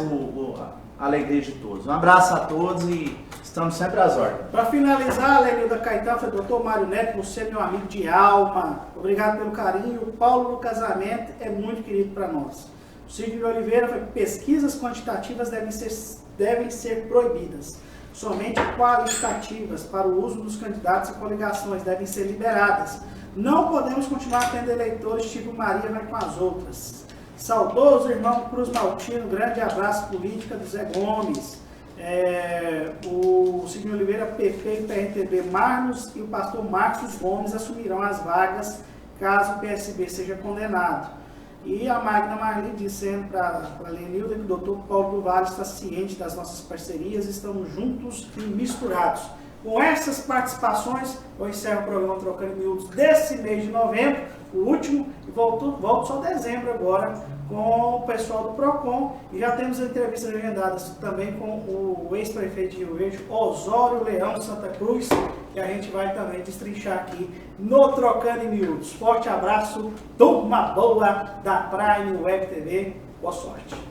a alegria de todos. Um abraço a todos e estamos sempre às ordens. Para finalizar, Lenilda Caetano, foi doutor Mário Neto, você é meu amigo de alma, obrigado pelo carinho. O Paulo no casamento é muito querido para nós. O Sidney Oliveira foi: pesquisas quantitativas devem ser proibidas. Somente qualitativas para o uso dos candidatos e coligações devem ser liberadas. Não podemos continuar tendo eleitores tipo Maria vai com as outras. Saudoso irmão Cruz Maltino, grande abraço, política do Zé Gomes. O Sidney Oliveira, PP e PRTB Marlos e o pastor Marcos Gomes assumirão as vagas caso o PSB seja condenado. E a Magna Marli dizendo para a Lenilda que o doutor Paulo do Vale está ciente das nossas parcerias, estamos juntos e misturados. Com essas participações, eu encerro o programa Trocando em Miúdos desse mês de novembro, o último, e volto só dezembro agora com o pessoal do PROCON, e já temos entrevistas agendadas também com o ex-prefeito de Rio Verde, Osório Leão Santa Cruz, que a gente vai também destrinchar aqui no Trocando em Miúdos. Forte abraço, turma boa da Prime Web TV, boa sorte.